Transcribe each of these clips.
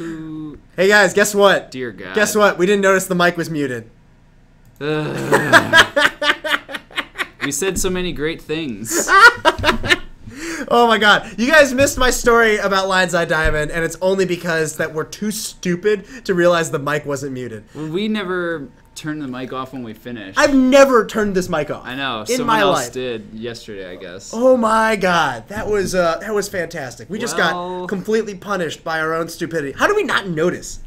Who? Hey guys, guess what? Dear God. Guess what? We didn't notice the mic was muted. We said so many great things. Oh my god. You guys missed my story about Lion's Eye Diamond, and it's only because that we're too stupid to realize the mic wasn't muted. Well, we never turned the mic off when we finished. I've never turned this mic off. I know. In Someone my else life. did yesterday, I guess. Oh my god. That was fantastic. We just got Well- completely punished by our own stupidity. How do we not notice?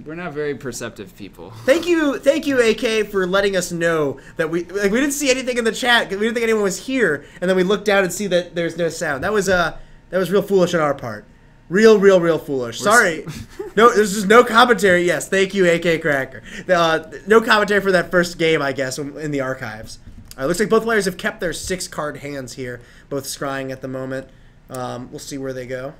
We're not very perceptive people. Thank you, AK, for letting us know that we didn't see anything in the chat because we didn't think anyone was here, and then we looked down and see that there's no sound. That was real foolish on our part. Real foolish. Sorry. No, there's just no commentary. Yes, thank you, AK Cracker. No commentary for that first game, I guess, in the archives. Looks like both players have kept their 6-card hands here, both scrying at the moment. We'll see where they go.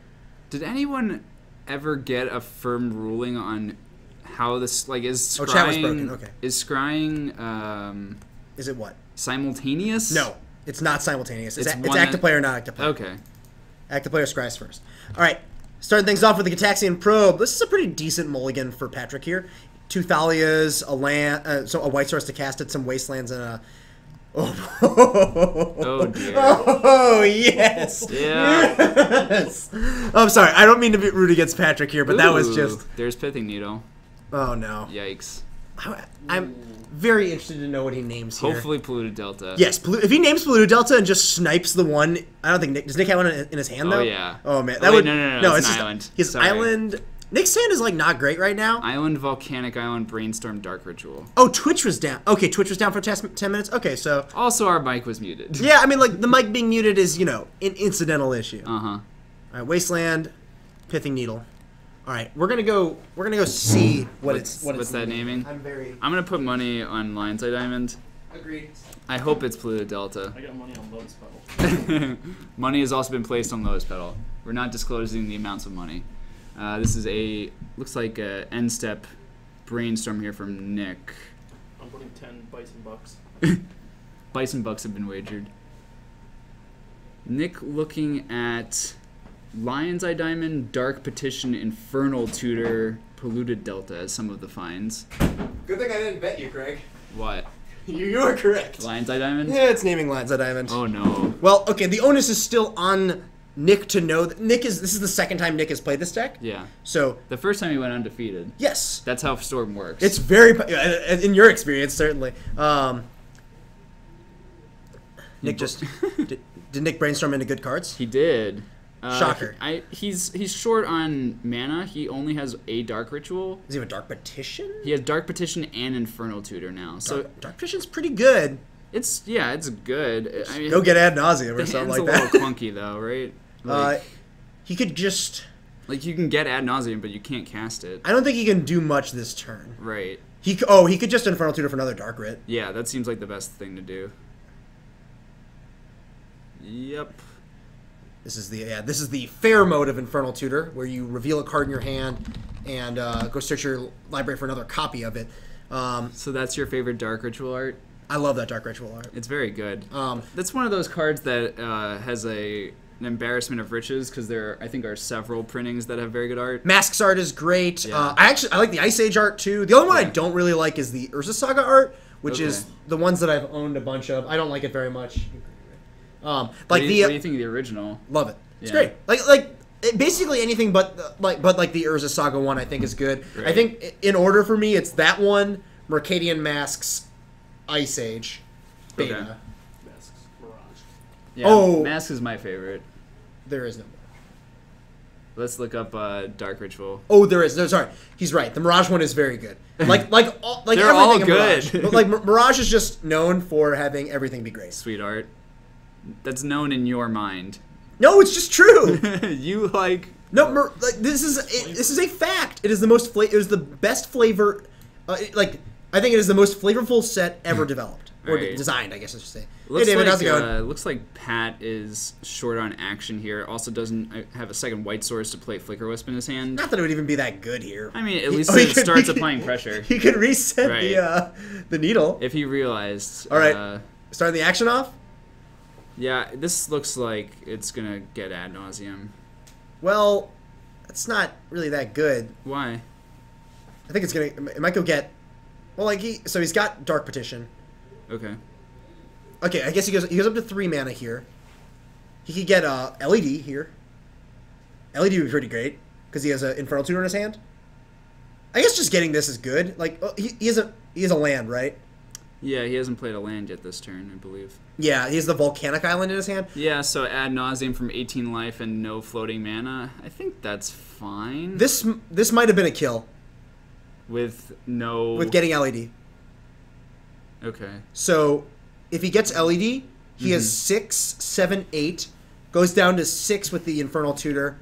Did anyone ever get a firm ruling on how this, like, is scrying... Oh, chat was broken. Okay. Is scrying, Is it what? simultaneous? No, it's not simultaneous. It's It's one active that- player, not active player. Okay. Active player scries first. All right, starting things off with the Gitaxian Probe. This is a pretty decent mulligan for Patrick here. 2 Thalias, a land, so a white source to cast it, some wastelands, and a... Oh, dear. Oh, yes. Yeah. Yes. I'm sorry. I don't mean to be rude against Patrick here, but that was Ooh, just... There's Pithing Needle. Oh, no. Yikes. I'm very interested to know what he names here. Hopefully Polluted Delta. Yes, if he names Polluted Delta and just snipes the one, I don't think Nick... Does Nick have one in his hand, though? Oh, yeah. Oh, man. Oh, That wait, would... no, it's just, an island. His Sorry. island... Nick's hand is, like, not great right now. Island, Volcanic Island, Brainstorm, Dark Ritual. Oh, Twitch was down. Okay, Twitch was down for 10 minutes. Okay, so... Also, our mic was muted. Yeah, I mean, like, the mic being muted is, you know, an incidental issue. Uh-huh. All right, Wasteland, Pithing Needle. All right, we're gonna go see what's that naming? I'm gonna put money on Lion's Eye Diamond. Agreed. I hope it's Polluted Delta. I got money on Lotus Pedal. Money has also been placed on Lowest Pedal. We're not disclosing the amounts of money. This is looks like a end step brainstorm here from Nick. I'm putting 10 bison bucks. Bison bucks have been wagered. Nick looking at Lion's Eye Diamond, Dark Petition, Infernal Tutor, Polluted Delta as some of the finds. Good thing I didn't bet you, Craig. What? You are correct. Lion's Eye Diamond? Yeah, it's naming Lion's Eye Diamond. Oh no. Well, okay, the onus is still on Nick to know that this is the second time Nick has played this deck. Yeah. So, The first time he went undefeated. yes. That's how Storm works. It's very, in your experience, certainly. Nick just, did Nick brainstorm into good cards? He did. Shocker. He's short on mana. He only has a Dark Ritual. Does he have a Dark Petition? He has Dark Petition and Infernal Tutor now. So Dark Petition's pretty good. it's good. I mean, Go get Ad Nauseam or the something hand's like a that. little clunky though, right? Like, He could just... like you can get Ad Nauseam, but you can't cast it. I don't think he can do much this turn. Right. He could just Infernal Tutor for another Dark Writ. Yeah, that seems like the best thing to do. Yep. This is the fair mode of Infernal Tutor, where you reveal a card in your hand and go search your library for another copy of it. So that's your favorite Dark Ritual art? I love that Dark Ritual art. It's very good. That's one of those cards that has an embarrassment of riches because there, I think, are several printings that have very good art. Masks art is great. Yeah. I like the Ice Age art too. The only one I don't really like is the Urza Saga art, which is the ones that I've owned a bunch of. I don't like it very much. What do you think of the original? Love it. It's Yeah. great. Basically anything but the Urza Saga one I think is good. Right. I think in order for me it's that one, Mercadian Masks, Ice Age, Beta. Okay. Masks, Mirage. Yeah, Oh. Mask is my favorite. There is no. Let's look up Dark Ritual. Oh, there is. No, sorry, he's right. The Mirage one is very good. Like They're everything all in good. Mirage. Like Mirage is just known for having everything be great. Sweet art. That's known in your mind. No, it's just true. You like... No, this is a fact. It is the most it is the best flavor. I think it is the most flavorful set ever developed or Right. designed. I guess I should say. Looks hey, David, like, how's it going? looks like Pat is short on action here. Also doesn't have a second white source to play Flicker Wisp in his hand. Not that it would even be that good here. I mean, at least he it could- starts he could- applying pressure. He could reset Right. the needle. If he realized. All right, starting the action off. Yeah, this looks like it's gonna get Ad Nauseam. Well, That's not really that good. Why? I think it might go get. Well, like so he's got Dark Petition. Okay. Okay, I guess he goes up to 3 mana here. He could get LED here. LED would be pretty great because he has an Infernal Tutor in his hand. I guess just getting this is good. Like he has a land, right? Yeah, he hasn't played a land yet this turn, I believe. Yeah, he has the Volcanic Island in his hand. Yeah, so ad nauseam from 18 life and no floating mana. I think that's fine. This might have been a kill With no... with getting LED. Okay. So if he gets LED, he has 6, 7, 8. Goes down to 6 with the Infernal Tutor.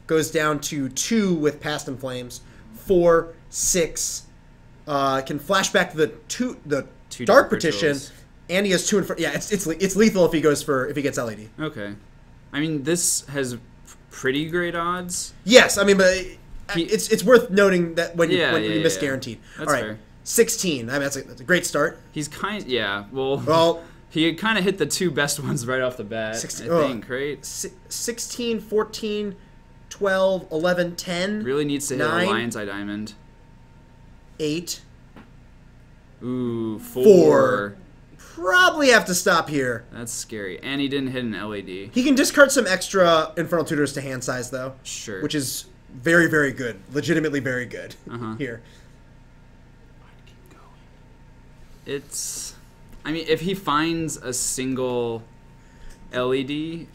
Goes down to 2 with Past in Flames. 4, 6. Can flash back the two Dark Petition, Rituals. and he has 2 yeah, it's lethal if he gets LED. Okay. I mean, this has pretty great odds. Yes, I mean, but He- it's worth noting that when you miss yeah. guaranteed. That's All right, fair. 16. I mean, that's a great start. He's kind... Yeah, well... Well, He kind of hit the 2 best ones right off the bat, 16 I think, right? 16, 14, 12, 11, 10. Really needs to hit 9, a Lion's Eye Diamond. 8. Ooh, 4. 4. Probably have to stop here. That's scary. And he didn't hit an LED. He can discard some extra Infernal Tutors to hand size, though. Sure. Which is very, very good. Legitimately very good here. It's... I mean, if he finds a single LED,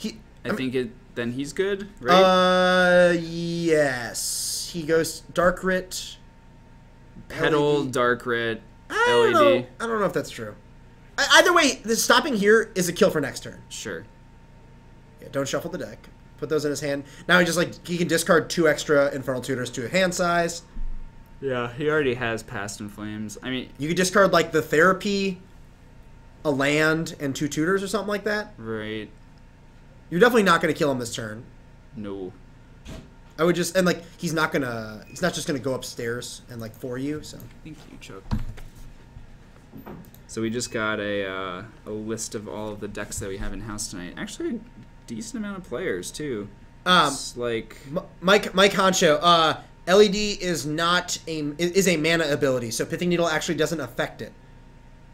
then he's good, right? Yes. He goes Dark Writ. Petal, LED. Dark Rit, I LED. don't know if that's true. Either way, the stopping here is a kill for next turn. Sure. Yeah, don't shuffle the deck. Put those in his hand. Now he can discard 2 extra Infernal Tutors to a hand size. Yeah, he already has Past in Flames. I mean... You could discard like the Therapy, a land, and 2 tutors or something like that. Right. You're definitely not going to kill him this turn. No. I would just, and like, he's not just gonna go upstairs and like for you, so. Thank you, Chuck. So we just got a list of all of the decks that we have in house tonight. Actually, a decent amount of players too. It's like Mike Honcho, LED is not a mana ability, so Pithing Needle actually doesn't affect it.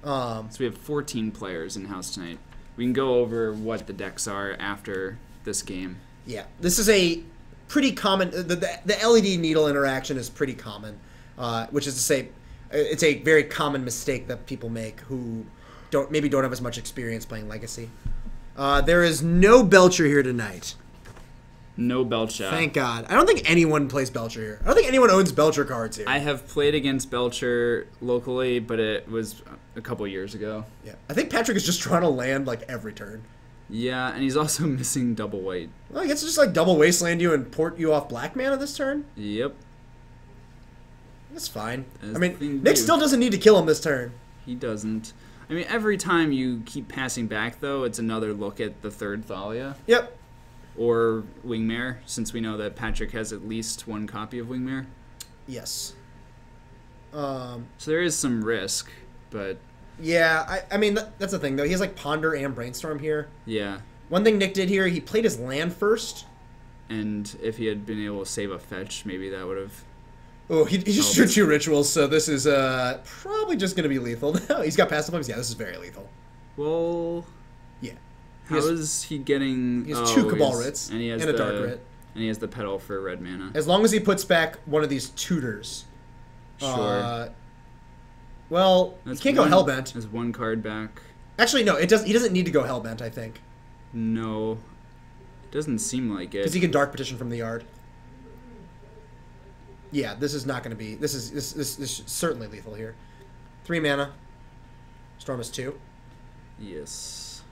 So we have 14 players in house tonight. We can go over what the decks are after this game. Yeah, this is a pretty common. The LED needle interaction is pretty common, which is to say, it's a very common mistake that people make who don't have as much experience playing Legacy. There is no Belcher here tonight. No Belcher. Thank God. I don't think anyone plays Belcher here. I don't think anyone owns Belcher cards here. I have played against Belcher locally, but it was a couple years ago. Yeah, I think Patrick is just trying to land like every turn. Yeah, and he's also missing double white. Well, I guess just like double wasteland you and port you off black mana this turn. Yep. That's fine. That's I mean, the thing to Nick do. still doesn't need to kill him this turn. He doesn't. I mean, every time you keep passing back, though, it's another look at the third Thalia. Yep. Or Wingmare, since we know that Patrick has at least 1 copy of Wingmare. Yes. So there is some risk, but Yeah, I mean, that's the thing, though. He has, like, Ponder and Brainstorm here. yeah. One thing Nick did here, he played his land first. And if he had been able to save a fetch, maybe that would have... Oh, he just drew 2 rituals, so this is probably just going to be lethal. He's got passive flames. Yeah, this is very lethal. Well... Yeah. How is he getting... He has 2 Cabal Writs and, he has a Dark Writ. And he has the Petal for red mana. As long as he puts back one of these tutors. Sure. Well, he can't go Hellbent. There's 1 card back. Actually, no, he doesn't need to go Hellbent, I think. No. It doesn't seem like it. Because he can Dark Petition from the yard. Yeah, this is not going to be... This is certainly lethal here. 3 mana. Storm is 2. Yes.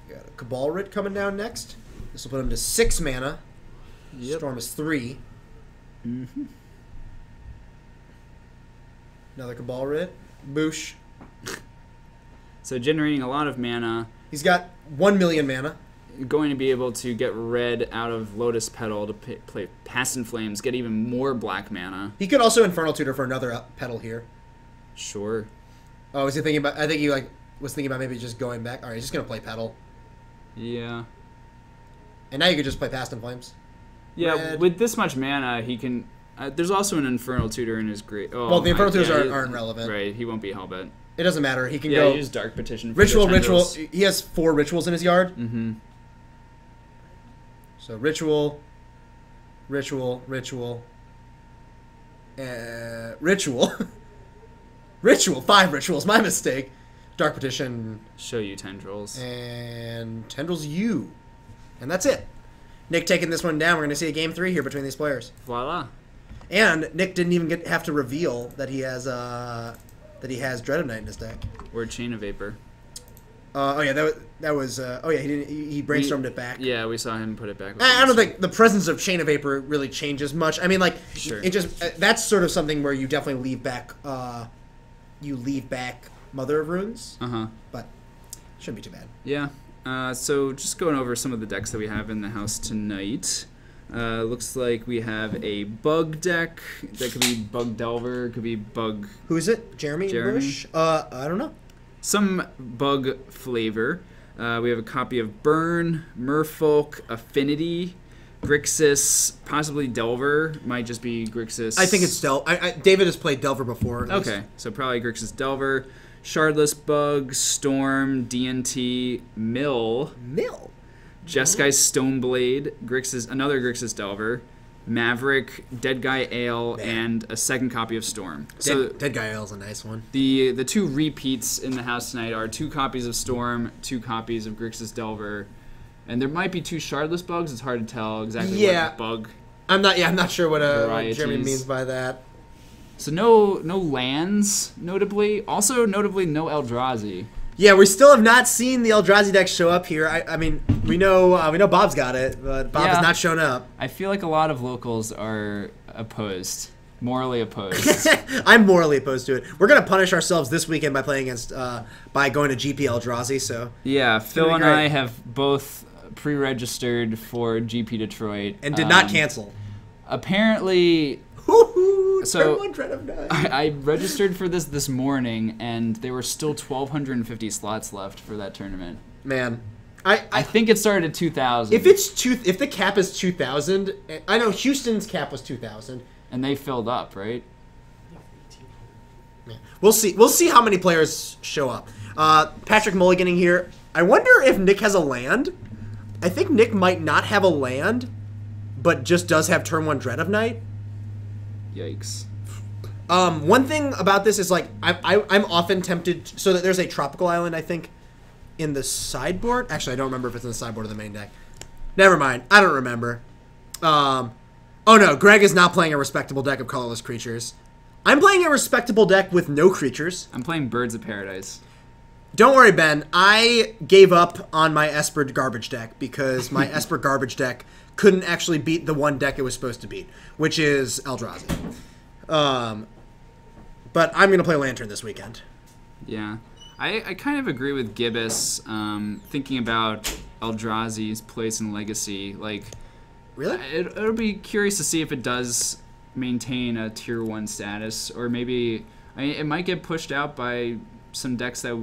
Got a Cabal Writ coming down next. This will put him to 6 mana. Yep. Storm is 3. Mm-hmm. Another Cabal Writ. Boosh. So generating a lot of mana, He's got 1 million mana. going to be able to get red out of Lotus Petal to play Past in Flames, get even more black mana. He could also Infernal Tutor for another petal here. Sure. Oh, was he thinking about... I think he was thinking about maybe just going back. All right, he's just going to play petal. Yeah. And now you could just play Past in Flames. Yeah, red. with this much mana, he can. There's also an Infernal Tutor in his grave. Oh, Well, the Infernal Tutors yeah, aren't relevant. Right, he won't be Hellbent. It doesn't matter. He can Yeah, go use Dark Petition. For ritual, the ritual. tendrils. He has 4 rituals in his yard. Mm-hmm. So ritual, ritual, ritual, ritual, ritual. 5 rituals. My mistake. Dark Petition Show you tendrils. and Tendrils U, and that's it. Nick taking this one down. We're going to see a game 3 here between these players. Voila. And Nick didn't even have to reveal that he has Dread of Night in his deck. Or Chain of Vapor. Oh yeah, that was. Oh yeah, he brainstormed it back. Yeah, we saw him put it back. I don't think the presence of Chain of Vapor really changes much. I mean, like, Sure. it just that's sort of something where you definitely leave back. You leave back Mother of Runes, but shouldn't be too bad. Yeah. So just going over some of the decks that we have in the house tonight. Looks like we have a bug deck. That could be Bug Delver. Could be Bug. Who is it? Jeremy Bush? I don't know. Some bug flavor. We have a copy of Burn, Merfolk, Affinity, Grixis, possibly Delver. Might just be Grixis. I think it's David has played Delver before. Okay, so probably Grixis Delver, Shardless Bug, Storm, DNT, Mill, Jeskai Stoneblade, Grixis, another Grixis Delver, Maverick, Dead Guy Ale, and a second copy of Storm. So Dead Guy Ale is a nice one. the 2 repeats in the house tonight are 2 copies of Storm, 2 copies of Grixis Delver, and there might be 2 Shardless Bugs. It's hard to tell exactly what bug. I'm not sure what Varieties. Jeremy means by that. So no lands, notably. Also notably no Eldrazi. Yeah, we still have not seen the Eldrazi deck show up here. I mean, we know Bob's got it, but Bob has not shown up. I feel like a lot of locals are opposed, morally opposed. I'm morally opposed to it. We're gonna punish ourselves this weekend by playing against by going to GP Eldrazi. So yeah, Phil and I have both pre-registered for GP Detroit and did not cancel. Apparently. So I registered for this morning, and there were still 1,250 slots left for that tournament. Man, I think it started at 2,000. If the cap is 2,000, I know Houston's cap was 2,000, and they filled up, right? Yeah. We'll see how many players show up. Patrick Mulliganing here. I wonder if Nick has a land. I think Nick might not have a land, but just does have turn 1 Dread of Night. Yikes. One thing about this is, like, I'm often tempted, so that there's a tropical island, I think, in the sideboard. Actually, I don't remember if it's in the sideboard or the main deck. Never mind. I don't remember. Oh no, Greg is not playing a respectable deck of colorless creatures. I'm playing a respectable deck with no creatures. I'm playing Birds of Paradise. Don't worry, Ben. I gave up on my Esper garbage deck because my Esper garbage deck couldn't actually beat the one deck it was supposed to beat, which is Eldrazi. But I'm going to play Lantern this weekend. Yeah. I kind of agree with Gibbous, thinking about Eldrazi's place in Legacy. Like, really? It'll be curious to see if it does maintain a Tier 1 status, or maybe it might get pushed out by some decks that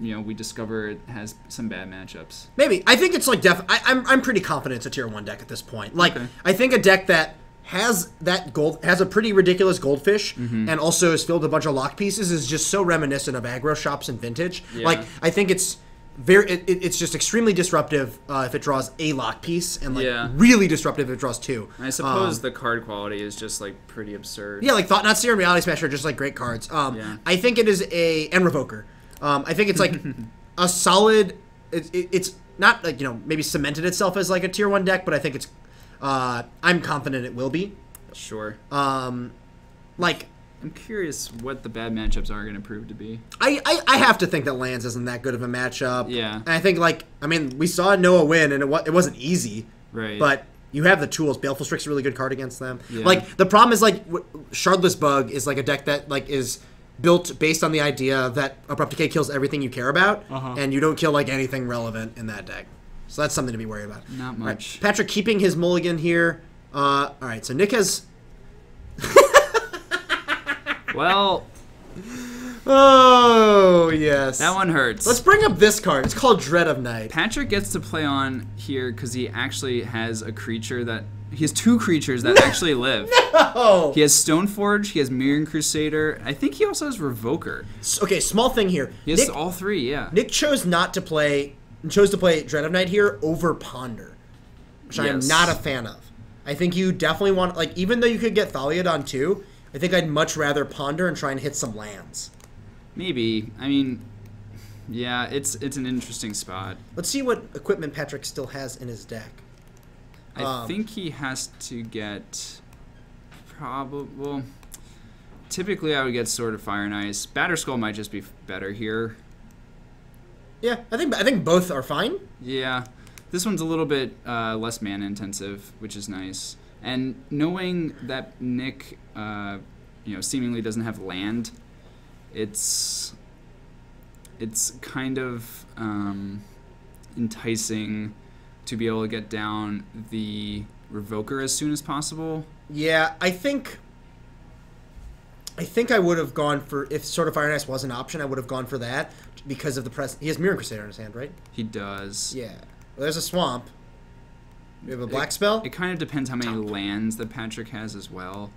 we discover it has some bad matchups. Maybe. I think it's like I'm pretty confident it's a Tier 1 deck at this point. Like, okay. I think a deck that has a pretty ridiculous goldfish and also is filled with a bunch of lock pieces is just so reminiscent of aggro shops and vintage. Yeah. Like, I think it's it's just extremely disruptive if it draws a lock piece, and really disruptive if it draws 2. I suppose the card quality is just like pretty absurd. Yeah, like Thought-Knot Seer and Reality Smasher are just like great cards. I think it is and Revoker. I think it's like a solid. It's not like maybe cemented itself as like a Tier 1 deck, but I think it's. I'm confident it will be. Sure. Like, I'm curious what the bad matchups are going to prove to be. I have to think that Lands isn't that good of a matchup. Yeah. And I think, like, we saw Noah win, and it wasn't easy. Right. But you have the tools. Baleful Strix's a really good card against them. Yeah. Like, the problem is, like, Shardless Bug is, like, a deck that, like, is built based on the idea that Abrupt Decay kills everything you care about, and you don't kill, like, anything relevant in that deck. So that's something to be worried about. Not much. Right. Patrick keeping his mulligan here. All right, so Nick has... Well... Oh, yes. That one hurts. Let's bring up this card. It's called Dread of Night. Patrick gets to play on here because he actually has a creature that He has 2 creatures that actually live. Oh. He has Stoneforge. He has Mirroring Crusader. I think he also has Revoker. Okay, small thing here. He has all 3. Yeah. Nick chose to play Dread of Night here over Ponder, which I am not a fan of. I think you definitely want, like, even though you could get Thaliodon too, I think I'd much rather Ponder and try and hit some lands. Maybe. I mean, yeah, it's an interesting spot. Let's see what equipment Patrick still has in his deck. I think he has to get well, typically I would get Sword of Fire and Ice. Batterskull might just be better here. Yeah, I think both are fine. Yeah. This one's a little bit less mana intensive, which is nice. And knowing that Nick seemingly doesn't have land, it's kind of enticing to be able to get down the Revoker as soon as possible. Yeah, I think I would have gone for, if Sword of Fire and Ice was an option, I would have gone for that because of the he has Mirror Crusader in his hand, right? He does. Yeah. Well, there's a swamp. We have a black spell. It kind of depends how many lands that Patrick has as well.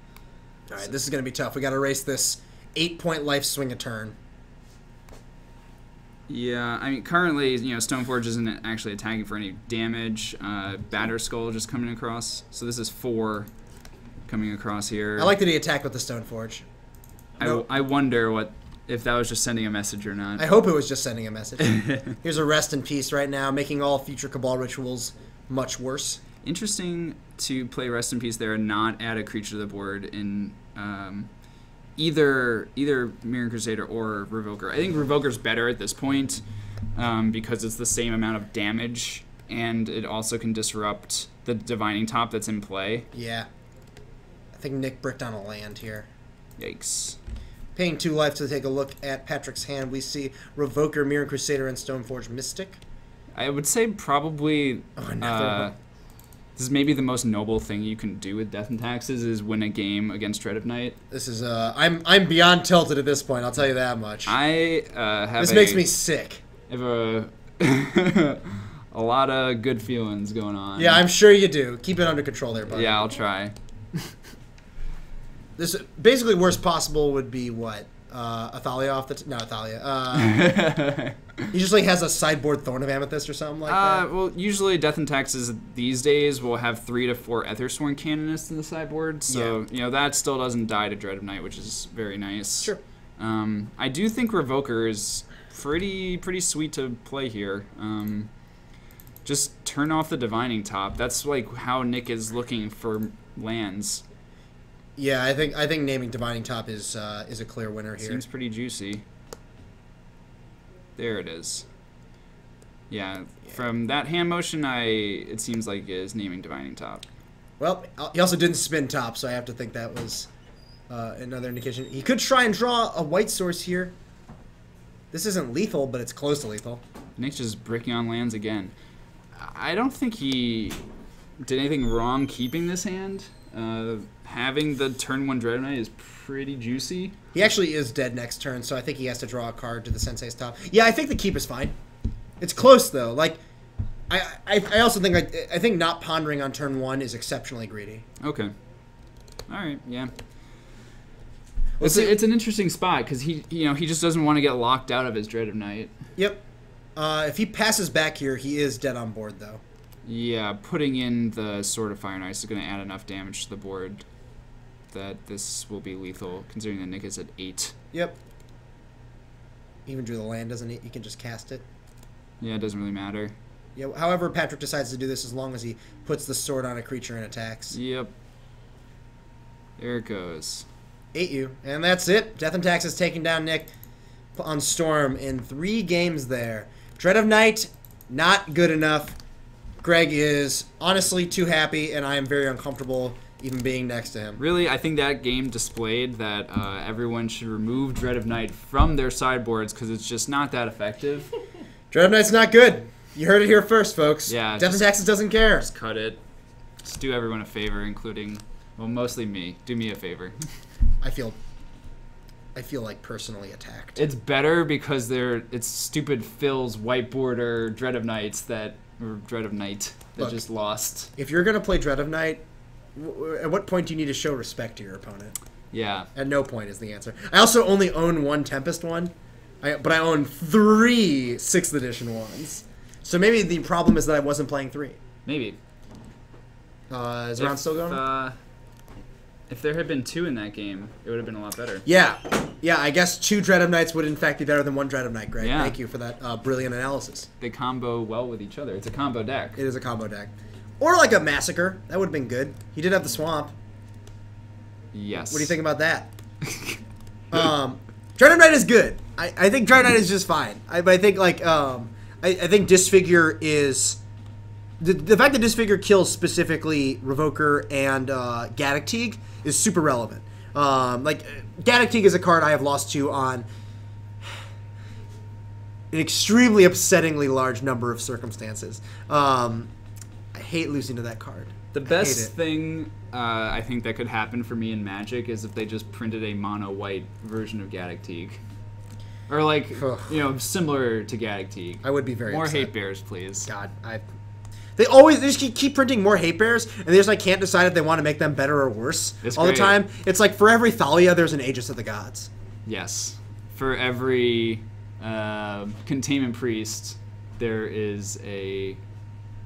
All right, this is going to be tough. We got to erase this 8-point life swing a turn. Yeah, I mean, currently, Stoneforge isn't actually attacking for any damage. Batterskull just coming across. So this is 4 coming across here. I like that he attacked with the Stoneforge. I wonder if that was just sending a message or not. I hope it was just sending a message. Here's a rest in peace right now, making all future Cabal rituals much worse. Interesting to play Rest in Peace there and not add a creature to the board in either Mirror Crusader or Revoker. I think Revoker's better at this point because it's the same amount of damage and it also can disrupt the Divining Top that's in play. Yeah. I think Nick bricked on a land here. Yikes. Paying 2 life to take a look at Patrick's hand, we see Revoker, Mirror Crusader, and Stoneforge Mystic. I would say probably this is maybe the most noble thing you can do with Death and Taxes is win a game against Dread of Night. This is I'm beyond tilted at this point. I'll tell you that much. This makes me sick. I have a lot of good feelings going on. Yeah, I'm sure you do. Keep it under control there, buddy. Yeah, I'll try. This basically worst possible would be what? Athalia off the... No, Athalia. He just like has a sideboard Thorn of Amethyst or something like that? Well, usually Death and Taxes these days will have 3 to 4 Ethersworn Canonists in the sideboard. So, that still doesn't die to Dread of Night, which is very nice. Sure. I do think Revoker is pretty sweet to play here. Just turn off the Divining Top. That's like how Nick is looking for lands. Yeah, I think naming Divining Top is a clear winner here. Seems pretty juicy. There it is. Yeah, from that hand motion, it seems like is naming Divining Top. Well, he also didn't spin top, so I have to think that was another indication. He could try and draw a white source here. This isn't lethal, but it's close to lethal. Nick's just bricking on lands again. I don't think he did anything wrong keeping this hand. Having the turn 1 Dread Knight is pretty juicy. He actually is dead next turn, so I think he has to draw a card to the Sensei's top. Yeah, I think the keep is fine. It's close though. Like, I also think I think not pondering on turn 1 is exceptionally greedy. Okay. All right. Yeah. It's an interesting spot because he just doesn't want to get locked out of his Dread of Night. Yep. If he passes back here, he is dead on board though. Yeah, putting in the Sword of Fire and Ice is going to add enough damage to the board that this will be lethal, considering that Nick is at 8. Yep. Even drew the land, doesn't he? He can just cast it. Yeah, it doesn't really matter. Yeah. However, Patrick decides to do this as long as he puts the sword on a creature and attacks. Yep. There it goes. 8U. And that's it. Death and Taxes taking down Nick on Storm in 3 games there. Dread of Night, not good enough. Greg is honestly too happy, and I am very uncomfortable even being next to him. Really, I think that game displayed that everyone should remove Dread of Night from their sideboards because it's just not that effective. Dread of Night's not good. You heard it here first, folks. Yeah. Death and Taxes doesn't care. Just cut it. Just do everyone a favor, including, well, mostly me. Do me a favor. I feel like personally attacked. It's better because it's stupid Phil's whiteboard or Dread of Night that just lost. If you're gonna play Dread of Night, At what point do you need to show respect to your opponent? Yeah. At no point is the answer. I also only own one Tempest one, but I own 3 6th edition ones. So maybe the problem is that I wasn't playing 3. Maybe. Is the round still going? If there had been 2 in that game, it would have been a lot better. Yeah. Yeah, I guess 2 Dread of Knights would in fact be better than 1 Dread of Knight, Greg. Yeah. Thank you for that brilliant analysis. They combo well with each other. It's a combo deck. It is a combo deck. Or like a Massacre. That would have been good. He did have the Swamp. Yes. What do you think about that? Dread of Knight is good. I think Dread of Knight is just fine. But I think like I think Disfigure is the fact that Disfigure kills specifically Revoker and Gaddock Teague is super relevant. Like Gaddock Teague is a card I have lost to on an extremely upsettingly large number of circumstances. I hate losing to that card. The best thing I think that could happen for me in Magic is if they just printed a mono white version of Gaddock Teague. Or like, similar to Gaddock Teague. I would be very More upset. hate bears, please. God, they just keep printing more hate bears, and they just like can't decide if they want to make them better or worse It's all great. the time. It's like for every Thalia, there's an Aegis of the Gods. Yes. For every Containment Priest, there is a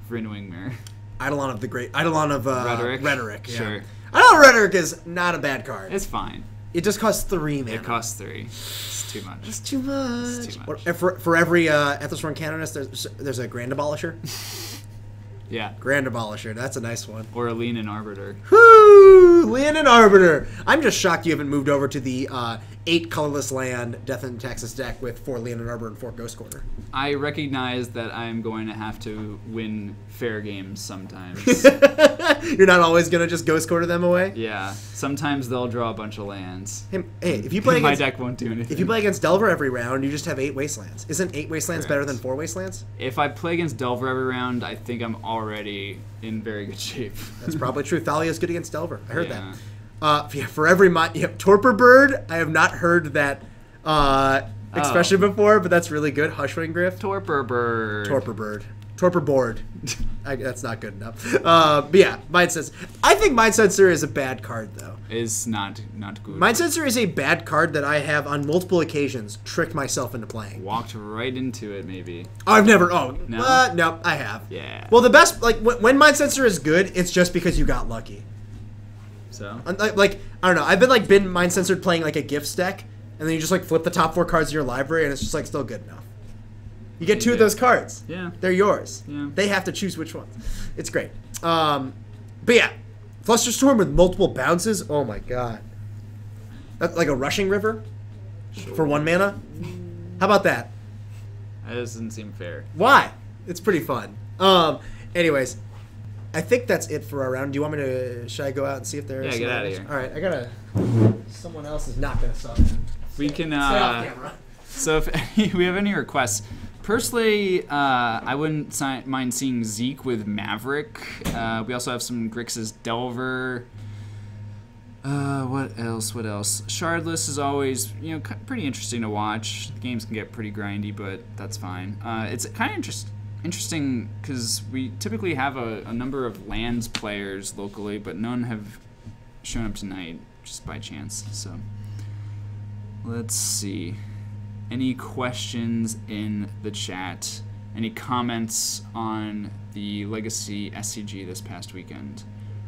Vrinwing Mirror. Eidolon of the Great, Eidolon of Rhetoric. Yeah. Sure. Eidolon of Rhetoric is not a bad card. It's fine. It just costs 3 mana. It costs 3. It's too much. It's too much. It's too much. For every Ethos-Run Canonist, there's a Grand Abolisher. Yeah. Grand Abolisher, that's a nice one. Or a Lean and Arbiter. Whoo! Land and Arbiter. I'm just shocked you haven't moved over to the 8 colorless land Death and Taxes deck with 4 Land and Arbiter and 4 Ghost Quarter. I recognize that I'm going to have to win fair games sometimes. You're not always gonna just Ghost Quarter them away. Yeah. Sometimes they'll draw a bunch of lands. Hey, if you play My against deck won't do anything. if you play against Delver every round, you just have 8 Wastelands. Isn't 8 Wastelands better than Correct. 4 Wastelands? If I play against Delver every round, I think I'm already in very good shape. That's probably true. Thalia's good against Delver. I heard Yeah. that. For every Torpor Bird, I have not heard that expression before, but that's really good. Hushwing Griff. Torpor Bird. Torpor Bird. Torpor Board. That's not good enough. But yeah, Mind Sensor. I think Mind Sensor is a bad card, though. Is not good. Mind Sensor is a bad card that I have on multiple occasions tricked myself into playing. Walked right into it, maybe. I've never. Oh, No? no, I have. Yeah. Well, the best, like, when Mind Sensor is good, it's just because you got lucky. So? Like, I don't know. I've been Mind Censored playing, like, a gifts deck, and then you just, like, flip the top 4 cards of your library, and it's just, like, still good enough. You get 2 of Yeah. those cards. Yeah. They're yours. Yeah. They have to choose which ones. It's great. But yeah, Flusterstorm with multiple bounces. Oh my god. That's like a rushing river for 1 mana. How about that? That doesn't seem fair. Why? It's pretty fun. Anyways, I think that's it for our round. Do you want me to? Should I go out and see if there's? Yeah, get outta here. All right, I gotta. Someone else is not gonna suck. We can, Stay off camera. So if we have any requests, personally, I wouldn't mind seeing Zeke with Maverick. We also have some Grixis Delver. What else? Shardless is always, pretty interesting to watch. The games can get pretty grindy, but that's fine. It's kind of interesting because we typically have a number of lands players locally, but none have shown up tonight just by chance. So let's see. Any questions in the chat? Any comments on the Legacy SCG this past weekend?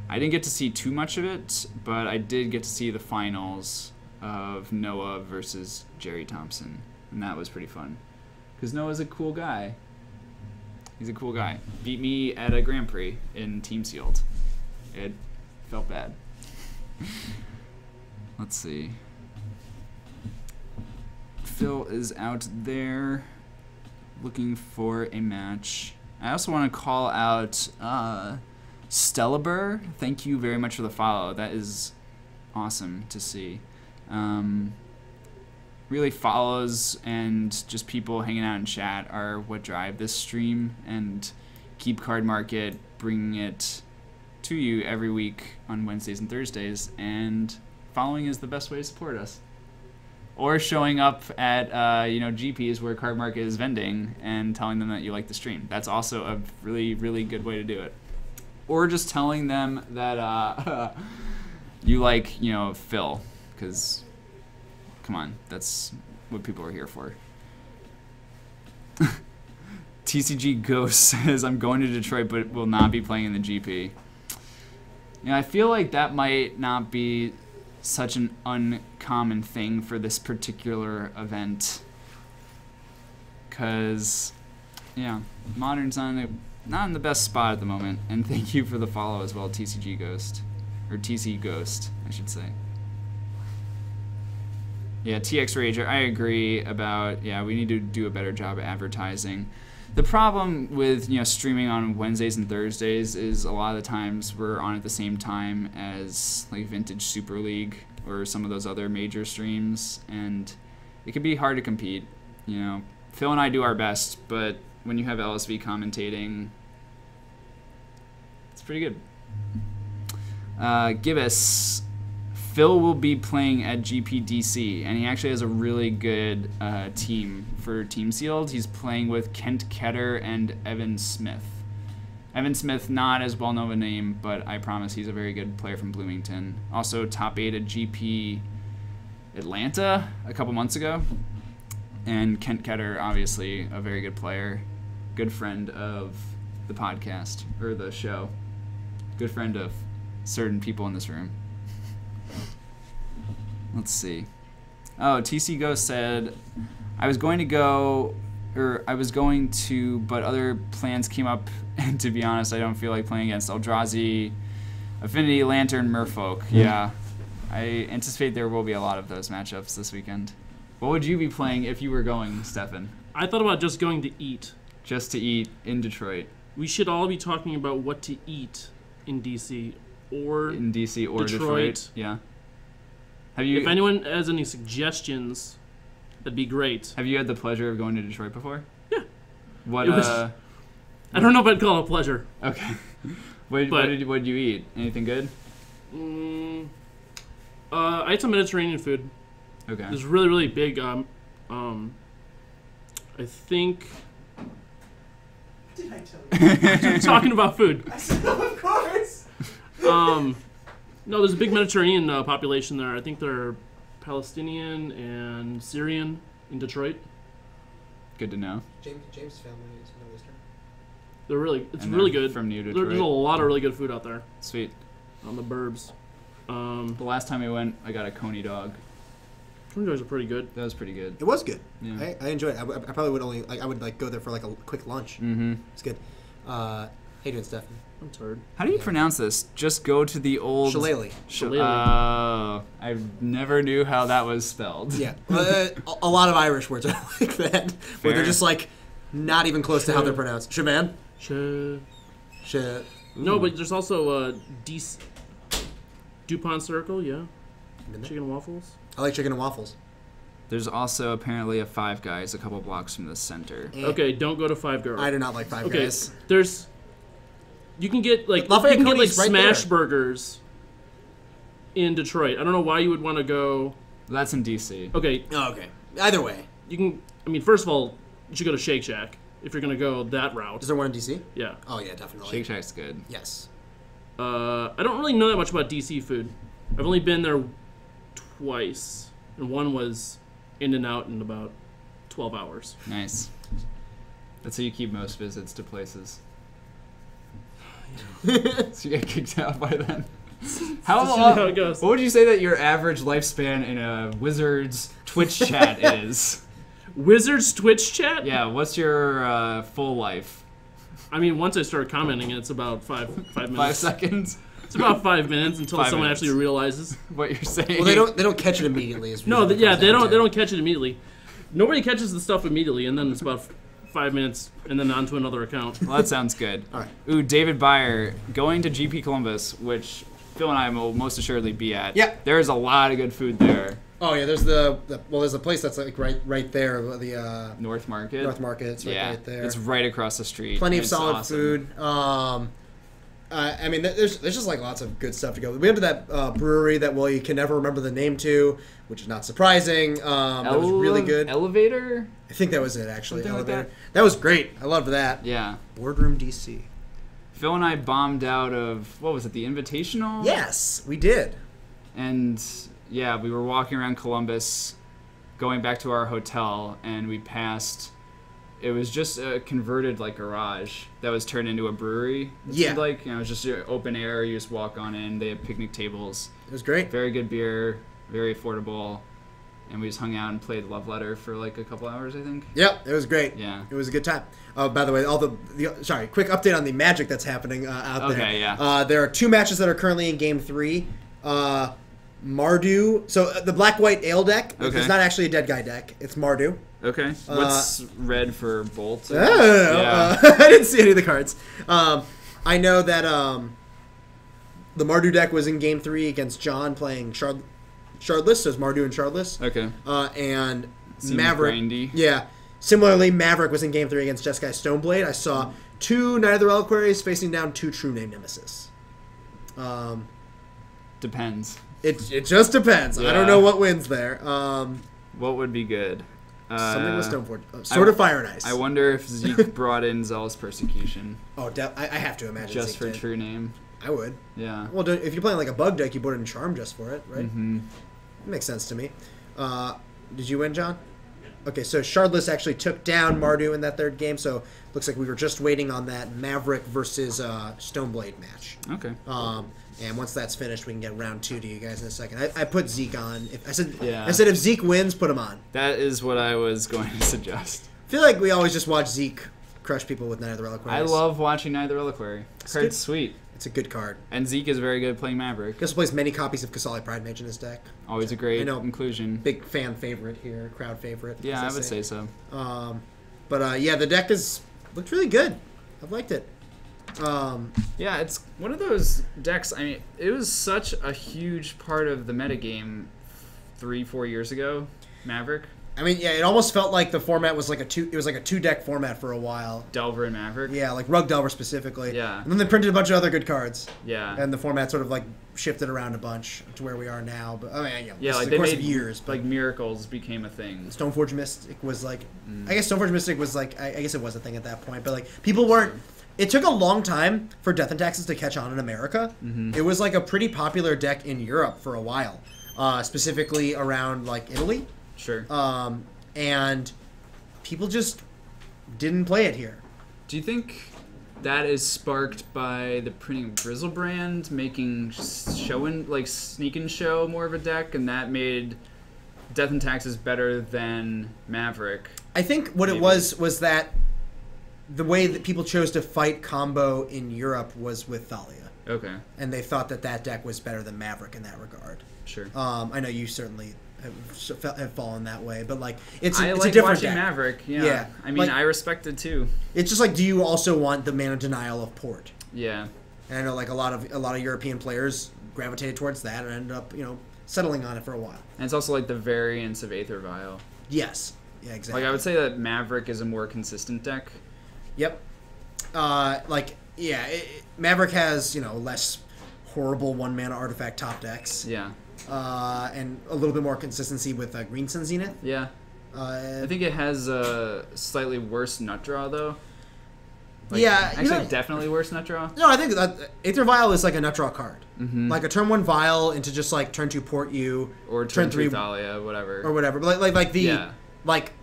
I didn't get to see too much of it, but I did get to see the finals of Noah versus Jerry Thompson, and that was pretty fun. Because Noah's a cool guy. He's a cool guy. Beat me at a Grand Prix in Team Sealed. It felt bad. Let's see. Phil is out there looking for a match. I also want to call out Stellabur. Thank you very much for the follow. That is awesome to see. Really, follows and just people hanging out in chat are what drive this stream and keep Card Market bringing it to you every week on Wednesdays and Thursdays. And following is the best way to support us. Or showing up at GPs where Card Market is vending and telling them that you like the stream. That's also a really, really good way to do it. or just telling them that you like, Phil, because come on, that's what people are here for. TCG Ghost says, I'm going to Detroit but will not be playing in the GP. I feel like that might not be such an uncommon thing for this particular event. Because, Modern's not in the best spot at the moment. And thank you for the follow as well, TCG Ghost. Or TC Ghost, I should say. Yeah, TX Rager, I agree about, we need to do a better job of advertising. The problem with, streaming on Wednesdays and Thursdays is a lot of the times we're on at the same time as, like, Vintage Super League or some of those other major streams, and it can be hard to compete, Phil and I do our best, but when you have LSV commentating, it's pretty good. Gibbous, Phil will be playing at GPDC, and he actually has a really good team for Team Sealed. He's playing with Kent Ketter and Evan Smith. Evan Smith, not as well known a name, but I promise he's a very good player from Bloomington. Also top 8 at GP Atlanta a couple months ago. And Kent Ketter, obviously a very good player. Good friend of the podcast, or the show. Good friend of certain people in this room. Let's see. Oh, TC Ghost said, I was going to, but other plans came up, and to be honest, I don't feel like playing against Eldrazi, Affinity, Lantern, Merfolk. Yeah, I anticipate there will be a lot of those matchups this weekend. What would you be playing if you were going, Stefan? I thought about just going to eat. Just to eat in Detroit. We should all be talking about what to eat in DC or Detroit. Yeah. If anyone has any suggestions, that'd be great. Have you had the pleasure of going to Detroit before? Yeah. What? I don't know if I'd call it a pleasure. Okay. What did you eat? Anything good? I ate some Mediterranean food. Okay. It was really, really big. I think. Did I tell you? I'm talking about food. I said, of course. No, there's a big Mediterranean population there. I think they're Palestinian and Syrian in Detroit. Good to know. James' family is Middle Eastern. They're really good. From New Detroit. There's a lot of really good food out there. Sweet. On the burbs. The last time we went, I got a coney dog. Coney dogs are pretty good. That was pretty good. It was good. Yeah. I enjoyed it. I probably would I would go there for like a quick lunch. Mm-hmm. It's good. How you doing, Stefan? I'm tired. How do you pronounce this? Just go to the old... Shillelagh. I never knew how that was spelled. Yeah. A lot of Irish words are like that. Where they're just like not even close to how they're pronounced. Shaman? No, but there's also DuPont Circle, yeah. Chicken and waffles. I like chicken and waffles. There's also apparently a Five Guys a couple blocks from the center. Okay, don't go to Five Guys. I do not like Five Guys. There's... You can get like Lafayette right there. smash burgers in Detroit. I don't know why you would want to go. That's in DC. Okay. Oh, okay. Either way. You can. I mean, first of all, you should go to Shake Shack if you're gonna go that route. Is there one in DC? Yeah. Oh yeah, definitely. Shake Shack's good. Yes. I don't really know that much about DC food. I've only been there twice, and one was in and out in about 12 hours. Nice. That's how you keep most visits to places. So you get kicked out by then. How long? How it goes. What would you say that your average lifespan in a Wizards Twitch chat is? Wizards Twitch chat? Yeah. What's your full life? I mean, once I start commenting, it's about five minutes. 5 seconds. It's about 5 minutes until 5 someone minutes. actually realizes What you're saying? Well, they don't catch it immediately. Is No, really yeah, what it they comes down don't catch it immediately. Nobody catches the stuff immediately, and then it's about 5 minutes, and then on to another account. Well, that sounds good. All right. Ooh, David Byer going to GP Columbus, which Phil and I will most assuredly be at. Yeah. There's a lot of good food there. Oh yeah, there's there's a place that's like right there, the North Market. North Market. It's right there. It's right across the street. Plenty of It's solid awesome. food. I mean, there's just like lots of good stuff to go. We went to that brewery that you can never remember the name to, which is not surprising. That was really good. Elevator? I think that was it actually. Something like Elevator. that. That was great. I loved that. Yeah. Boardroom DC. Phil and I bombed out of, what was it, the Invitational? Yes, we did. And yeah, we were walking around Columbus, going back to our hotel, and we passed. It was just a converted like garage that was turned into a brewery. It seemed like, you know, it was just open air. You just walk on in. They had picnic tables. It was great. Very good beer, very affordable, and we just hung out and played Love Letter for like a couple hours, I think. Yep, it was great. Yeah, it was a good time. By the way, sorry, quick update on the Magic that's happening out there. Okay, yeah. There are 2 matches that are currently in Game 3. Mardu. So the black-white ale deck. Okay. It's not actually a dead guy deck. It's Mardu. Okay. What's red for Bolt? I didn't see any of the cards. I know that the Mardu deck was in Game 3 against John playing Shardless, so it's Mardu and Shardless. Okay. And Seems Maverick. grindy. Yeah. Similarly, Maverick was in Game 3 against Jeskai Stoneblade. I saw 2 Night of the Reliquaries facing down 2 True Name Nemesis. Depends. It just depends. Yeah. I don't know what wins there. What would be good? Something with Stoneforge. Sword of Fire and Ice. I wonder if Zeke brought in Zealous Persecution. Oh, I have to imagine Just Zeke for did. True Name. I would. Yeah. Well, if you're playing like a bug deck, you put in Charm just for it, right? Mm-hmm. It makes sense to me. Did you win, John? Okay, so Shardless actually took down Mardu in that 3rd game, so looks like we were just waiting on that Maverick versus Stoneblade match. Okay. And once that's finished, we can get round 2 to you guys in a second. I put Zeke on. I said if Zeke wins, put him on. That is what I was going to suggest. I feel like we always just watch Zeke crush people with Night of the Reliquaries. I love watching Night of the Reliquary. Card's sweet. It's a good card. And Zeke is very good at playing Maverick. He also plays many copies of Kasali Pride Mage in his deck. Always a great inclusion. Big fan favorite here, crowd favorite. Yeah, I would say so. Yeah, the deck looked really good. I've liked it. Yeah, it's one of those decks. I mean, it was such a huge part of the metagame 3-4 years ago. Maverick. I mean, yeah, it almost felt like the format was like it was like a 2-deck format for a while. Delver and Maverick. Yeah, like Rug Delver specifically. Yeah. And then they printed a bunch of other good cards. Yeah. And the format sort of like shifted around a bunch to where we are now. But I mean, like the course of years. Like Miracles became a thing. Stoneforge Mystic was like, I guess Stoneforge Mystic was like, I guess it was a thing at that point. But like people weren't. It took a long time for Death and Taxes to catch on in America. Mm-hmm. It was like a pretty popular deck in Europe for a while, specifically around like Italy. Sure. And people just didn't play it here. Do you think that is sparked by the printing of Grizzlebrand making Sneak and Show more of a deck, and that made Death and Taxes better than Maverick? I think what it was that the way that people chose to fight combo in Europe was with Thalia. Okay. And they thought that deck was better than Maverick in that regard. Sure. I know you certainly have fallen that way, but like it's a like different watching deck. Maverick. Yeah. I mean, like, I respect it too. It's just like, do you also want the mana denial of Port? Yeah. And I know like a lot of European players gravitated towards that and ended up settling on it for a while. And it's also like the variance of Aether Vial. Yes. Yeah. Exactly. Like I would say that Maverick is a more consistent deck. Yep. Maverick has less horrible 1-mana artifact top decks. Yeah. And a little bit more consistency with Green Sun Zenith. Yeah. I think it has a slightly worse nut draw, though. Definitely worse nut draw. No, I think that Aether Vial is like a nut draw card. Mm-hmm. Like a turn 1 Vial into just like turn 2 Port you. Or turn 3 Thalia, whatever. Or whatever. But like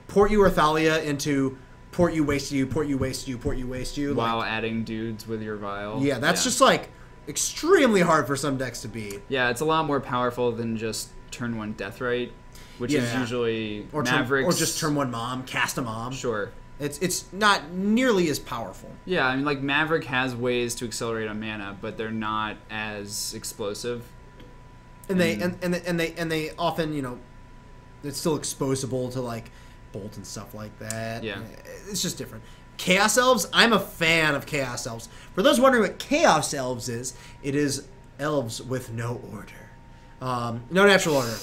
Port you or Thalia into Port you, waste you, Port you, waste you, Port you, waste you. While adding dudes with your Vial. Yeah, that's just like extremely hard for some decks to beat. Yeah, it's a lot more powerful than just turn 1 Deathrite, which is usually Mavericks. Or just turn 1 Mom, cast a Mom. Sure. It's not nearly as powerful. Yeah, I mean, like Maverick has ways to accelerate on mana, but they're not as explosive. And they often, it's still exposable to like Bolt and stuff like that. Yeah. It's just different. Chaos Elves, I'm a fan of Chaos Elves. For those wondering what Chaos Elves is, it is elves with no order. No natural order.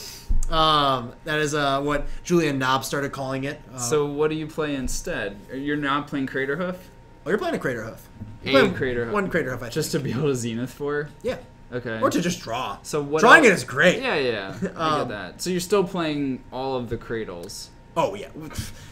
That is what Julian Knob started calling it. So what do you play instead? You're not playing Craterhoof? Oh, you're playing a Craterhoof. Craterhoof. One Craterhoof, I think. Just to be able to Zenith for? Yeah. Okay. Or to just draw. So what Drawing else? it is great. Yeah. I get that. So you're still playing all of the Cradles. Oh, yeah.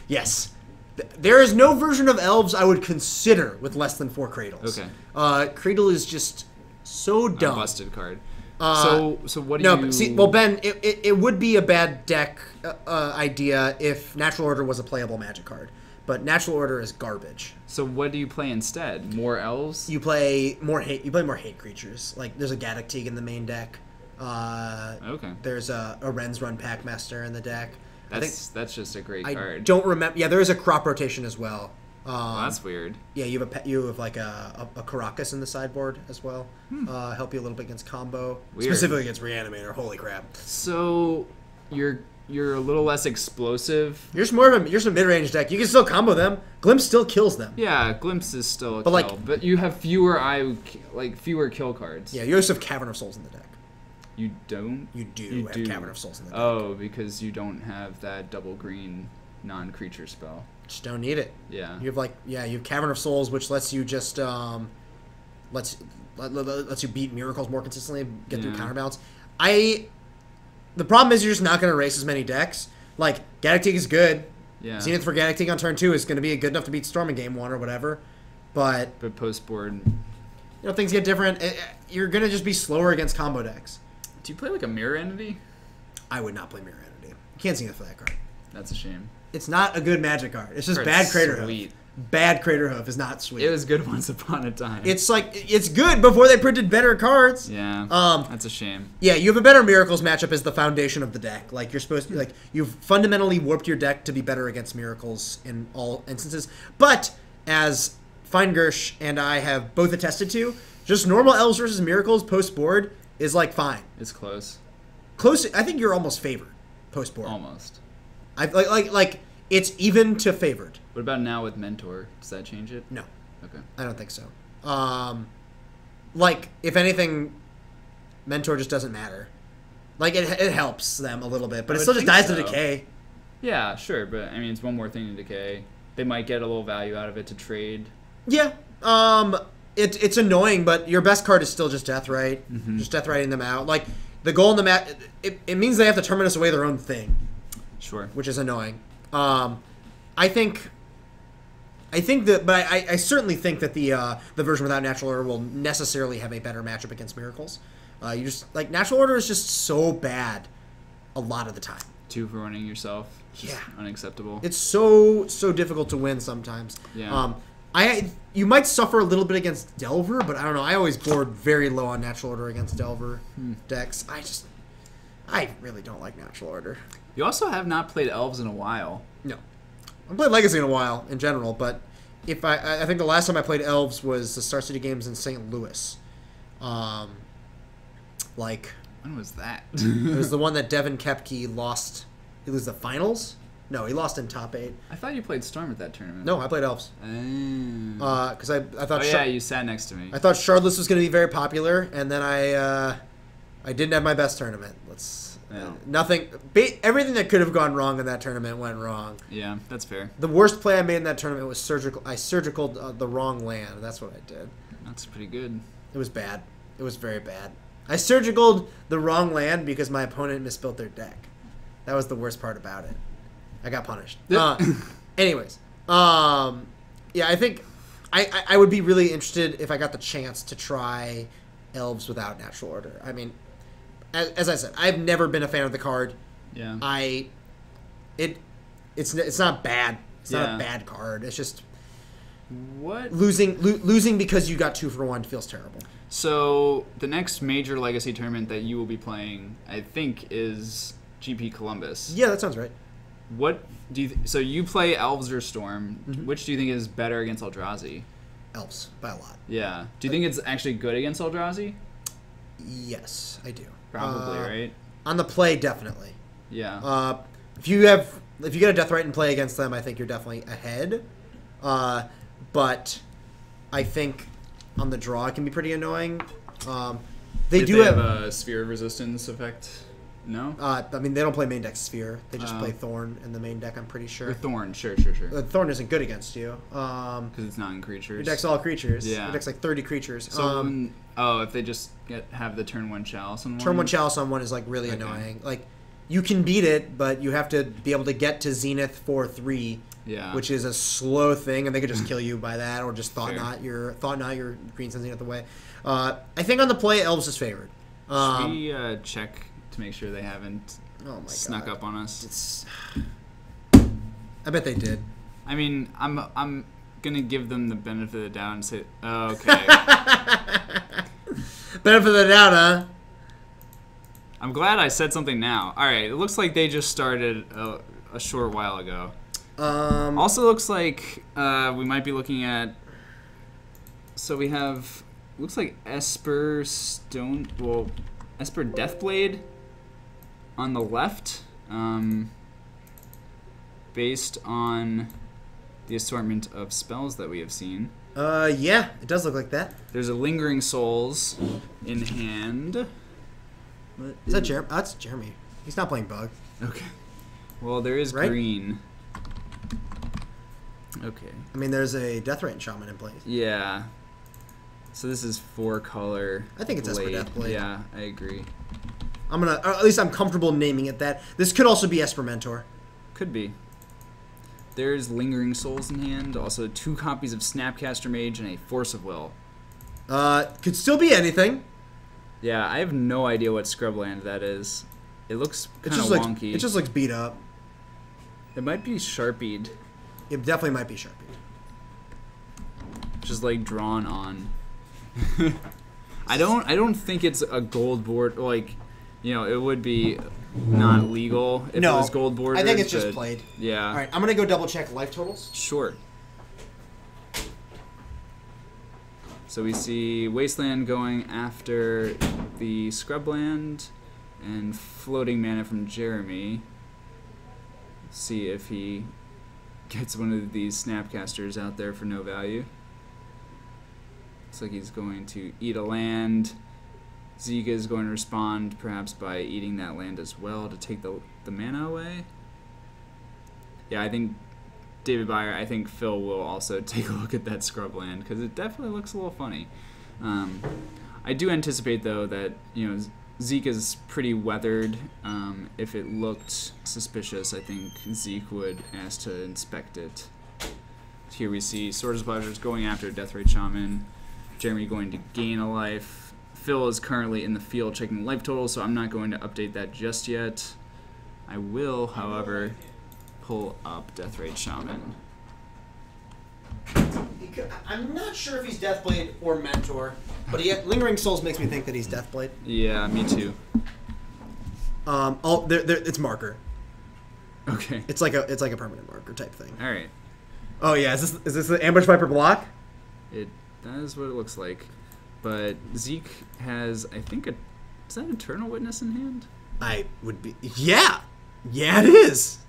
Yes. There is no version of Elves I would consider with less than 4 Cradles. Okay. Cradle is just so dumb. A busted card. So what do No, you... but see, well, Ben, it would be a bad deck idea if Natural Order was a playable Magic card. But Natural Order is garbage. So what do you play instead? More elves? You play more hate. You play more hate creatures. Like there's a Gaddock Teeg in the main deck. Okay. There's a Ren's Run Packmaster in the deck. That's just a great card. I don't remember. Yeah, there is a crop rotation as well. Well, that's weird. Yeah, you have like a Caracas in the sideboard as well. Help you a little bit against combo, Weird. specifically against Reanimator. Holy crap! So you're a little less explosive. You're just a mid-range deck. You can still combo them. Glimpse still kills them. Yeah, Glimpse is still a But, kill, like- but you have fewer kill cards. Yeah, you also have Cavern of Souls in the deck. You don't? You do have Cavern of Souls in the deck. Oh, because you don't have that double green non-creature spell. Just don't need it. Yeah. You have you have Cavern of Souls, which lets you just lets you beat miracles more consistently, get through counterbalance. The problem is you're just not going to race as many decks. Like Gaddock Teeg is good. Yeah. Zenith for Gaddock Teeg on turn 2 is going to be good enough to beat Storm in game 1 or whatever. But post board. things get different. You're going to just be slower against combo decks. Do you play like a Mirror Entity? I would not play Mirror Entity. You can't Zenith for that card. That's a shame. It's not a good Magic card. It's just Card's bad Crater sweet. Hoof. Bad Crater Hoof is not sweet. It was good once upon a time. It's it's good before they printed better cards. Yeah. That's a shame. Yeah, you have a better Miracles matchup as the foundation of the deck. Like you're supposed to you've fundamentally warped your deck to be better against Miracles in all instances. But as Feingersh and I have both attested to, just normal Elves versus Miracles post board is fine. It's close. Close. I think you're almost favored post board. Almost. I like it's even to favored. What about now with Mentor? Does that change it? No. Okay. I don't think so. If anything, Mentor just doesn't matter. It helps them a little bit, but I it would still just think dies to so. decay. Yeah, sure, but I mean, it's one more thing to decay. They might get a little value out of it to trade. Yeah. It's annoying, but your best card is still just Deathrite. Just Deathrighting them out. The goal in the match, it means they have to terminus away their own thing. Sure. Which is annoying. I certainly think that the version without Natural Order will necessarily have a better matchup against Miracles. Natural Order is just so bad a lot of the time. 2 for running yourself. Yeah. Unacceptable. It's so difficult to win sometimes. Yeah. You might suffer a little bit against Delver, but I don't know. I always board very low on Natural Order against Delver decks. I really don't like Natural Order. You also have not played Elves in a while. No. I haven't played Legacy in a while, in general, but if I think the last time I played Elves was the Star City Games in St. Louis. When was that? It was the one that Devin Kepke lost. He was the finals? No, he lost in top 8. I thought you played Storm at that tournament. No, I played Elves. Because I thought... you sat next to me. I thought Shardless was going to be very popular, and then I didn't have my best tournament. Everything that could have gone wrong in that tournament went wrong. Yeah, that's fair. The worst play I made in that tournament was surgical. I surgicaled the wrong land. That's what I did. That's pretty good. It was bad. It was very bad. I surgicaled the wrong land because my opponent misbuilt their deck. That was the worst part about it. I got punished. Anyways, yeah, I think I would be really interested if I got the chance to try Elves without Natural Order. I mean, as I said, I've never been a fan of the card. Yeah. It's not bad. It's not a bad card. It's just what losing because you got 2 for 1 feels terrible. So the next major Legacy tournament that you will be playing, I think, is GP Columbus. Yeah, that sounds right. What do you? So you play Elves or Storm? Which do you think is better against Eldrazi? Elves by a lot. Yeah. Do you think it's actually good against Eldrazi? Yes, I do. Probably, right? On the play, definitely. Yeah. If you get a Deathrite and play against them, I think you're definitely ahead. But I think on the draw it can be pretty annoying. They have a Sphere of Resistance effect. No? I mean, they don't play main deck Sphere. They just play Thorn in the main deck, I'm pretty sure. Or Thorn, sure. Thorn isn't good against you. Because it's not in creatures. Your deck's all creatures. Yeah. Your deck's 30 creatures. So, if they just have the turn 1 Chalice on one? Turn 1 Chalice on one is, really annoying. You can beat it, but you have to be able to get to Zenith for 3 Yeah. which is a slow thing, and they could just kill you by that, or just thought Fair. not your green sensing out the way. I think on the play, Elves is favored. Should we check to make sure they haven't Oh my snuck God. up on us? It's. I bet they did. I mean, I'm gonna give them the benefit of the doubt and say, oh, okay. Benefit of the doubt, huh? I'm glad I said something now. All right, it looks like they just started a short while ago. Also looks like we might be looking at. So we have looks like Esper Deathblade on the left, based on the assortment of spells that we have seen. Yeah, it does look like that. There's a Lingering Souls in hand. Is that Jeremy? Oh, that's Jeremy. He's not playing Bug. Okay. Well, there is Right? green. Okay. I mean, there's a Deathrain Shaman in place. Yeah. So this is 4-color. I think it's Esper blade. Deathblade. Yeah, I agree. I'm gonna, or at least I'm comfortable naming it that. This could also be Esper Mentor. Could be. There's Lingering Souls in hand. Also 2 copies of Snapcaster Mage and a Force of Will. Could still be anything. Yeah, I have no idea what Scrubland that is. It looks kind of wonky. It just looks beat up. It might be Sharpied. It definitely might be Sharpie. Just like drawn on. I don't think it's a gold board. Like, it would be not legal if it was gold board. I think it's just played. Yeah. All right, I'm gonna go double check life totals. Sure. So we see Wasteland going after the Scrubland and floating mana from Jeremy. See if he gets one of these Snapcasters out there for no value. Looks like he's going to eat a land. Zeke is going to respond perhaps by eating that land as well to take the mana away. Yeah, I think David Byer, I think Phil will also take a look at that Scrubland because it definitely looks a little funny. I do anticipate though that Zeke is pretty weathered. If it looked suspicious, I think Zeke would ask to inspect it. Here we see Swords of Pleasures going after Deathray Shaman. Jeremy going to gain a life. Phil is currently in the field checking life total, so I'm not going to update that just yet. I will, however, pull up Deathray Shaman. I'm not sure if he's Deathblade or Mentor, but Lingering Souls makes me think that he's Deathblade. Yeah, me too. It's marker. Okay. It's like a permanent marker type thing. All right. Oh yeah, is this the Ambush Viper block? That is what it looks like. But Zeke has, I think, is that Eternal Witness in hand? I would be. Yeah, it is.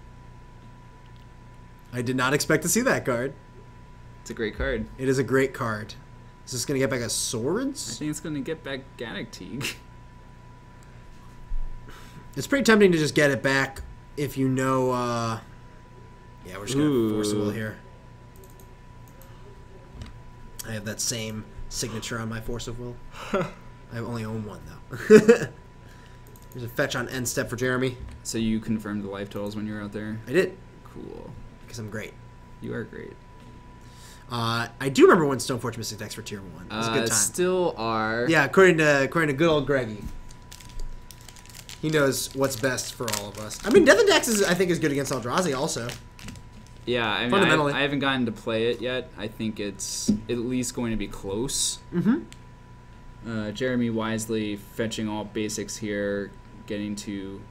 I did not expect to see that card. It's a great card. It is a great card. Is this gonna get back a I Swords? think it's going to get back Gaddock Teague. It's pretty tempting to just get it back if you know. Yeah, we're just gonna force a will here. I have that same signature on my Force of Will. I only own one though. There's a fetch on end step for Jeremy. So you confirmed the life totals when you were out there? I did. Cool. Because I'm great. You are great. I do remember when Stoneforge Mystic decks for tier 1. It was a good time. Still are. Yeah, according to good old Greggy. He knows what's best for all of us. I mean, Death and Dex I think is good against Eldrazi also. Yeah, I mean, Fundamentally. I haven't gotten to play it yet. I think it's at least going to be close. Mm-hmm. Jeremy wisely fetching all basics here, getting to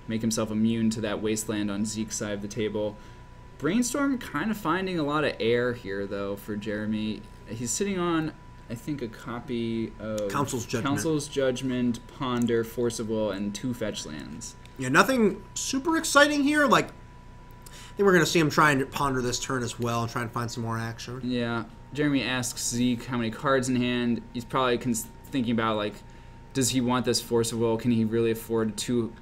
make himself immune to that Wasteland on Zeke's side of the table. Brainstorm kind of finding a lot of air here, though, for Jeremy. He's sitting on, I think, a copy of Council's Judgment. Council's Judgment, Ponder, Force of Will, and 2 fetch lands. Yeah, nothing super exciting here. Like, I think we're going to see him try and ponder this turn as well and try and find some more action. Yeah. Jeremy asks Zeke how many cards in hand. He's probably thinking about, like, does he want this Force of Will? Can he really afford 2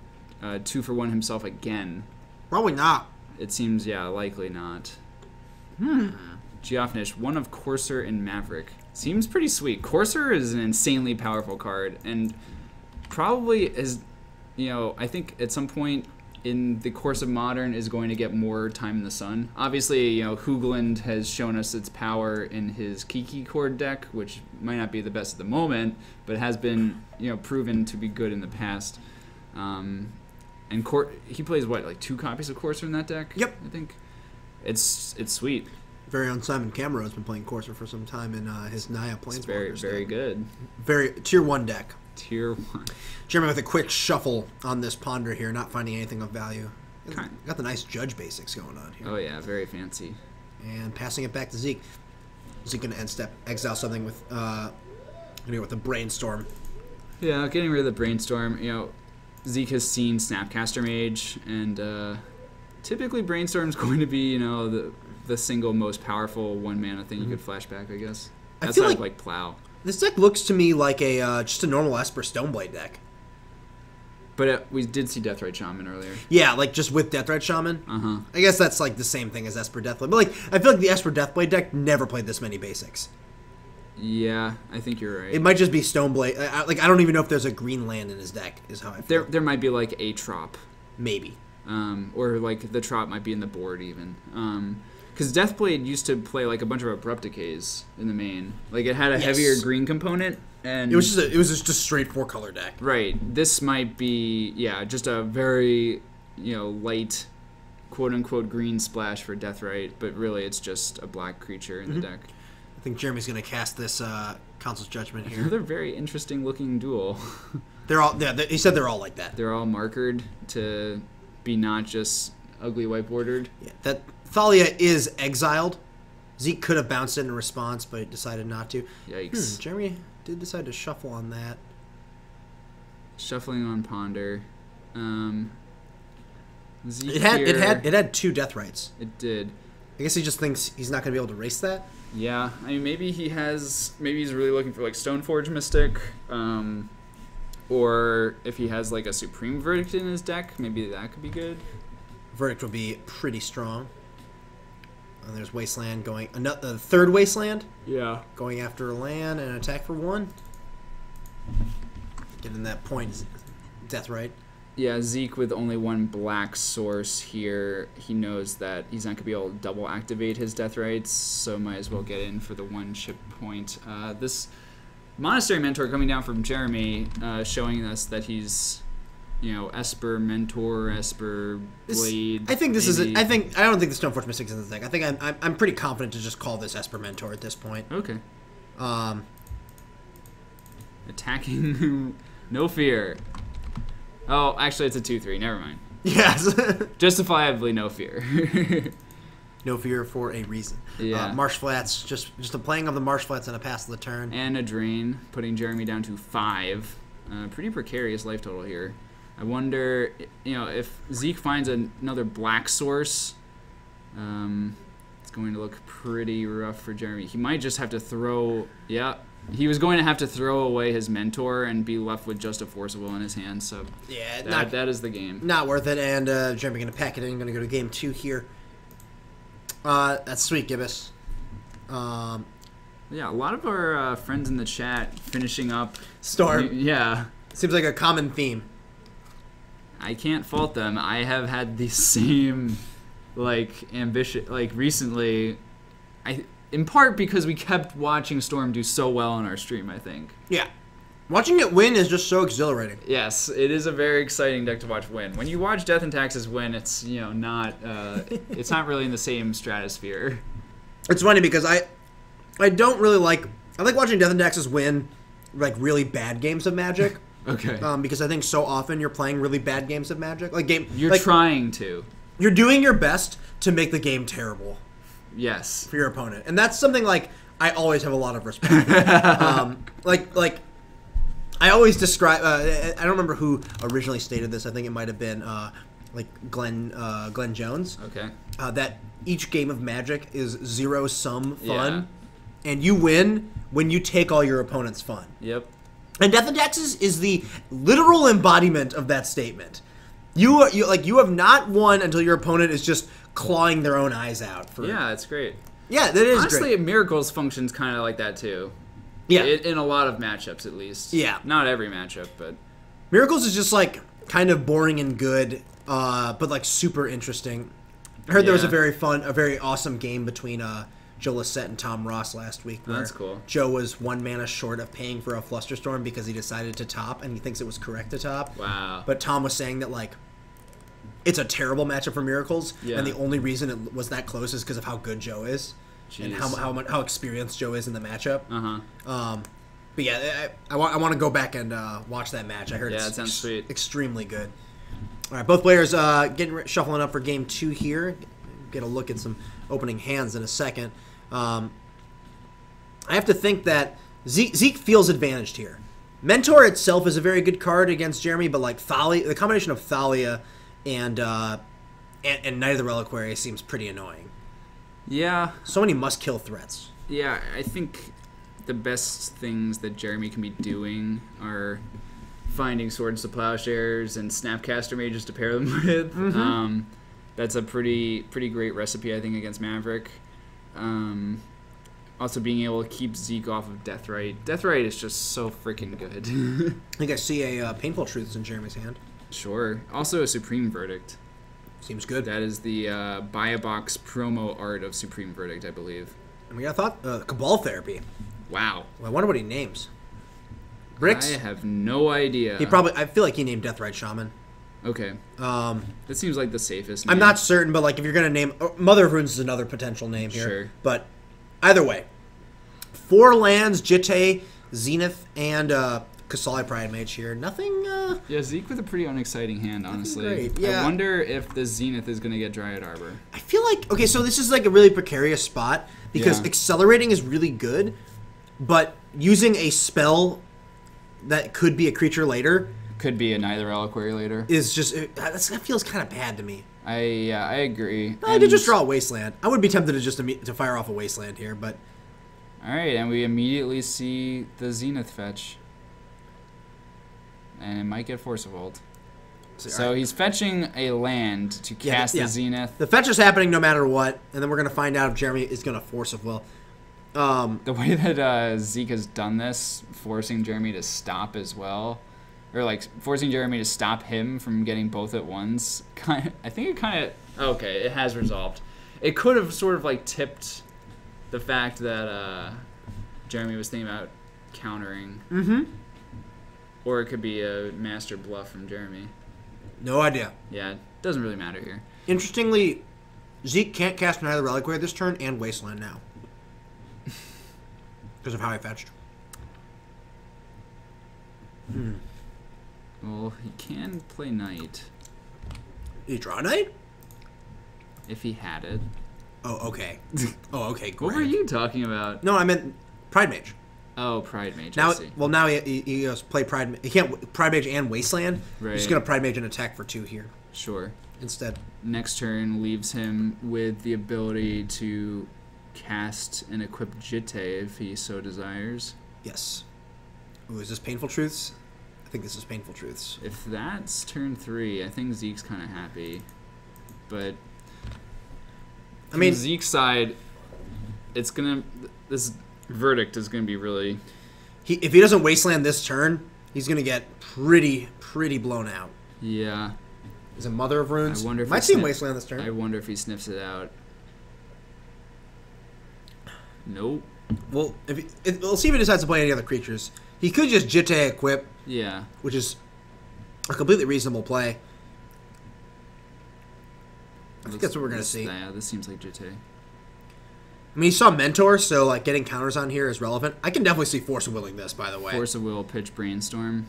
for 1 himself again? Probably not. It seems, yeah, likely not. Geoffnish, 1 of Courser and Maverick. Seems pretty sweet. Courser is an insanely powerful card, and probably is, I think at some point in the course of Modern is going to get more time in the sun. Obviously, you know, Hoogland has shown us its power in his Kiki Chord deck, which might not be the best at the moment, but has been, you know, proven to be good in the past. And he plays what, like 2 copies of Courser in that deck? Yep. I think it's sweet. Very own Simon Camero has been playing Courser for some time in his Naya Planeswalkers. It's very, very good. Very tier 1 deck. Tier 1. Jeremy with a quick shuffle on this Ponder here, not finding anything of value. Got the nice Judge basics going on here. Oh yeah, very fancy. And passing it back to Zeke. Zeke gonna end step, exile something with with a Brainstorm. Yeah, getting rid of the Brainstorm. You know, Zeke has seen Snapcaster Mage, and typically Brainstorm's going to be, you know, the single most powerful 1-mana thing you could flashback, I guess. I Outside feel of like Plow. This deck looks to me like a just a normal Esper Stoneblade deck. But we did see Deathrite Shaman earlier. Yeah, like just with Deathrite Shaman. Uh-huh. I guess that's like the same thing as Esper Deathblade. But like, I feel like the Esper Deathblade deck never played this many basics. Yeah, I think you're right. It might just be Stoneblade. I don't even know if there's a green land in his deck, is how I feel. There might be like a Trop. Maybe. Or like the Trop might be in the board even. Because Deathblade used to play like a bunch of Abrupt Decays in the main. Like it had a heavier green component, and it was just a straight 4-color deck. Right. This might be just a very, you know, light, quote unquote green splash for Deathrite, but really it's just a black creature in the deck. I think Jeremy's gonna cast this Council's Judgment here. Another very interesting looking duel. They're all he said they're all like that. They're all markered to be not just ugly white bordered. Yeah, that Thalia is exiled. Zeke could have bounced it in response, but he decided not to. Yikes. Jeremy did decide to shuffle on that. Shuffling on Ponder. Zeke It had 2 Deathrights. It did. I guess he just thinks he's not going to be able to race that. Yeah, I mean, maybe he's really looking for like Stoneforge Mystic, or if he has like a Supreme Verdict in his deck, maybe that could be good. Verdict would be pretty strong. And there's Wasteland going, the 3rd Wasteland. Yeah. Going after a land and an attack for 1. Getting that point, Deathrite. Yeah, Zeke with only 1 black source here, he knows that he's not going to be able to double activate his Deathrites, so might as well get in for the 1 chip point. This Monastery Mentor coming down from Jeremy, showing us that he's, you know, Esper Mentor, Esper Blade. I think this is. I don't think the Stoneforge Mystic is in the deck. I think I'm pretty confident to just call this Esper Mentor at this point. Okay. Attacking, no fear. Oh, actually, it's a 2/3. Never mind. Yes. Justifiably, no fear. No fear for a reason. Yeah. Marsh Flats, just a playing of the Marsh Flats and a pass of the turn. And a drain, putting Jeremy down to 5. Pretty precarious life total here. I wonder, you know, if Zeke finds another black source, it's going to look pretty rough for Jeremy. He might just have to throw. Yeah. He was going to have to throw away his Mentor and be left with just a Force of Will in his hand. So yeah, that is the game. Not worth it. And Jeremy going to pack it in. Going to go to game 2 here. That's sweet, Gibbous. Yeah, a lot of our friends in the chat finishing up Storm. Yeah, seems like a common theme. I can't fault them. I have had the same ambition recently. In part because we kept watching Storm do so well on our stream, I think. Yeah. Watching it win is just so exhilarating. Yes, it is a very exciting deck to watch win. When you watch Death and Taxes win, it's, you know, not it's not really in the same stratosphere. It's funny because I don't really like watching Death and Taxes win like really bad games of Magic. Okay. Because I think so often you're playing really bad games of Magic. You're trying to. You're doing your best to make the game terrible. Yes. For your opponent. And that's something I always have a lot of respect. I always describe I don't remember who originally stated this. I think it might have been Glenn Jones. Okay. That each game of Magic is zero-sum fun. Yeah. And you win when you take all your opponent's fun. Yep. And Death and Taxes is the literal embodiment of that statement. You have not won until your opponent is just clawing their own eyes out. Yeah, it's great. Yeah, that is honestly, great. Miracles functions kind of like that too. Yeah. In a lot of matchups, at least. Yeah. Not every matchup, but... Miracles is just, kind of boring and good but like super interesting. I heard there was a Yeah. very awesome game between Joe Lissette and Tom Ross last week. Where That's cool. Joe was 1 mana short of paying for a Flusterstorm because he decided to top, and he thinks it was correct to top. Wow. But Tom was saying that like it's a terrible matchup for Miracles, Yeah. and the only reason it was that close is because of how good Joe is and Jeez. how experienced Joe is in the matchup. Uh-huh. But yeah, I want to go back and watch that match. I heard Yeah, it's that sounds sweet. extremely good. All right, both players shuffling up for game 2 here. Get a look at some opening hands in a second. I have to think that Zeke feels advantaged here. Mentor itself is a very good card against Jeremy, but like Thalia, the combination of Thalia and Knight of the Reliquary seems pretty annoying. Yeah. So many must-kill threats. Yeah, I think the best things that Jeremy can be doing are finding Swords to Plowshares and Snapcaster Mages to pair them with. Mm-hmm. That's a pretty great recipe, I think, against Maverick. Also being able to keep Zeke off of Deathrite. Deathrite is just so freaking good. I think I see a Painful Truths in Jeremy's hand. Sure. Also a Supreme Verdict. Seems good. That is the buy a box promo art of Supreme Verdict, I believe. And we got Cabal Therapy. Wow. Well, I wonder what he names. Bricks? I have no idea. I feel like he named Deathrite Shaman. Okay. That seems like the safest name. I'm not certain, but like if you're gonna name Mother of Runes is another potential name here. Sure. But either way, 4 lands, Jitte, Zenith, and Kasali Pride Mage here. Nothing. Yeah, Zeke with a pretty unexciting hand, honestly. great, yeah. I wonder if the Zenith is going to get Dryad Arbor. I feel like okay, so this is like a really precarious spot because Yeah. accelerating is really good, but using a spell that could be a creature later Could be a Neither Reliquary later. is just that feels kind of bad to me. I agree. I did just draw a Wasteland. I would be tempted to just to fire off a Wasteland here, but All right, and we immediately see the Zenith fetch. And it might get Force of Volt. So he's fetching a land to cast the Zenith. The fetch is happening no matter what, and then we're going to find out if Jeremy is going to Force of Will. The way that Zeke has done this, forcing Jeremy to stop as well, or like forcing Jeremy to stop him from getting both at once, I think it kind of... Okay, it has resolved. It could have sort of like tipped the fact that Jeremy was thinking about countering. Mm-hmm. Or it could be a master bluff from Jeremy. No idea. Yeah, it doesn't really matter here. Interestingly, Zeke can't cast Neither Reliquary this turn and Wasteland now. Because of how I fetched. Well, he can play Knight Did he draw a Knight? if he had it. Oh, okay. Oh, okay, great. What were you talking about? No, I meant Pride Mage. Oh, Pride Mage. Now, I see. well, now he goes play Pride. He can't Pride Mage and Wasteland. Right. He's just gonna Pride Mage and attack for 2 here Sure. instead. Next turn leaves him with the ability to cast and equip Jitte if he so desires. Yes. Ooh, is this Painful Truths? I think this is Painful Truths. If that's turn 3, I think Zeke's kind of happy. But I mean, Zeke's side, it's gonna. This verdict is gonna be really. if he doesn't Wasteland this turn, he's gonna get pretty blown out. Yeah. Is it Mother of Runes? I wonder if Might he see him snip- Wasteland this turn. I wonder if he sniffs it out. Nope. Well, we'll see if he decides to play any other creatures. He could just Jitte equip, Yeah. which is a completely reasonable play. I think that's what we're gonna see. Yeah, this seems like Jitte. I mean, he saw Mentor, so like getting counters on here is relevant. I can definitely see Force of Willing this, by the way. Force of Will, pitch Brainstorm.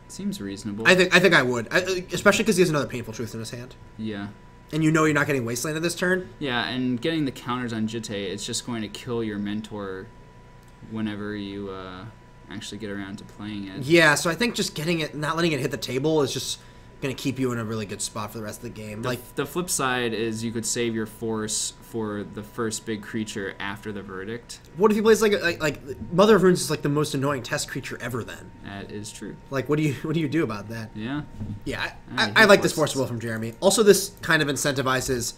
Seems reasonable. I think I would, especially because he has another Painful Truth in his hand, Yeah. and you know you're not getting Wastelanded this turn. Yeah, and getting the counters on Jitte, it's just going to kill your mentor whenever you actually get around to playing it. Yeah, so I think just getting it, not letting it hit the table, is just going to keep you in a really good spot for the rest of the game. The flip side is you could save your force for the first big creature after the verdict. What if he plays like Mother of Runes is like the most annoying test creature ever? Then, That is true. like, what do you do about that? Yeah. Yeah, Alright, I he like this forces. Force of Will from Jeremy. Also, this kind of incentivizes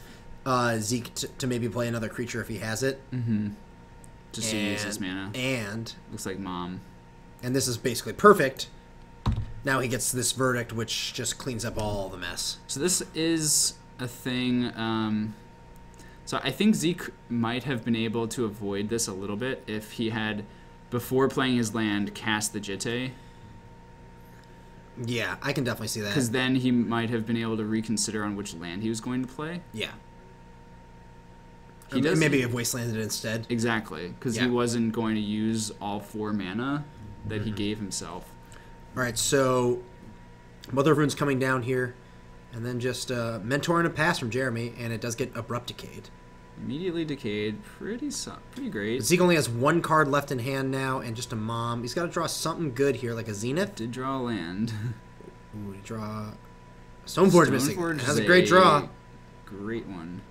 Zeke to maybe play another creature if he has it. Mm-hmm. Just to use his mana. And Looks like Mom. this is basically perfect. Now he gets this verdict, which just cleans up all the mess. So this is a thing. So I think Zeke might have been able to avoid this a little bit if he had, before playing his land, cast the Jitte. Yeah, I can definitely see that. Because then he might have been able to reconsider on which land he was going to play. Yeah. He does maybe have wastelanded it instead. Exactly, because he wasn't going to use all 4 mana that he gave himself. All right, so Mother of Rune's coming down here, and then just Mentor and a pass from Jeremy, and it does get Abrupt Decayed. Immediately decayed, pretty great. Zeke only has 1 card left in hand now, and just a Mom. He's got to draw something good here, like a Zenith. Did draw a land. Ooh, he draw Stoneforge missing. That's a great draw. Great one.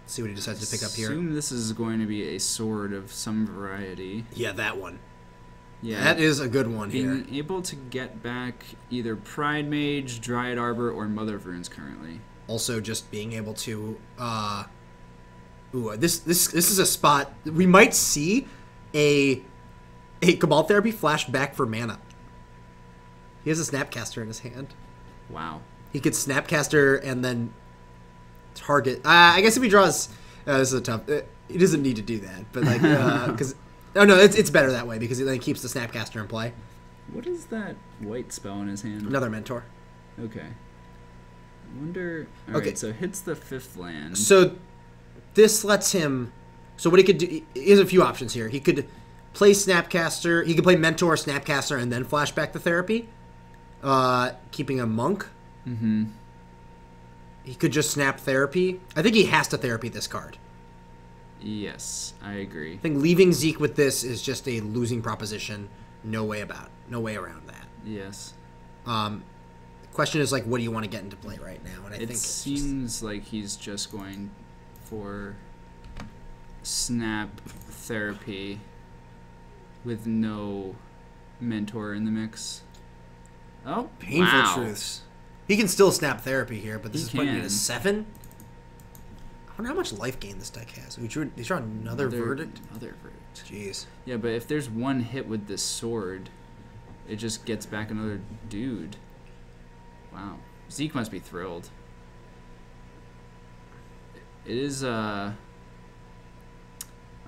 Let's see what he decides to pick up here. Assume this is going to be a sword of some variety. Yeah, that one. Yeah, that is a good one here. Being able to get back either Pride Mage, Dryad Arbor, or Mother of Runes currently. Also, just being able to, this is a spot we might see a Cabal Therapy flash back for mana. He has a Snapcaster in his hand. Wow. He could Snapcaster and then target. I guess if he draws, this is a tough. He doesn't need to do that, but like because it's better that way because it then keeps the Snapcaster in play. What is that white spell in his hand? Another Mentor. Okay. I wonder. Alright, so hits the 5th land. So this lets him. So what he could do, he has a few options here. He could play Snapcaster. He could play Mentor, Snapcaster, and then flashback the therapy, keeping a Monk. Mm-hmm. He could just snap Therapy. I think he has to Therapy this card. Yes, I agree. I think leaving Zeke with this is just a losing proposition. No way around that. Yes. The question is, like, what do you want to get into play right now? And I think it seems like he's just going for Snap Therapy with no Mentor in the mix. Oh, painful truths. He can still Snap Therapy here, but this is putting it at 7. I wonder how much life gain this deck has. He drew another Verdict? Another Verdict. Jeez. Yeah, but if there's one hit with this sword, it just gets back another dude. Wow. Zeke must be thrilled. It is a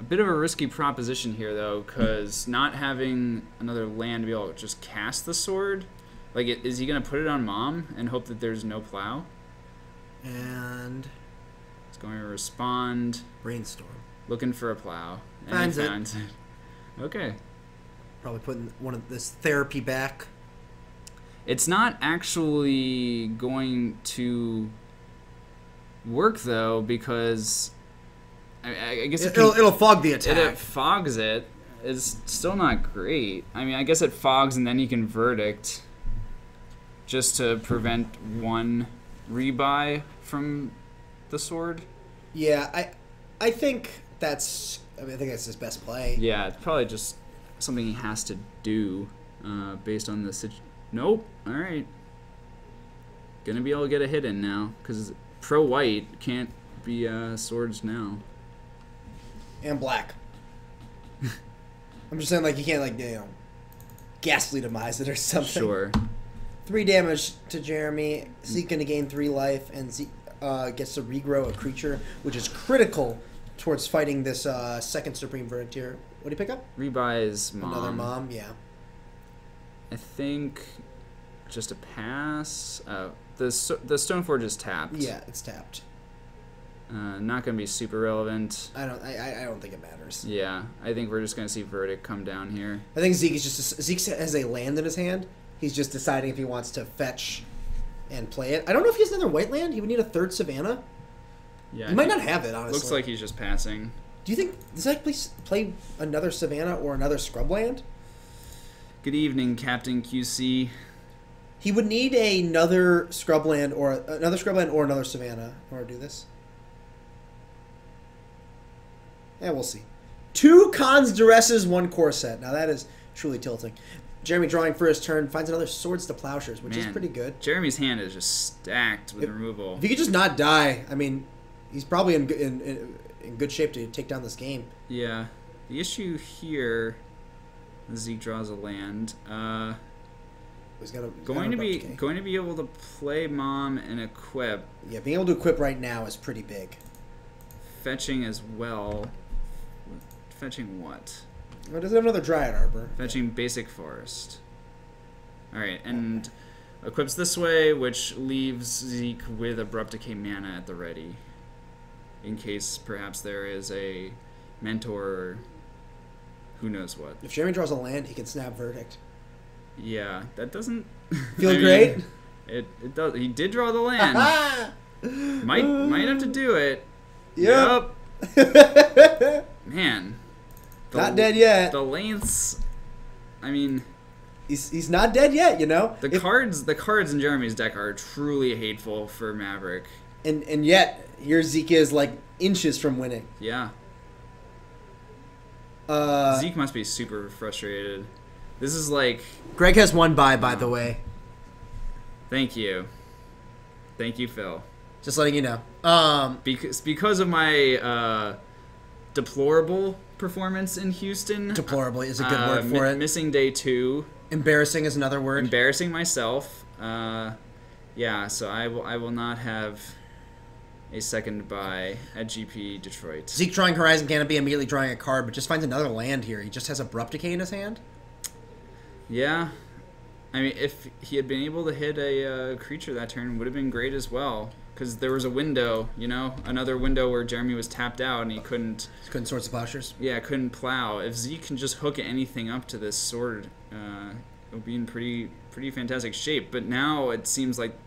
bit of a risky proposition here, though, because not having another land to be able to just cast the sword, like, is he going to put it on Mom and hope that there's no plow? And it's going to respond. Brainstorm. Looking for a plow. And Finds he finds it. Okay. Probably putting one of this Therapy back. It's not actually going to work, though, because I guess it'll fog the attack. It fogs it. It's still not great. I mean, I guess it fogs and then you can Verdict just to prevent one rebuy from the sword. Yeah, I think that's his best play. Yeah, it's probably just something he has to do based on the situation. Nope. All right. Gonna be able to get a hit in now because pro white can't be swords now. And black. I'm just saying, like, you can't, like, ghastly demise it or something. Sure. 3 damage to Jeremy. Zeke gonna gain 3 life, and Zeke gets to regrow a creature, which is critical towards fighting this second Supreme Verdict here. What do you pick up? Rebuys Mom. Another Mom, yeah. I think just a pass. The Stoneforge is tapped. Yeah, it's tapped. Not going to be super relevant. I don't think it matters. Yeah, I think we're just going to see Verdict come down here. I think Zeke has a land in his hand. He's just deciding if he wants to fetch and play it. I don't know if he has another white land. He would need a 3rd Savannah. Yeah, he might not have it, honestly. Looks like he's just passing. Do you think does that play another Savannah or another scrub land? Good evening, Captain QC. He would need another scrubland or another Savannah in order to do this. Yeah, we'll see. 2 Khan's Duresses, 1 Corset. Now that is truly tilting. Jeremy drawing for his turn, finds another Swords to Plowshares, which is pretty good. Jeremy's hand is just stacked with removal. If he could just not die, I mean, he's probably in good shape to take down this game. Yeah. The issue here Zeke draws a land. He's got Going to be able to play Mom and equip. Yeah, being able to equip right now is pretty big. Fetching as well. Fetching what? Oh, does it have another Dryad Arbor? Fetching basic forest. Alright, and equips this way, which leaves Zeke with Abrupt Decay mana at the ready. In case perhaps there is a mentor or who knows what. If Jeremy draws a land, he can snap Verdict. Yeah, that doesn't Feel great? It does. He did draw the land. might have to do it. Yep. Man. Not dead yet. The lengths. I mean, he's not dead yet, you know. The cards in Jeremy's deck are truly hateful for Maverick. And yet your Zeke is like inches from winning. Yeah. Zeke must be super frustrated. This is like Greg has one by the way. Thank you, Phil. Just letting you know. Because of my deplorable performance in Houston. Deplorable is a good word for it. Missing day 2. Embarrassing is another word. Embarrassing myself. Yeah, so I will not have a second bye at GP Detroit. Zeke drawing Horizon Canopy, immediately drawing a card, but just finds another land here. He just has Abrupt Decay in his hand. Yeah. I mean, if he had been able to hit a creature that turn, would have been great as well. Because there was a window, you know? Another window where Jeremy was tapped out and he couldn't... Couldn't Swords to Plowshares? Yeah, couldn't plow. If Zeke can just hook anything up to this sword, it'll be in pretty fantastic shape. But now it seems like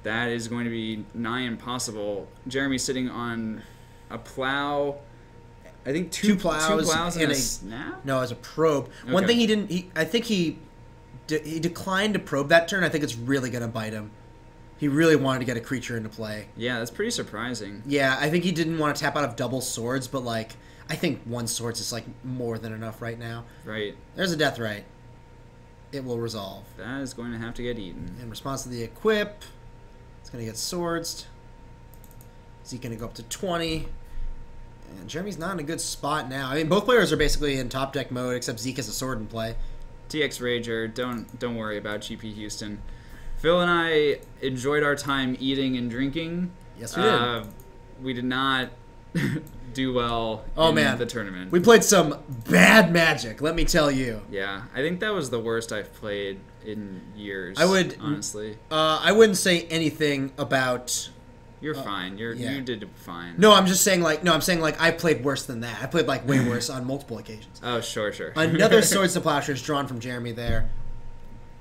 that is going to be nigh impossible. Jeremy's sitting on a plow... I think two plows and a snap? No, as a probe. Okay. One thing he didn't... I think he declined to probe that turn. I think it's really going to bite him. He really wanted to get a creature into play. Yeah, that's pretty surprising. Yeah, I think he didn't want to tap out of double swords, but like I think one swords is like more than enough right now. Right. There's a death right. It will resolve. That is going to have to get eaten. In response to the equip, it's going to get swords. Zeke's going to go up to 20. And Jeremy's not in a good spot now. I mean, both players are basically in top deck mode, except Zeke has a sword in play. TX Rager, don't worry about GP Houston. Phil and I enjoyed our time eating and drinking. Yes, we did. We did not do well in the tournament. We played some bad Magic, let me tell you. Yeah, I think that was the worst I've played in years. Honestly. I wouldn't say anything about. You're fine. You did fine. No, I'm just saying I played worse than that. I played like way worse on multiple occasions. Oh, sure. Another Swords to Plowshares drawn from Jeremy there.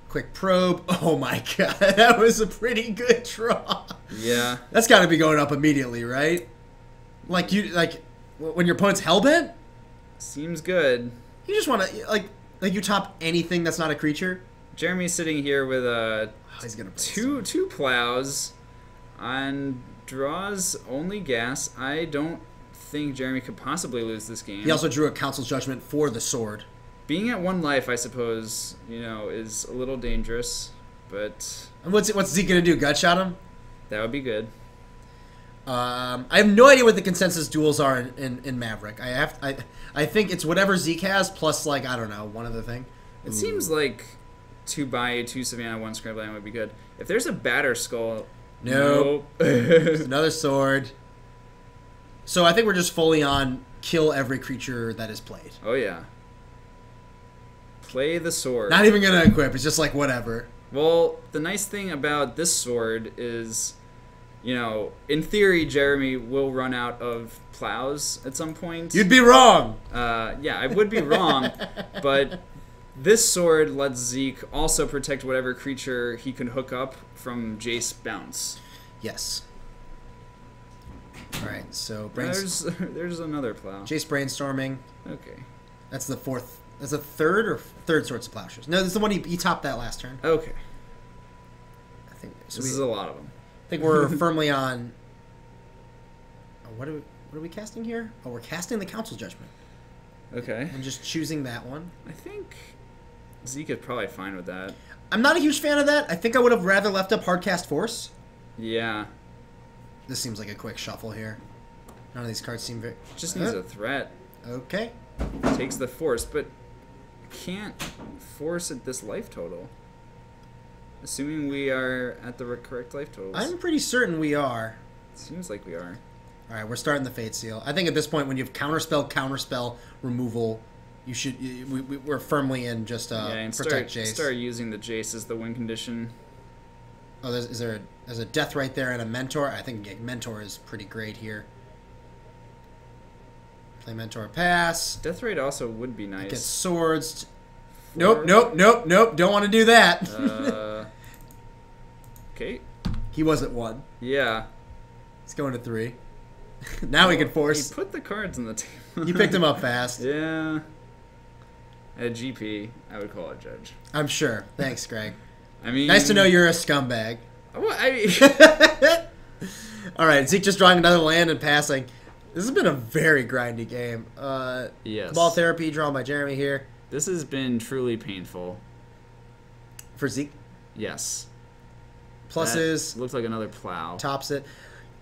Quick probe. Oh my god, that was a pretty good draw. Yeah. That's got to be going up immediately, right? Like when your opponent's hellbent? Seems good. You just want to like you top anything that's not a creature. Jeremy's sitting here with he's gonna two plows and draws only gas. I don't think Jeremy could possibly lose this game. He also drew a Council's Judgment for the sword. Being at 1 life, I suppose, is a little dangerous, but... And what's Zeke going to do, gut shot him? That would be good. I have no idea what the consensus duels are in Maverick. I think it's whatever Zeke has, plus, like, I don't know, one other thing. It seems like 2 Bayou, 2 Savannah, 1 Scrambling would be good. If there's a Batter Skull... Nope. Another sword. So I think we're just fully on kill every creature that is played. Oh, yeah. Play the sword. Not even gonna equip. It's just like whatever. Well, the nice thing about this sword is, in theory, Jeremy will run out of plows at some point. You'd be wrong. Yeah, I would be wrong, but this sword lets Zeke also protect whatever creature he can hook up from Jace bounce. Yes. All right. So there's another plow. Jace brainstorming. Okay. That's the fourth. That's a third Swords to Plowshares. No, this is the one he topped that last turn. Okay. I think so. This is a lot of them. I think we're firmly on. What are we casting here? Oh, we're casting the Council Judgment. Okay. And just choosing that one. I think Zeke is probably fine with that. I'm not a huge fan of that. I think I would have rather left up Hardcast Force. Yeah. This seems like a quick shuffle here. None of these cards seem very... Just needs a threat. Okay. Takes the force, but can't force it this life total. Assuming we are at the correct life totals. I'm pretty certain we are. Seems like we are. All right, we're starting the Fate Seal. I think at this point, when you have counterspell removal, you should. We're firmly in just and protect Jace. Start using the Jace as the win condition. Oh, there's a death right there and a mentor. I think mentor is pretty great here. Play mentor pass. Death rate also would be nice. Get swords. Nope. Don't want to do that. Okay. He was at 1. Yeah. He's going to 3. Now we can force. He put the cards on the table. You picked him up fast. Yeah. At GP, I would call it judge. I'm sure. Thanks, Greg. I mean, nice to know you're a scumbag. What? All right, Zeke just drawing another land and passing. This has been a very grindy game. Yes. Ball therapy drawn by Jeremy here. This has been truly painful. For Zeke? Yes. Pluses. That looks like another plow. Tops it.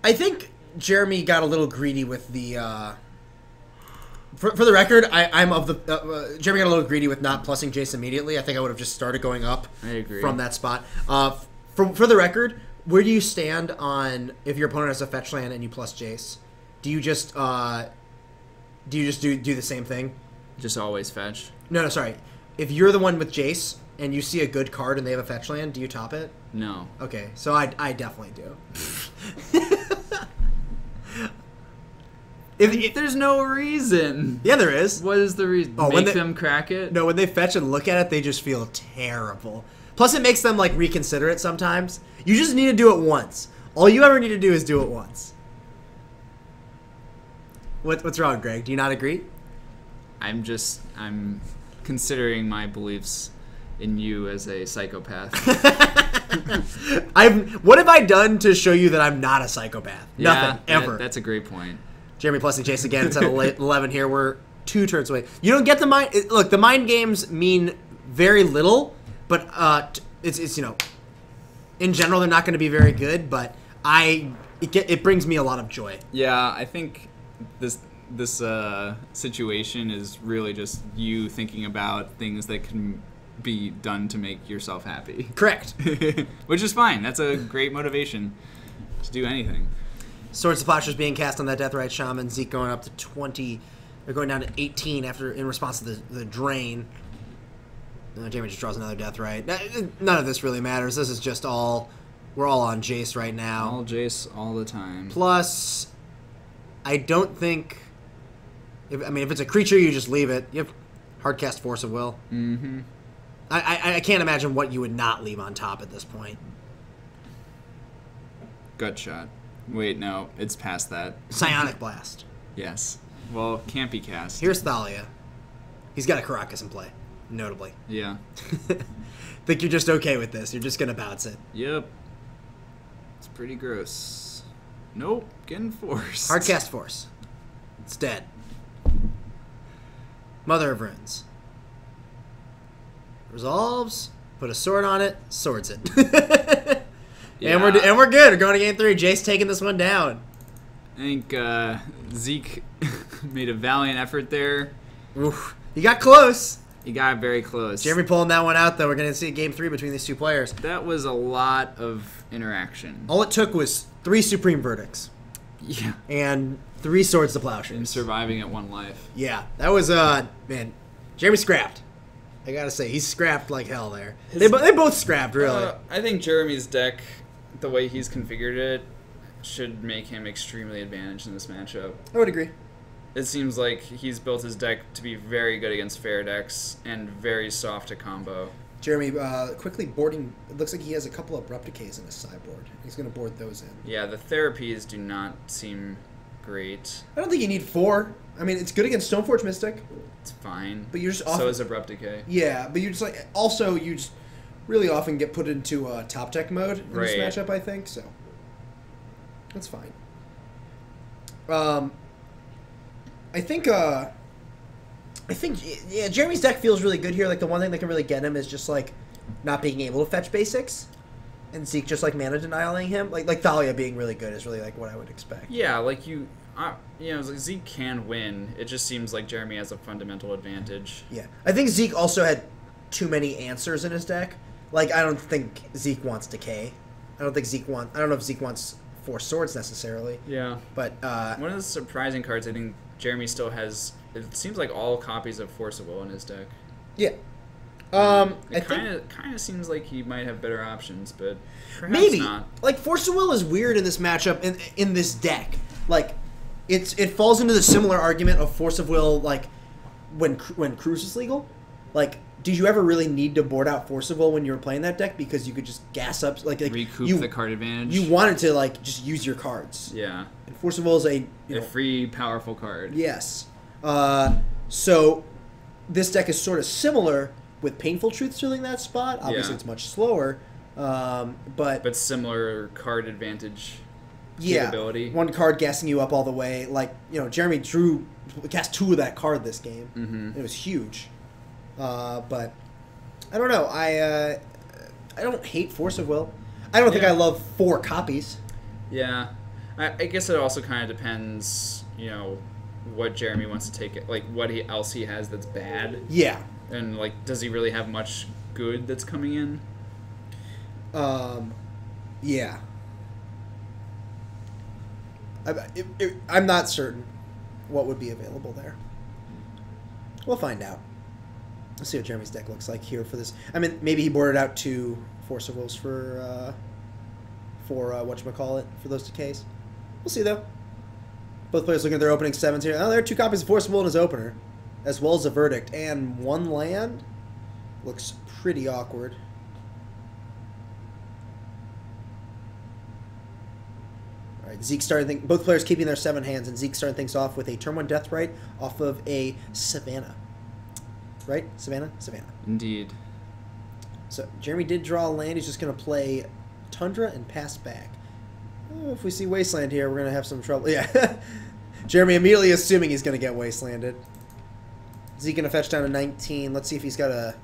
I think Jeremy got a little greedy with the... For the record, I'm of the... Jeremy got a little greedy with not plussing Jace immediately. I think I would have just started going up I agree. from that spot. For the record, where do you stand on if your opponent has a fetch land and you plus Jace? Do you just do the same thing? Just always fetch? No, sorry. If you're the one with Jace and you see a good card and they have a fetch land, do you top it? No. Okay, so I definitely do. If there's no reason. Yeah, there is. What is the reason? Oh, Make them crack it? No, when they fetch and look at it, they just feel terrible. Plus, it makes them, like, reconsider it sometimes. You just need to do it once. All you ever need to do is do it once. What's wrong, Greg? Do you not agree? I'm considering my beliefs in you as a psychopath. What have I done to show you that I'm not a psychopath? Nothing, ever. That's a great point. Jeremy plussing Jace again. It's at 11 here. We're 2 turns away. You don't get the mind... Look, the mind games mean very little, but it's in general, they're not going to be very good, but it brings me a lot of joy. Yeah, I think this situation is really just you thinking about things that can be done to make yourself happy. Correct. Which is fine. That's a great motivation to do anything. Swords of Plowshares being cast on that Deathrite Shaman. Zeke going up to 20. They're going down to 18 in response to the drain. Jamie just draws another Deathrite. None of this really matters. This is just we're all on Jace right now. All Jace all the time. Plus, I don't think... if it's a creature, you just leave it. You have Hardcast Force of Will. Mm-hmm. I can't imagine what you would not leave on top at this point. Gut Shot. Wait, no. It's past that. Psionic Blast. Yes. Well, can't be cast. Here's Thalia. He's got a Karakas in play, notably. Yeah. Think you're just okay with this. You're just going to bounce it. Yep. It's pretty gross. Nope. Getting forced. Hardcast Force. It's dead. Mother of Runes. Resolves. Put a sword on it. Swords it. Yeah. And we're good. We're going to game 3. Jace taking this one down. I think Zeke made a valiant effort there. Oof. He got close. He got very close. Jeremy pulling that one out, though. We're going to see game 3 between these two players. That was a lot of interaction. All it took was 3 Supreme Verdicts. Yeah. And 3 Swords to Plowshares. And surviving at 1 life. Yeah. That was, man, Jeremy scrapped. I got to say, he scrapped like hell there. They both scrapped, really. I think Jeremy's deck, the way he's configured it, should make him extremely advantaged in this matchup. I would agree. It seems like he's built his deck to be very good against fair decks and very soft to combo. Jeremy, quickly boarding. It looks like he has a couple of Abrupt Decays in his sideboard. He's going to board those in. Yeah, the therapies do not seem great. I don't think you need 4. I mean, it's good against Stoneforge Mystic. It's fine. But you're just so is Abrupt Decay. Yeah, but you just like also you just really often get put into top deck mode in this matchup. I think so. That's fine. I think yeah, Jeremy's deck feels really good here. Like the one thing that can really get him is just like not being able to fetch basics, and Zeke just like mana denying him. Like Thalia being really good is really like what I would expect. Yeah, like Zeke can win. It just seems like Jeremy has a fundamental advantage. Yeah. I think Zeke also had too many answers in his deck. Like, I don't think Zeke wants Decay. I don't know if Zeke wants Four Swords necessarily. Yeah. But one of the surprising cards I think Jeremy still has, it seems like all copies of Force of Will in his deck. yeah. It kind of seems like he might have better options, but perhaps Maybe. not. Like, Force of Will is weird in this matchup, in this deck. Like, it falls into the similar argument of Force of Will, like, when Cruise is legal. Like, did you ever really need to board out Force of Will when you were playing that deck? Because you could just gas up, recoup the card advantage. You wanted to, like, just use your cards. Yeah. And Force of Will is a free, powerful card. Yes. So, this deck is sort of similar, with Painful Truth filling that spot. Obviously, it's much slower, but similar card advantage. Yeah, capability. One card gassing you up all the way. Like, Jeremy cast 2 of that card this game. Mm-hmm. It was huge. But I don't know. I don't hate Force of Will. I don't think I love 4 copies. Yeah, I guess it also kind of depends. What Jeremy wants to take it. Like what else he has that's bad. Yeah. And, like, does he really have much good that's coming in? Yeah. I'm not certain what would be available there. We'll find out. Let's see what Jeremy's deck looks like here for this. I mean, maybe he boarded out 2 Force of Wills for whatchamacallit, for those decays. We'll see, though. Both players looking at their opening 7s here. Oh, there are 2 copies of Force of Will in his opener, as well as a Verdict, and 1 land. Looks pretty awkward. All right, Zeke starting both players keeping their 7 hands, and Zeke starting things off with a turn 1 Deathrite off of a Savannah. Right? Savannah? Savannah. Indeed. So Jeremy did draw a land. He's just going to play Tundra and pass back. Oh, if we see Wasteland here, we're going to have some trouble. Yeah. Jeremy immediately assuming he's going to get Wastelanded. Zeke going to fetch down to 19. Let's see if he's got a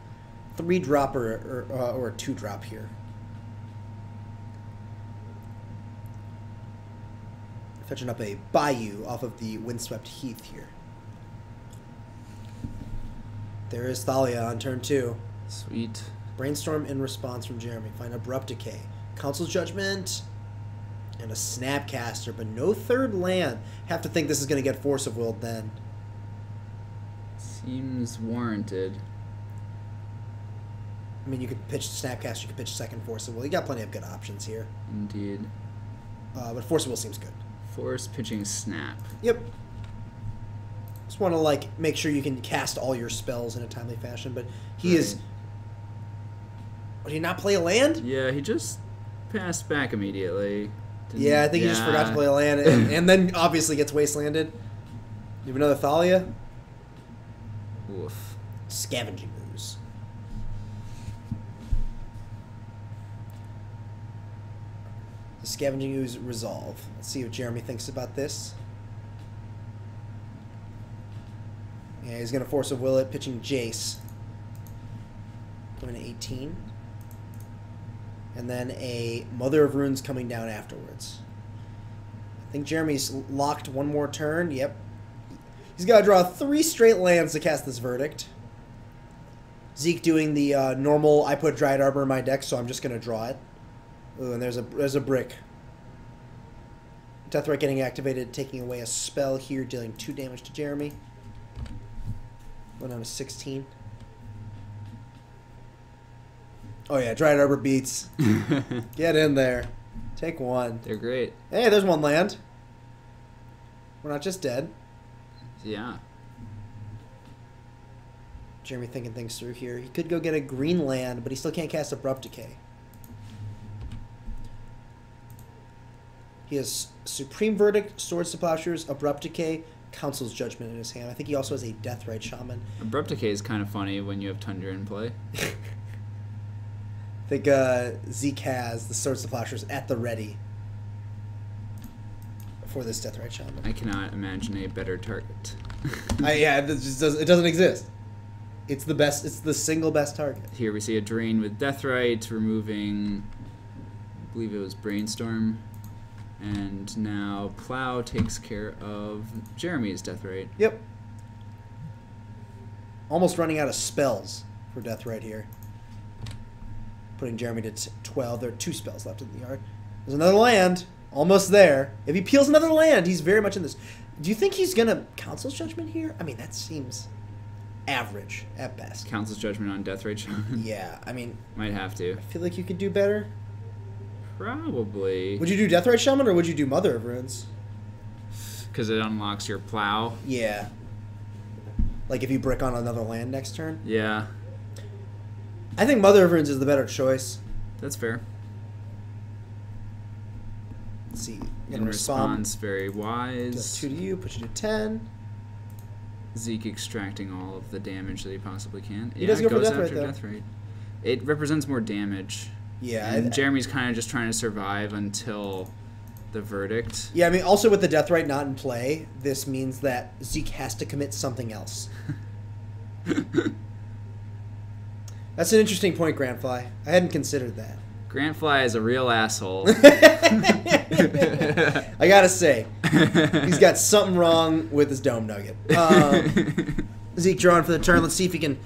3-drop or a 2-drop here. Fetching up a Bayou off of the Windswept Heath here. There is Thalia on turn 2. Sweet. Brainstorm in response from Jeremy. Find Abrupt Decay. Council's Judgment. And a Snapcaster, but no 3rd land. Have to think this is going to get Force of Will then. Seems warranted. I mean, you could pitch Snapcaster, you could pitch 2nd Force of Will. You got plenty of good options here. Indeed. But Force of Will seems good. Force pitching Snap. Yep. Just want to, make sure you can cast all your spells in a timely fashion, but he is... Did he not play a land? Yeah, he just passed back immediately. I think he just forgot to play a land, and then obviously gets Wastelanded. You have another Thalia? Oof. Scavenging Ooze. The Scavenging Ooze Resolve. Let's see what Jeremy thinks about this. Yeah, he's going to Force of Will it, pitching Jace. Going to 18. And then a Mother of Runes coming down afterwards. I think Jeremy's locked one more turn. Yep. He's got to draw 3 straight lands to cast this Verdict. Zeke doing the normal, I put Dryad Arbor in my deck, so I'm just going to draw it. Ooh, and there's a brick. Deathrite getting activated, taking away a spell here, dealing 2 damage to Jeremy. Going down to 16. Oh yeah, Dryad Arbor beats. Get in there. Take 1. They're great. Hey, there's 1 land. We're not just dead. Yeah. Jeremy thinking things through here. He could go get a green land, but he still can't cast Abrupt Decay. He has Supreme Verdict, Swords to Plowshares, Abrupt Decay, Council's Judgment in his hand. I think he also has a Deathrite Shaman. Abrupt Decay is kind of funny when you have Tundra in play. I think Zeke has the Swords to Plowshares at the ready for this Deathrite Shaman. I cannot imagine a better target. It doesn't exist. It's the best. It's the single best target. Here we see a Drain with Deathrite, removing, I believe it was Brainstorm. And now Plow takes care of Jeremy's death rate. Yep. Almost running out of spells for death right here. Putting Jeremy to 12. There are 2 spells left in the yard. There's another land. Almost there. If he peels another land, he's very much in this. Do you think he's going to Council's Judgment here? I mean, that seems average at best. Council's Judgment on death rate shaman. Yeah, I mean... Might have to. I feel like you could do better. Probably. Would you do Death Rite Shaman or would you do Mother of Runes? Because it unlocks your Plow. Yeah. Like if you brick on another land next turn? Yeah. I think Mother of Runes is the better choice. That's fair. Let's see. In response, very wise. Does 2 to you, puts you to 10. Zeke extracting all of the damage that he possibly can. He does go for goes death rate, after though. death rate. It represents more damage. Yeah. And Jeremy's kind of just trying to survive until the verdict. Yeah, I mean, also with the Death Rite not in play, this means that Zeke has to commit something else. That's an interesting point, Grandfly. I hadn't considered that. Grantfly is a real asshole. I gotta say, he's got something wrong with his Dome Nugget. Zeke drawing for the turn. Let's see if he can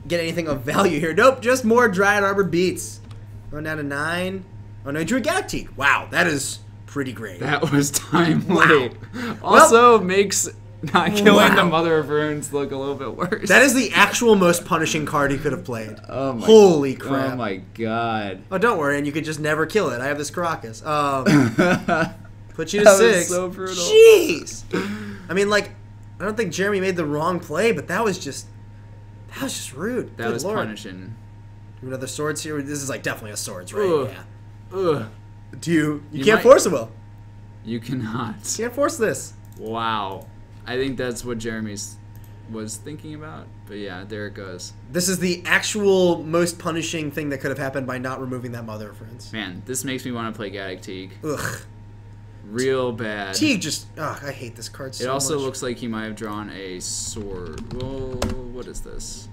get anything of value here. Nope, just more Dryad Arbor beats. Going down to 9. Oh no, he drew a Galactique. Wow, that is pretty great. That was timely. Wow. Also makes not killing the Wow. Mother of Runes look a little bit worse. That is the actual most punishing card he could have played. Oh my, Holy crap. Oh my god. Oh, don't worry, and you could just never kill it. I have this Caracas. Put you to That was 6. so brutal. Jeez. I mean, like, I don't think Jeremy made the wrong play, but that was just rude. That Good was Lord. punishing. Another swords here. This is like definitely a swords, right? Ugh. Yeah. Ugh. Do you You can't might- force it, Will. You cannot. You can't force this. Wow. I think that's what Jeremy's was thinking about. But yeah, there it goes. This is the actual most punishing thing that could have happened by not removing that Mother of Runes. Man, this makes me want to play Gaddock Teague. Ugh. Real bad. Teague just. Ugh, I hate this card so It also much. looks like he might have drawn a sword. Well, what is this?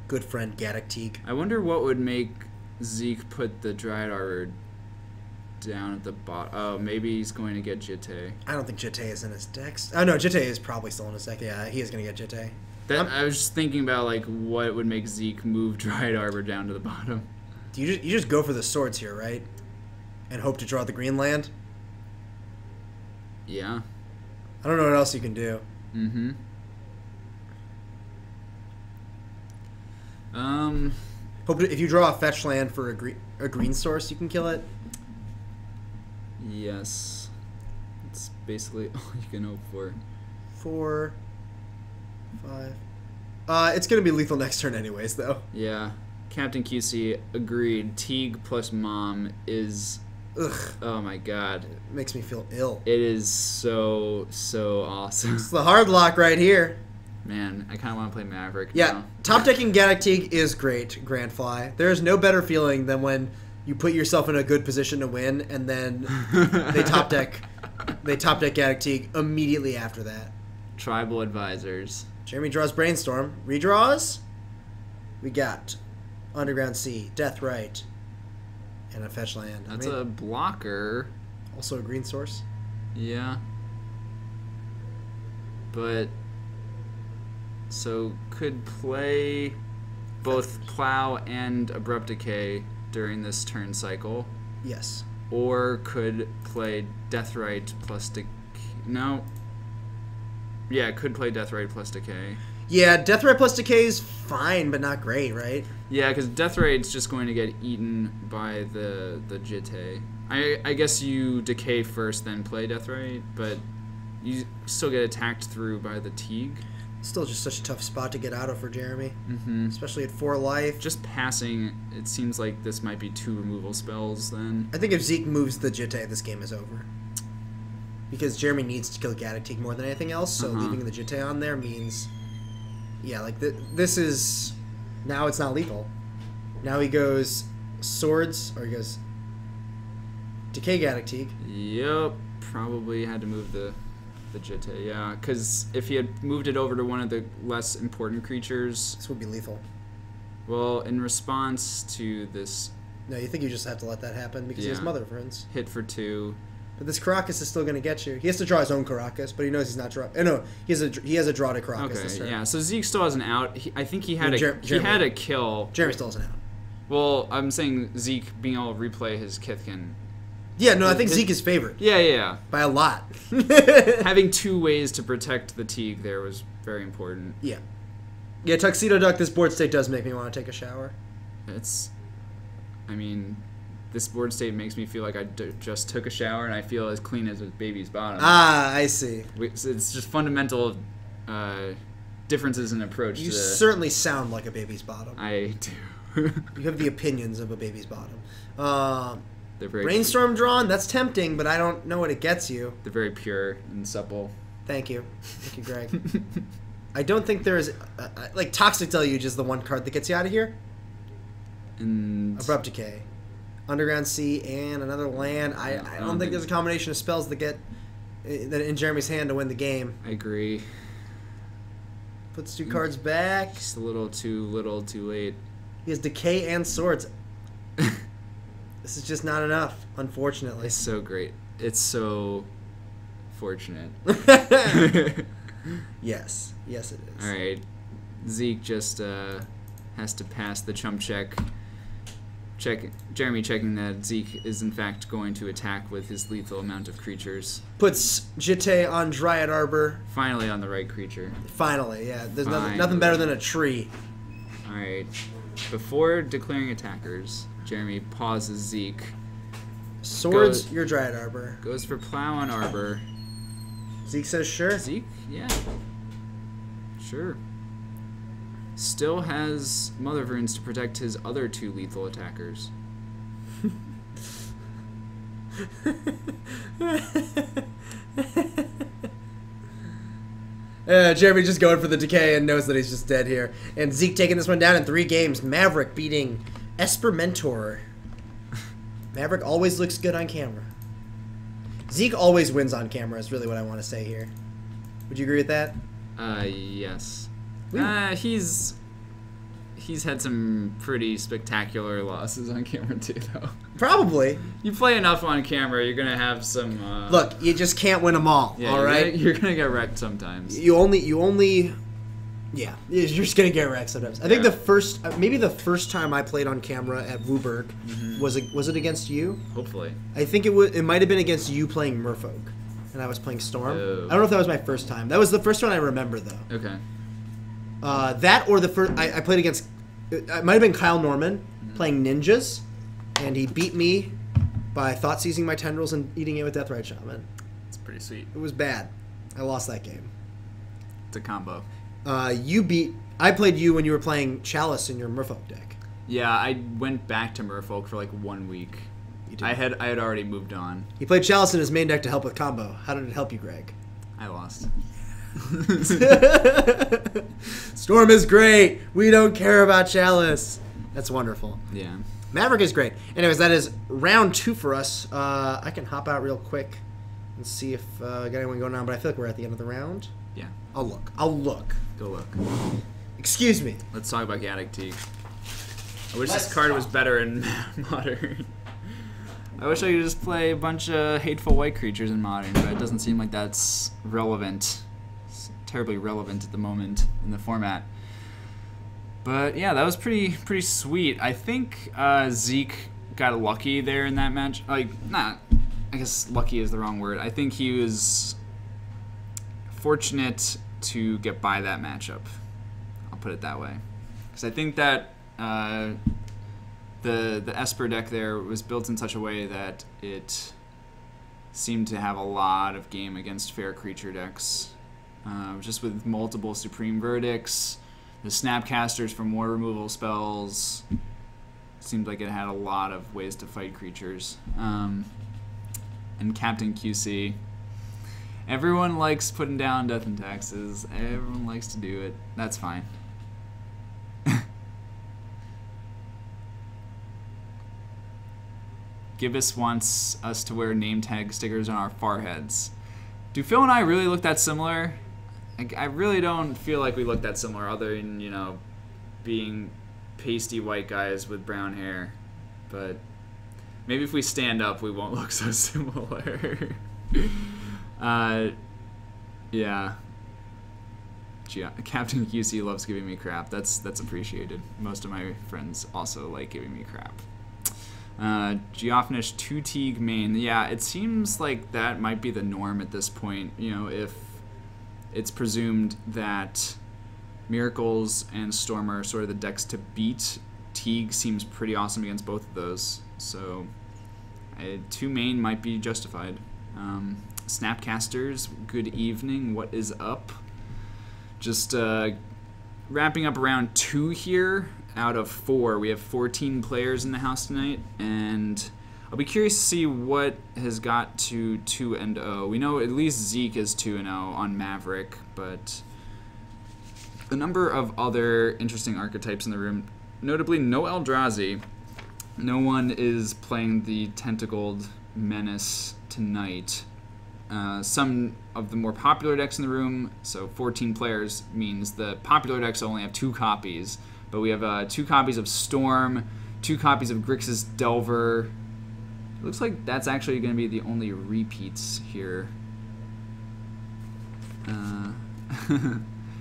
Good friend Gaddock Teague. I wonder what would make Zeke put the Dryad Arbor down at the bottom. Oh, maybe he's going to get Jitte. I don't think Jitte is in his decks. Oh no, Jitte is probably still in his deck. Yeah, he is gonna get Jitte. I was just thinking about like what would make Zeke move Dryad Arbor down to the bottom. You just go for the swords here, right? And hope to draw the green land. Yeah. I don't know what else you can do. Mm-hmm. Hope if you draw a fetch land for a green source, you can kill it. Yes. It's basically all you can hope for. 4, 5. It's gonna be lethal next turn, anyways, though. Yeah. Captain QC agreed. Teague plus Mom is. Ugh, Oh my god. it makes me feel ill. It is so awesome. It's the hard lock right here. Man, I kind of want to play Maverick Yeah, now. top decking Gaddock Teague is great, Grandfly. There is no better feeling than when you put yourself in a good position to win, and then they top deck Gaddock Teague immediately after that. Tribal Advisors. Jeremy draws Brainstorm. Redraws. We got Underground Sea, Death Right, and a fetch land. That's a blocker. Also a green source. Yeah. But so could play both Plow and Abrupt Decay during this turn cycle, Yes. or could play Deathrite plus Decay. No. Yeah, could play Deathrite plus Decay. Yeah, Death Right plus Decay is fine, but not great, right? Yeah, because Deathrite's just going to get eaten by the Jitte. I guess you decay first, then play Deathrite, but you still get attacked through by the Teague. Still just such a tough spot to get out of for Jeremy. Mm-hmm. Especially at 4 life. Just passing, it seems like this might be 2 removal spells then. I think if Zeke moves the Jitte, this game is over. Because Jeremy needs to kill Gaddock Teague more than anything else, so leaving the Jitte on there means... Yeah, like, this is... Now it's not lethal. Now he goes Swords, or he goes... Decay Gaddock Teague. Yep, probably had to move the Jitte, yeah. Because if he had moved it over to one of the less important creatures... This would be lethal. Well, in response to this No, you think you just have to let that happen because he has Yeah. Mother Friends. Hit for 2. But this Caracas is still going to get you. He has to draw his own Caracas, but he knows he's not draw. No, he has a draw to Caracas this Okay, turn. yeah. So Zeke still has an out. I think he had Well, he had a kill. Jeremy still has an out. Well, I'm saying Zeke being able to replay his Kithkin. Yeah, no, I think Zeke is favored Yeah. by a lot. Having 2 ways to protect the Teague there was very important. Yeah. Yeah, Tuxedo Duck, this board state does make me want to take a shower. I mean, this board state makes me feel like I just took a shower and I feel as clean as a baby's bottom. Ah, I see. It's just fundamental differences in approach. You to certainly sound like a baby's bottom. I do. You have the opinions of a baby's bottom. They're very Brainstorm drawn, that's tempting, but I don't know what it gets you. They're very pure and supple. Thank you. Thank you, Greg. I don't think there's... like, Toxic Deluge is the one card that gets you out of here. And Abrupt Decay. Underground Sea and another land. I don't think there's a combination of spells that get that in Jeremy's hand to win the game. I agree. Puts 2 cards back. Just a little too late. He has Decay and Swords. This is just not enough, unfortunately. It's so great. It's so fortunate. Yes. Yes, it is. All right. Zeke just has to pass the chump check. Jeremy checking that Zeke is in fact going to attack with his lethal amount of creatures. Puts Jite on Dryad Arbor. Finally on the right creature. Finally, yeah. There's Finally. nothing better than a tree. All right. Before declaring attackers, Jeremy pauses Zeke. Swords, your Dryad Arbor. Goes for plow on Arbor. Zeke says sure. Zeke? Yeah. Sure. Still has Mother of Runes to protect his other 2 lethal attackers. Jeremy just going for the decay and knows that he's just dead here. And Zeke taking this one down in 3 games. Maverick beating Esper Mentor. Maverick always looks good on camera. Zeke always wins on camera is really what I want to say here. Would you agree with that? Yes. He's had some pretty spectacular losses on camera too, though. Probably. You play enough on camera, you're gonna have some. Look, you just can't win them all. Yeah, all right. You're gonna get wrecked sometimes. You only. Yeah, you're just gonna get wrecked sometimes. I think maybe the first time I played on camera at Wooburg was it against you? Hopefully. I think it might have been against you playing Merfolk, and I was playing Storm. Oh. I don't know if that was my first time. That was the first one I remember though. Okay. That or the first I played against. It might have been Kyle Norman playing Ninjas, and he beat me by thought seizing my tendrils and eating it with Deathrite Shaman. It's pretty sweet. It was bad. I lost that game. It's a combo. I played you when you were playing Chalice in your Merfolk deck. Yeah, I went back to Merfolk for like 1 week. You did. I had already moved on. He played Chalice in his main deck to help with combo. How did it help you, Greg? I lost. Storm is great. We don't care about Chalice. That's wonderful. Yeah. Maverick is great. Anyways, that is round 2 for us. I can hop out real quick and see if I got anyone going on, but I feel like we're at the end of the round. Yeah. I'll look. Go look. Excuse me. Let's talk about Gaddock Teague. I wish this card was better in Modern. I wish I could just play a bunch of hateful white creatures in Modern, but it doesn't seem like that's relevant. It's terribly relevant at the moment in the format. But yeah, that was pretty sweet. I think Zeke got lucky there in that match. I guess lucky is the wrong word. I think he was fortunate to get by that matchup. I'll put it that way. Because I think that the Esper deck there was built in such a way that it seemed to have a lot of game against fair creature decks. Just with multiple Supreme Verdicts, the Snapcasters for more removal spells. Seemed like it had a lot of ways to fight creatures. And Captain QC. Everyone likes putting down Death and Taxes. Everyone likes to do it. That's fine. Gibbous wants us to wear name tag stickers on our foreheads. Do Phil and I really look that similar? I really don't feel like we look that similar, other than, being pasty white guys with brown hair. but maybe if we stand up, we won't look so similar. Yeah. Captain QC loves giving me crap. That's appreciated. Most of my friends also like giving me crap. Geoffinish 2 Teague main. Yeah, it seems like that might be the norm at this point. You know, if it's presumed that Miracles and Storm are sort of the decks to beat, Teague seems pretty awesome against both of those. So 2 main might be justified. Snapcasters, good evening. What is up? Just wrapping up round 2 here out of 4. We have 14 players in the house tonight, and I'll be curious to see what has got to 2-0. We know at least Zeke is 2-0 on Maverick, but a number of other interesting archetypes in the room, notably no Eldrazi. No one is playing the Tentacled Menace tonight. Some of the more popular decks in the room, so 14 players means the popular decks only have 2 copies, but we have 2 copies of Storm, 2 copies of Grixis Delver. It looks like that's actually going to be the only repeats here.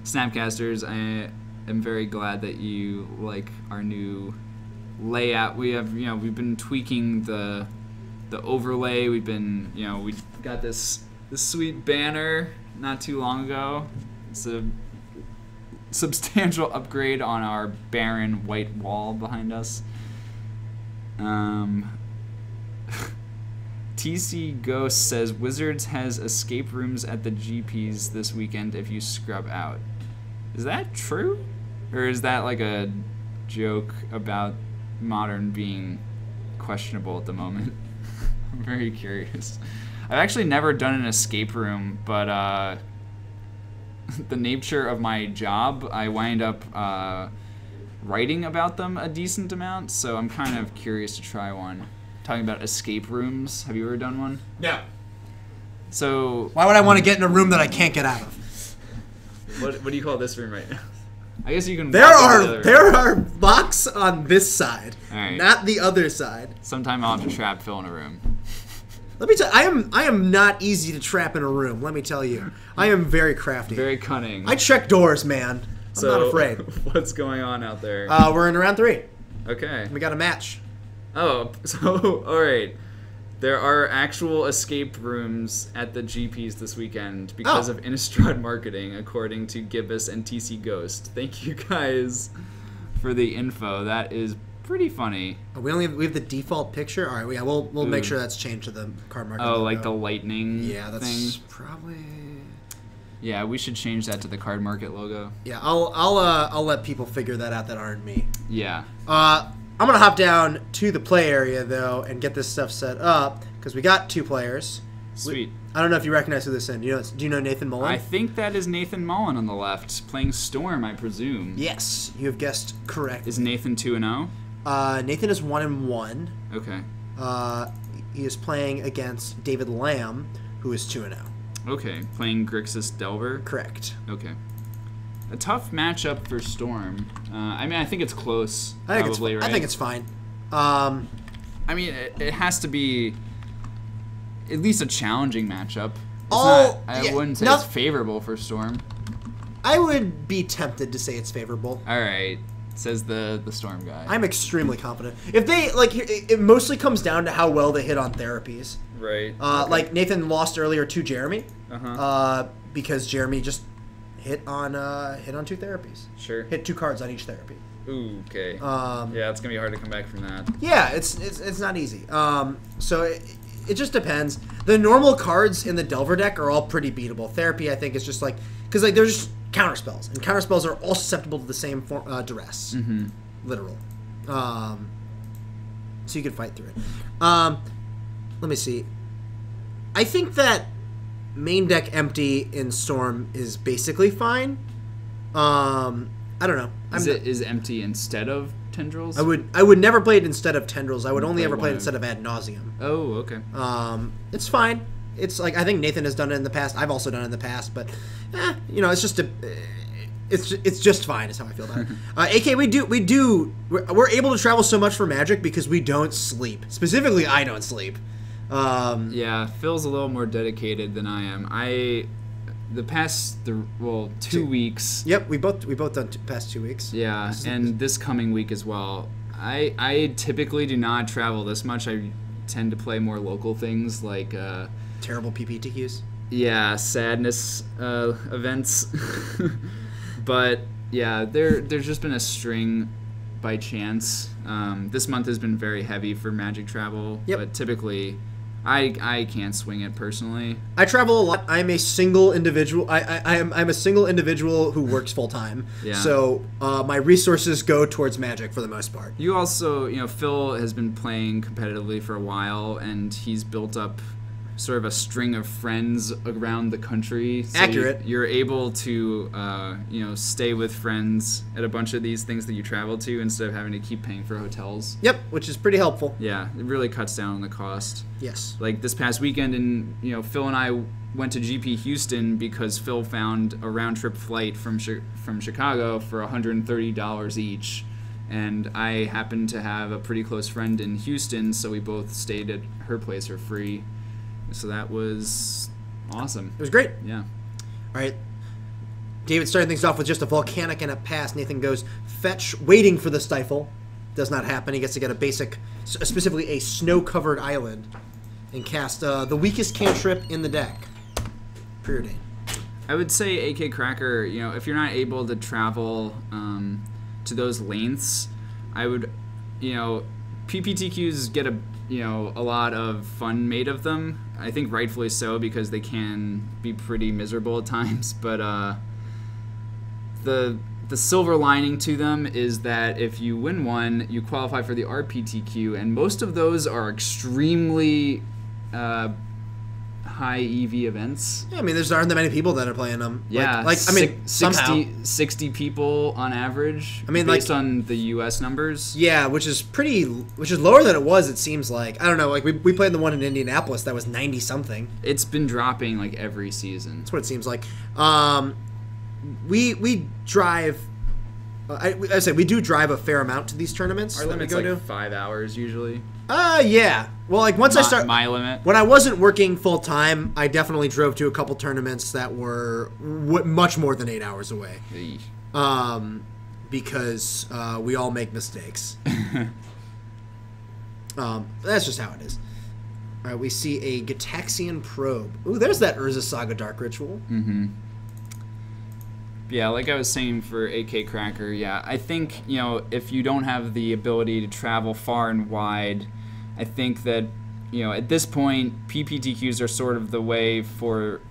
Snapcasters, I am very glad that you like our new layout. We have, we've been tweaking the overlay. We've been, we got this sweet banner not too long ago. It's a substantial upgrade on our barren white wall behind us. TC Ghost says Wizards has escape rooms at the GPs this weekend if you scrub out. Is that true? Or is that like a joke about Modern being questionable at the moment? I'm very curious. I've actually never done an escape room, but the nature of my job, I wind up writing about them a decent amount, so I'm kind of curious to try one. Talking about escape rooms. Have you ever done one? No. So why would I want to get in a room that I can't get out of? What do you call this room right now? I guess you can. There are locks on this side, right, not the other side. Sometime I'll have to trap Phil in a room. Let me tell you, I am not easy to trap in a room. Let me tell you, I am very crafty. Very cunning. I check doors, man. I'm not afraid. What's going on out there? We're in round 3. Okay. We got a match. Oh, so all right. There are actual escape rooms at the GPs this weekend because of Innistrad marketing, according to Gibbous and TC Ghost. Thank you guys for the info. That is pretty funny. We have the default picture. All right, we'll make sure that's changed to the card market. Oh, logo. like the lightning. Yeah, that's thing. probably. Yeah, we should change that to the card market logo. Yeah, I'll let people figure that out that aren't me. Yeah. I'm gonna hop down to the play area though and get this stuff set up because we got 2 players. Sweet. I don't know if you recognize who this is. Do you know Nathan Mullen? I think that is Nathan Mullen on the left, playing Storm, I presume. Yes, you have guessed correct. Is Nathan 2-0? Nathan is 1-1. Okay. He is playing against David Lamb, who is 2-0. Okay, playing Grixis Delver. Correct. Okay. A tough matchup for Storm. I think it's close. I think it's fine. I it has to be at least a challenging matchup. I wouldn't say it's favorable for Storm. I would be tempted to say it's favorable. All right, says the Storm guy. I'm extremely confident. If they it mostly comes down to how well they hit on therapies. Right. Okay. Like Nathan lost earlier to Jeremy. Uh-huh. Because Jeremy just hit on 2 therapies. Sure. Hit 2 cards on each therapy. Ooh, okay. Yeah, it's gonna be hard to come back from that. Yeah, it's not easy. So it just depends. The normal cards in the Delver deck are all pretty beatable. Therapy, I think, is just because they're just counter spells, and counter spells are all susceptible to the same duress, literal. So you can fight through it. Let me see. I think that main deck empty in Storm is basically fine. I don't know. Is empty instead of Tendrils? I would never play it instead of Tendrils. I would only ever play it instead of Ad Nauseam. Oh, okay. It's fine. It's I think Nathan has done it in the past. I've also done it in the past, but it's just It's just fine. Is how I feel about it. AK, we're able to travel so much for Magic because we don't sleep. Specifically, I don't sleep. Yeah, Phil's a little more dedicated than I am. The past 2 weeks. Yep, we both done past 2 weeks. Yeah, and this coming week as well. I typically do not travel this much. I tend to play more local things like terrible PPTQs. Yeah, sadness events. But yeah, there's just been a string by chance. This month has been very heavy for Magic travel. Yep. But typically, I can't swing it personally. I travel a lot. I'm a single individual. I'm a single individual who works full time. Yeah. So my resources go towards Magic for the most part. You also, Phil has been playing competitively for a while, and he's built up sort of a string of friends around the country. So Accurate. You're able to, stay with friends at a bunch of these things that you travel to instead of having to keep paying for hotels. Yep, which is pretty helpful. Yeah, it really cuts down on the cost. Yes. Like this past weekend, and Phil and I went to GP Houston because Phil found a round-trip flight from Chicago for $130 each. And I happened to have a pretty close friend in Houston, so we both stayed at her place for free. So that was awesome. It was great. Yeah. All right. David starting things off with just a volcanic and a pass. Nathan goes fetch, waiting for the stifle. Does not happen. He gets to get a basic, specifically a snow-covered island, and cast the weakest cantrip in the deck. Preordain. I would say AK Cracker, if you're not able to travel to those lengths, I would, PPTQs get a lot of fun made of them. I think rightfully so because they can be pretty miserable at times. But the silver lining to them is that if you win one, you qualify for the RPTQ, and most of those are extremely high EV events. Yeah, I mean, there aren't that many people that are playing them. Yeah, 60 people on average. I mean, based on the U.S. numbers. Yeah, which is lower than it was. It seems like, I don't know. Like we played the one in Indianapolis that was 90 something. It's been dropping like every season. That's what it seems like. We drive. I say we do drive a fair amount to these tournaments. Our limit's like 5 hours usually. Yeah. Well, like once I start my limit. When I wasn't working full time, I definitely drove to a couple tournaments that were much more than 8 hours away. Because we all make mistakes. That's just how it is. All right, we see a Gitaxian Probe. Ooh, there's that Urza Saga Dark Ritual. Mm-hmm. Yeah, like I was saying for AK Cracker, yeah, I think, if you don't have the ability to travel far and wide, I think that, at this point, PPTQs are sort of the way for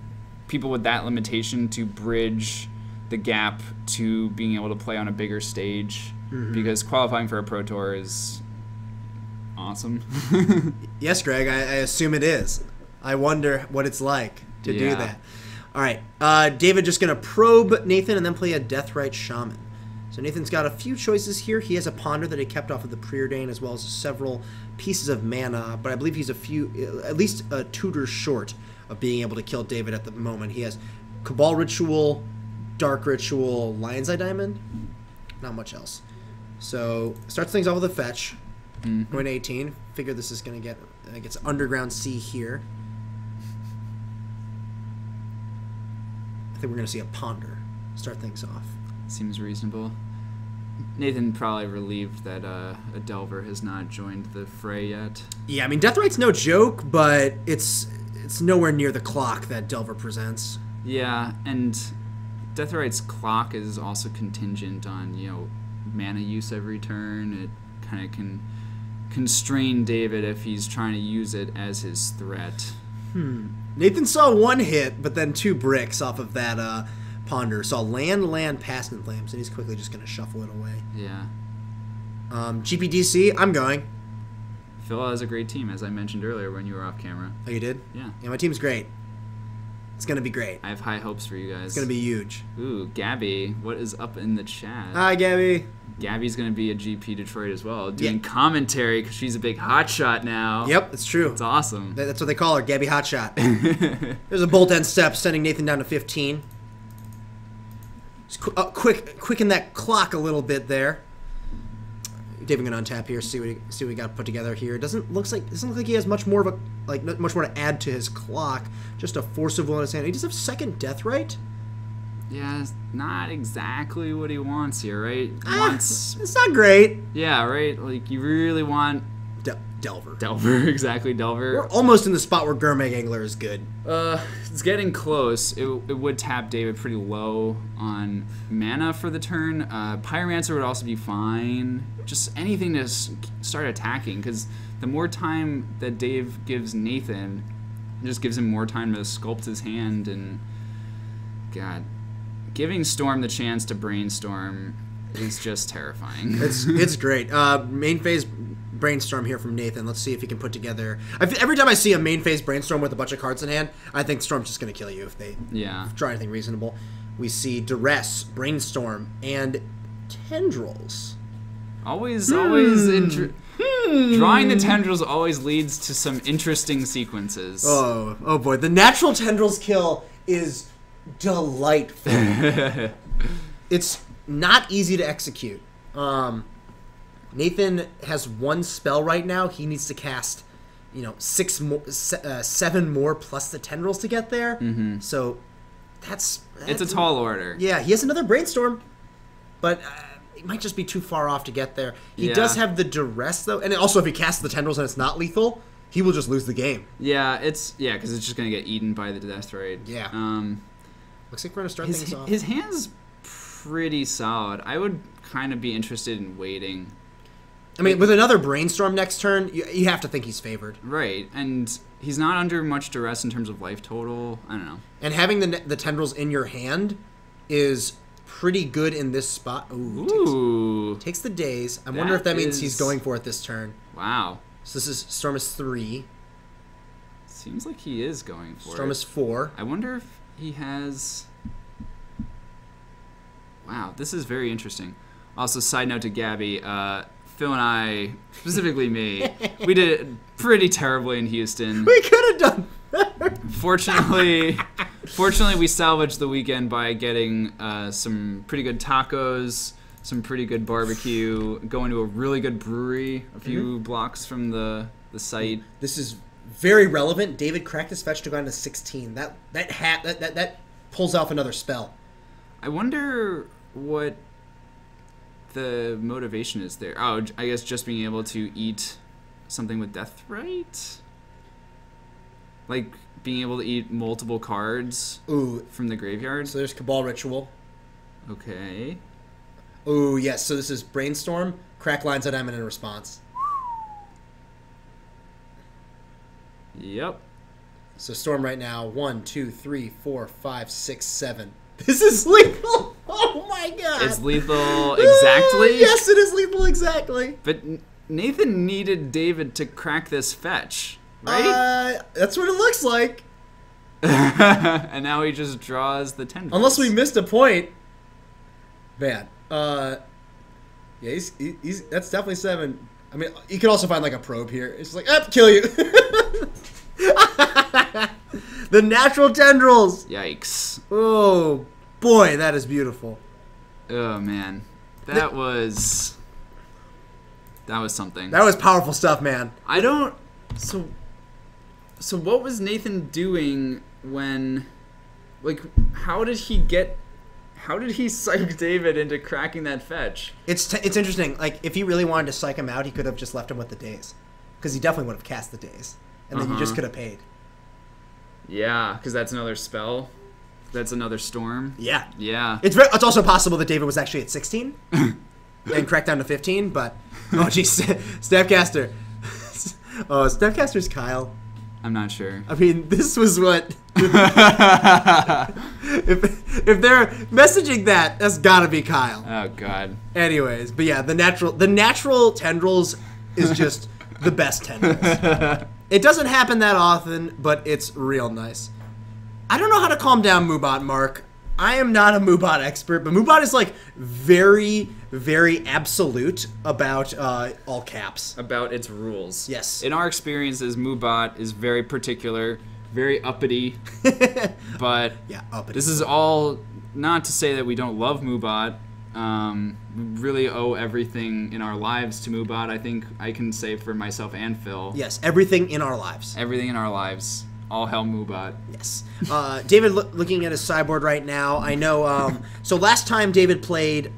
people with that limitation to bridge the gap to being able to play on a bigger stage, because qualifying for a Pro Tour is awesome. Yes, Greg, I assume it is. I wonder what it's like to do that. All right, David just going to probe Nathan and then play a Deathrite Shaman. So Nathan's got a few choices here. He has a Ponder that he kept off of the Preordain as well as several pieces of mana, but I believe he's at least a tutor short of being able to kill David at the moment. He has Cabal Ritual, Dark Ritual, Lion's Eye Diamond, not much else. So starts things off with a fetch, going to 18. Figure this is going to gets Underground Sea here. I think we're going to see a Ponder start things off. Seems reasonable. Nathan probably relieved that a Delver has not joined the fray yet. Yeah, I mean, Deathrite's no joke, but it's nowhere near the clock that Delver presents. Yeah, and Deathrite's clock is also contingent on, mana use every turn. It kind of can constrain David if he's trying to use it as his threat. Nathan saw one hit, but then 2 bricks off of that Ponder. Saw land, Past in Flames, and he's quickly just going to shuffle it away. Yeah. GPDC, I'm going. Phil has a great team, as I mentioned earlier when you were off camera. Oh, you did? Yeah. Yeah, my team's great. It's going to be great. I have high hopes for you guys. It's going to be huge. Ooh, Gabby, what is up in the chat? Hi, Gabby. Gabby's going to be a GP Detroit as well, doing commentary because she's a big hotshot now. Yep, it's true. It's awesome. That's what they call her, Gabby Hotshot. There's a bolt end step, sending Nathan down to 15. Quicken that clock a little bit there. David gonna untap here, see what we got put together here. Doesn't look like he has much more to add to his clock. Just a Force of Will in his hand. He does have second Death Right. Yeah, it's not exactly what he wants here, right? He wants, it's not great. yeah, right. Like you really want Delver. Delver, exactly, Delver. We're almost in the spot where Gourmet Angler is good. It's getting close. It would tap David pretty low on mana for the turn. Pyromancer would also be fine. Just anything to start attacking, because the more time that Dave gives Nathan, it just gives him more time to sculpt his hand. And God, giving Storm the chance to brainstorm is just terrifying. It's great. Main phase brainstorm here from Nathan. Let's see if he can put together. Every time I see a main phase brainstorm with a bunch of cards in hand, I think Storm's just going to kill you if they try anything reasonable. We see Duress, Brainstorm, and Tendrils. Always drawing the Tendrils always leads to some interesting sequences. Oh boy, the natural Tendrils kill is delightful. It's not easy to execute. Nathan has one spell right now. He needs to cast, 7 more plus the Tendrils to get there. Mm-hmm. So that's it's a tall order. Yeah, he has another Brainstorm, but it might just be too far off to get there. He does have the Duress though, and also if he casts the Tendrils and it's not lethal, he will just lose the game. Yeah, because it's just gonna get eaten by the Death Right. Yeah. Looks like we're gonna start things off. His hand's pretty solid. I would kind of be interested in waiting. I mean, with another Brainstorm next turn, you have to think he's favored. Right, and he's not under much duress in terms of life total. I don't know. And having the Tendrils in your hand is pretty good in this spot. Ooh. Takes the daze. I wonder if that means he's going for it this turn. Wow. So Storm is 3. Seems like he is going for it. Storm is 4. I wonder if he has... Wow, this is very interesting. Also, side note to Gabby, Phil and I, specifically me, we did pretty terribly in Houston. We could have done better. Fortunately, we salvaged the weekend by getting some pretty good tacos, some pretty good barbecue, going to a really good brewery a few blocks from the site. This is very relevant. David cracked his fetch to go down to 16. That pulls off another spell. I wonder what the motivation is there. Oh, I guess just being able to eat something with Death Right? Like being able to eat multiple cards from the graveyard? So there's Cabal Ritual. Okay. Ooh, yes. So this is Brainstorm, crack lines on Eminent Response. Yep. So Storm right now, 1, 2, 3, 4, 5, 6, 7. This is lethal! Oh my god! It's lethal exactly? Yes, it is lethal exactly. But Nathan needed David to crack this fetch, right? That's what it looks like. And now he just draws the Tendrils. Unless we missed a point. Man. Yeah, he's that's definitely 7. I mean, you could also find like a probe here. It's just like, kill you. The natural Tendrils. Yikes. Oh, boy, that is beautiful. Oh, man. That was something. That was powerful stuff, man. I don't... So what was Nathan doing when... Like, how did he psych David into cracking that fetch? It's interesting. Like, if he really wanted to psych him out, he could have just left him with the daze. Because he definitely would have cast the daze. And then you just could have paid. Yeah, because that's another spell. That's another storm. Yeah. Yeah. It's also possible that David was actually at 16 and cracked down to 15, but... Oh, jeez. Snapcaster. Oh, Snapcaster's Kyle. I'm not sure. I mean, this was what... if they're messaging that, that's gotta be Kyle. Oh, God. Anyways, but yeah, the natural Tendrils is just the best Tendrils. It doesn't happen that often, but it's real nice. I don't know how to calm down Moobot, Mark. I am not a Moobot expert, but Moobot is like very, very absolute about all caps. About its rules. Yes. In our experiences, Moobot is very particular, very uppity. But yeah, uppity. This is all not to say that we don't love Moobot. We really owe everything in our lives to Moobot. I think I can say for myself and Phil. Yes, everything in our lives. Everything in our lives. All hell Moobot. Yes. David looking at his sideboard right now. I know. So last time David played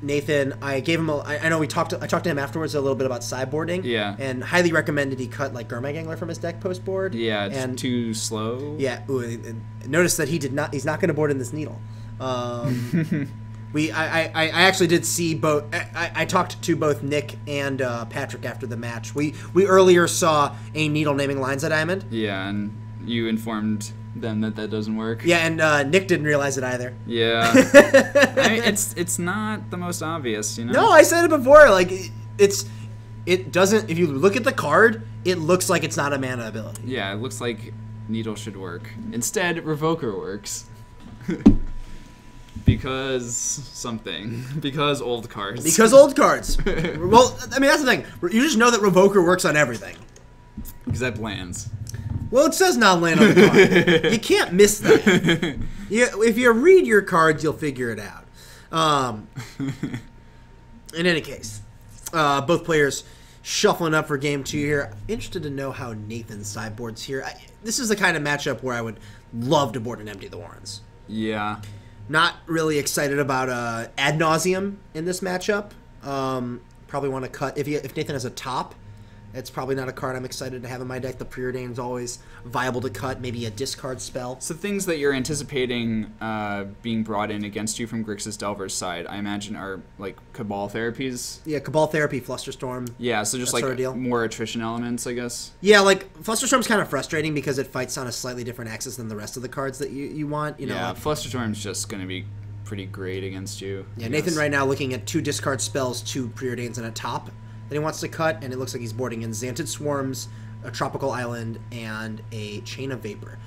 Nathan. I gave him. I know I talked to him afterwards a little bit about sideboarding. Yeah. And highly recommended he cut like Gurmag Angler from his deck post board. Yeah. And too slow. yeah. Ooh, and notice that he's not going to board in this needle. I actually did see both. I talked to both Nick and Patrick after the match. We earlier saw a needle naming lines at Diamond. Yeah, and you informed them that doesn't work. Yeah, and Nick didn't realize it either. Yeah. I mean, it's not the most obvious, you know. No, I said it before. Like it doesn't. If you look at the card, it looks like it's not a mana ability. Yeah, it looks like needle should work. Instead, Revoker works. Because old cards. Because old cards. Well, I mean, that's the thing. You just know that Revoker works on everything. Except lands. Well, it says not land on the card. You can't miss that. If you read your cards, you'll figure it out. In any case, both players shuffling up for game 2 here. Interested to know how Nathan's sideboard's here. This is the kind of matchup where I would love to board and empty the Warrens. Yeah. Not really excited about Ad Nauseam in this matchup. Probably want to cut. If Nathan has a top, it's probably not a card I'm excited to have in my deck. The Preordain's always viable to cut. Maybe a discard spell. So things that you're anticipating being brought in against you from Grixis Delver's side, I imagine, are like Cabal therapies. Yeah, Cabal Therapy, Flusterstorm. Yeah, so just that like sort of deal. more attrition elements, I guess. Yeah, like Flusterstorm's kind of frustrating because it fights on a slightly different axis than the rest of the cards that you want. You know, Yeah, like, Flusterstorm's just going to be pretty great against you. yeah. I Nathan guess. right now looking at 2 discard spells, 2 Preordains, and a top that he wants to cut, and it looks like he's boarding in Xanted Swarms, a Tropical Island, and a Chain of Vapor.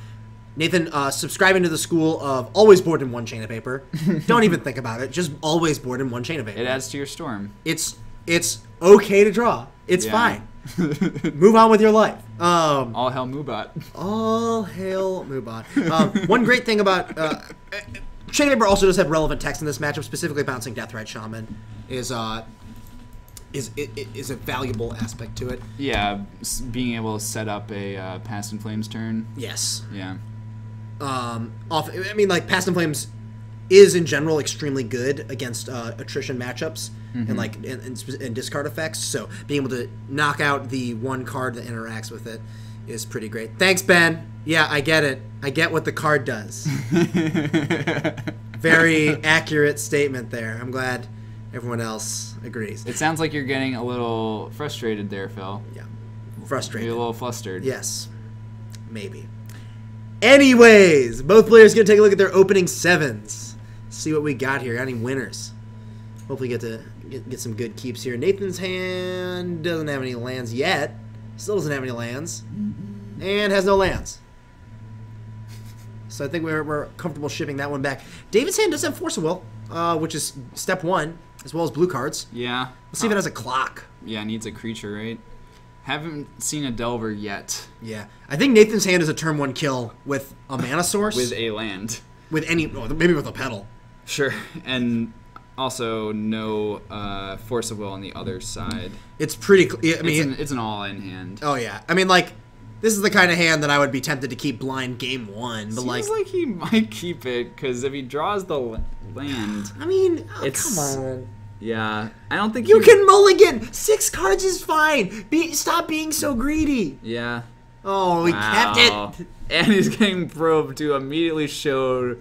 Nathan, subscribing to the school of always board in 1 Chain of Vapor. Don't even think about it. Just always board in 1 Chain of Vapor. It adds to your storm. It's okay to draw. It's Yeah. fine. Move on with your life. All hell Moobot. All hail Moobot. One great thing about Chain of Vapor also does have relevant text in this matchup, specifically bouncing Deathrite Shaman is a valuable aspect to it. Yeah, being able to set up a Past in Flames turn. Yes. Yeah. Like Past in Flames is in general extremely good against attrition matchups and like and discard effects. So being able to knock out the 1 card that interacts with it is pretty great. Thanks, Ben. Yeah, I get it. I get what the card does. Very accurate statement there. I'm glad everyone else agrees. It sounds like you're getting a little frustrated there, Phil. Yeah. Frustrated. You're a little flustered. Yes. Maybe. Anyways, both players going to take a look at their opening 7s. See what we got here. Any winners? Hopefully get to get some good keeps here. Nathan's hand doesn't have any lands yet. Still doesn't have any lands. And has no lands. So I think we're comfortable shipping that one back. David's hand does have Force of Will, which is step 1, as well as blue cards. Yeah. Let's see if it has a clock. Yeah, it needs a creature, right? Haven't seen a Delver yet. Yeah. I think Nathan's hand is a turn 1 kill with a mana source. With a land. With any, maybe with a pedal. Sure. And also no Force of Will on the other side. It's pretty, I mean. It's an all-in hand. Oh, yeah. I mean, like, this is the kind of hand that I would be tempted to keep blind game 1. But Seems like he might keep it, because if he draws the land... I mean, it's, come on. Yeah. I don't think You can mulligan! 6 cards is fine! Stop being so greedy! Yeah. Oh, we kept it! And he's getting probed to immediately show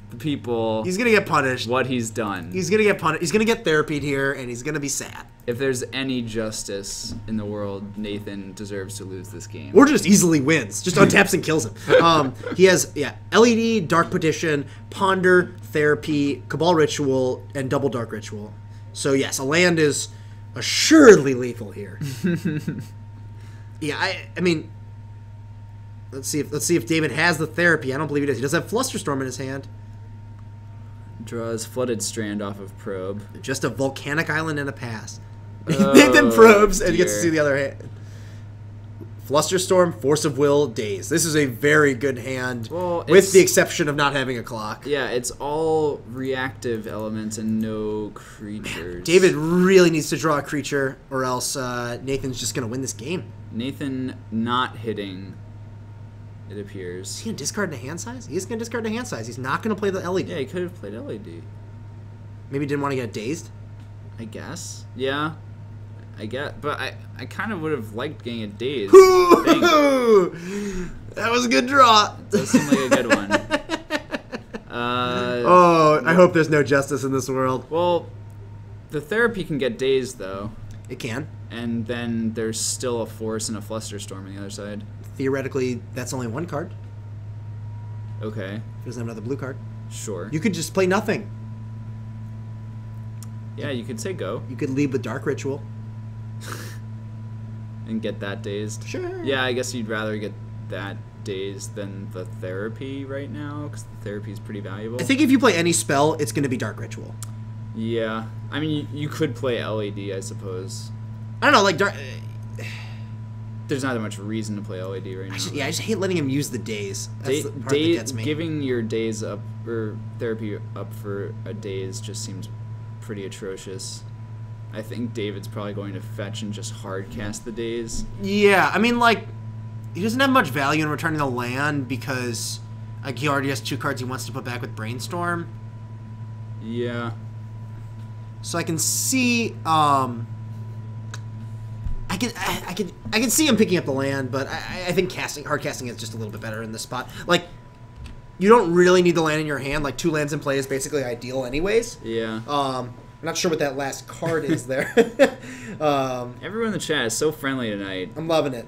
the people... He's gonna get punished. What he's done. He's gonna get punished. He's gonna get therapied here, and he's gonna be sad. If there's any justice in the world, Nathan deserves to lose this game. Or just easily wins. Just untaps and kills him. He has, LED, Dark Petition, Ponder, Therapy, Cabal Ritual, and Double Dark Ritual. So yes, a land is assuredly lethal here. Yeah, I mean, let's see if David has the Therapy. I don't believe he does. He does have Flusterstorm in his hand. Draws Flooded Strand off of Probe. Just a Volcanic Island and a pass. Nathan probes and gets to dear. see the other hand. Flusterstorm, Force of Will, Daze. This is a very good hand, Well, with the exception of not having a clock. Yeah, it's all reactive elements and no creatures. David really needs to draw a creature, or else Nathan's just going to win this game. Nathan not hitting, it appears. Is he going to discard the hand size? He is going to discard the hand size. He's not going to play the LED. Yeah, he could have played LED. Maybe he didn't want to get dazed. I guess. Yeah. I get, but I kind of would have liked getting a daze. That was a good draw. That seemed like a good one. I hope there's no justice in this world. Well, the therapy can get dazed though, It can. and then there's still a force and a flusterstorm on the other side. Theoretically, that's only one card. Okay, He doesn't have another blue card. sure. You could just play nothing. Yeah, you could say go You could lead with Dark Ritual. and get that dazed. Sure. Yeah, I guess you'd rather get that dazed than the therapy right now, because the therapy is pretty valuable. I think if you play any spell, it's going to be Dark Ritual. Yeah, I mean, you could play LED, I suppose. I don't know, like Dark. There's not that much reason to play LED right now. I just hate letting him use the days. That's the part that Days gets me. giving your days up or therapy up for a days just seems pretty atrocious. I think David's probably going to fetch and just hard cast the days. Yeah, I mean, like, he doesn't have much value in returning the land because, like, he already has 2 cards he wants to put back with Brainstorm. Yeah. So I can see, I can see him picking up the land, but I think hard casting is just a little bit better in this spot. Like, you don't really need the land in your hand. Like, 2 lands in play is basically ideal, anyways. Yeah. I'm not sure what that last card is there. Everyone in the chat is so friendly tonight. I'm loving it.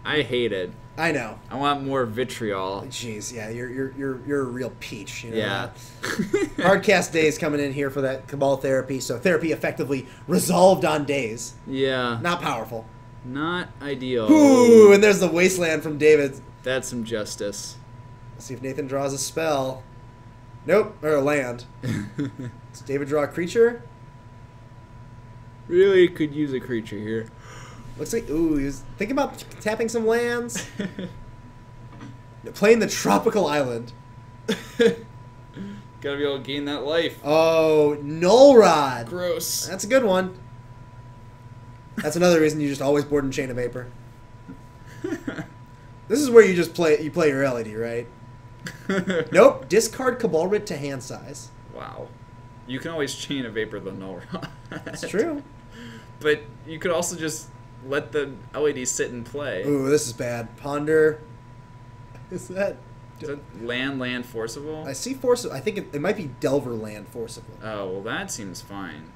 I hate it. I know. I want more vitriol. Jeez, yeah, you're a real peach. You know Yeah. that? Hardcast Days coming in here for that Cabal therapy. So therapy effectively resolved on days. Yeah. Not powerful. Not ideal. Ooh, and there's the Wasteland from David. That's some justice. Let's see if Nathan draws a spell. Nope, or a land. Does David draw a creature? Really could use a creature here. Looks like, ooh, he's thinking about tapping some lands. Playing the Tropical Island. Gotta be able to gain that life. Oh, Null Rod. Gross. That's a good one. That's another reason you just always board in Chain of Vapor. This is where you just play your LED, right? Nope. Discard Cabal Writ to hand size. Wow. You can always chain a vapor the null rod. That's true. But you could also just let the LED sit and play. Ooh, this is bad. Ponder. Is that land forcible? I see Forcible. I think it might be Delver Land Forcible. Oh, well that seems fine.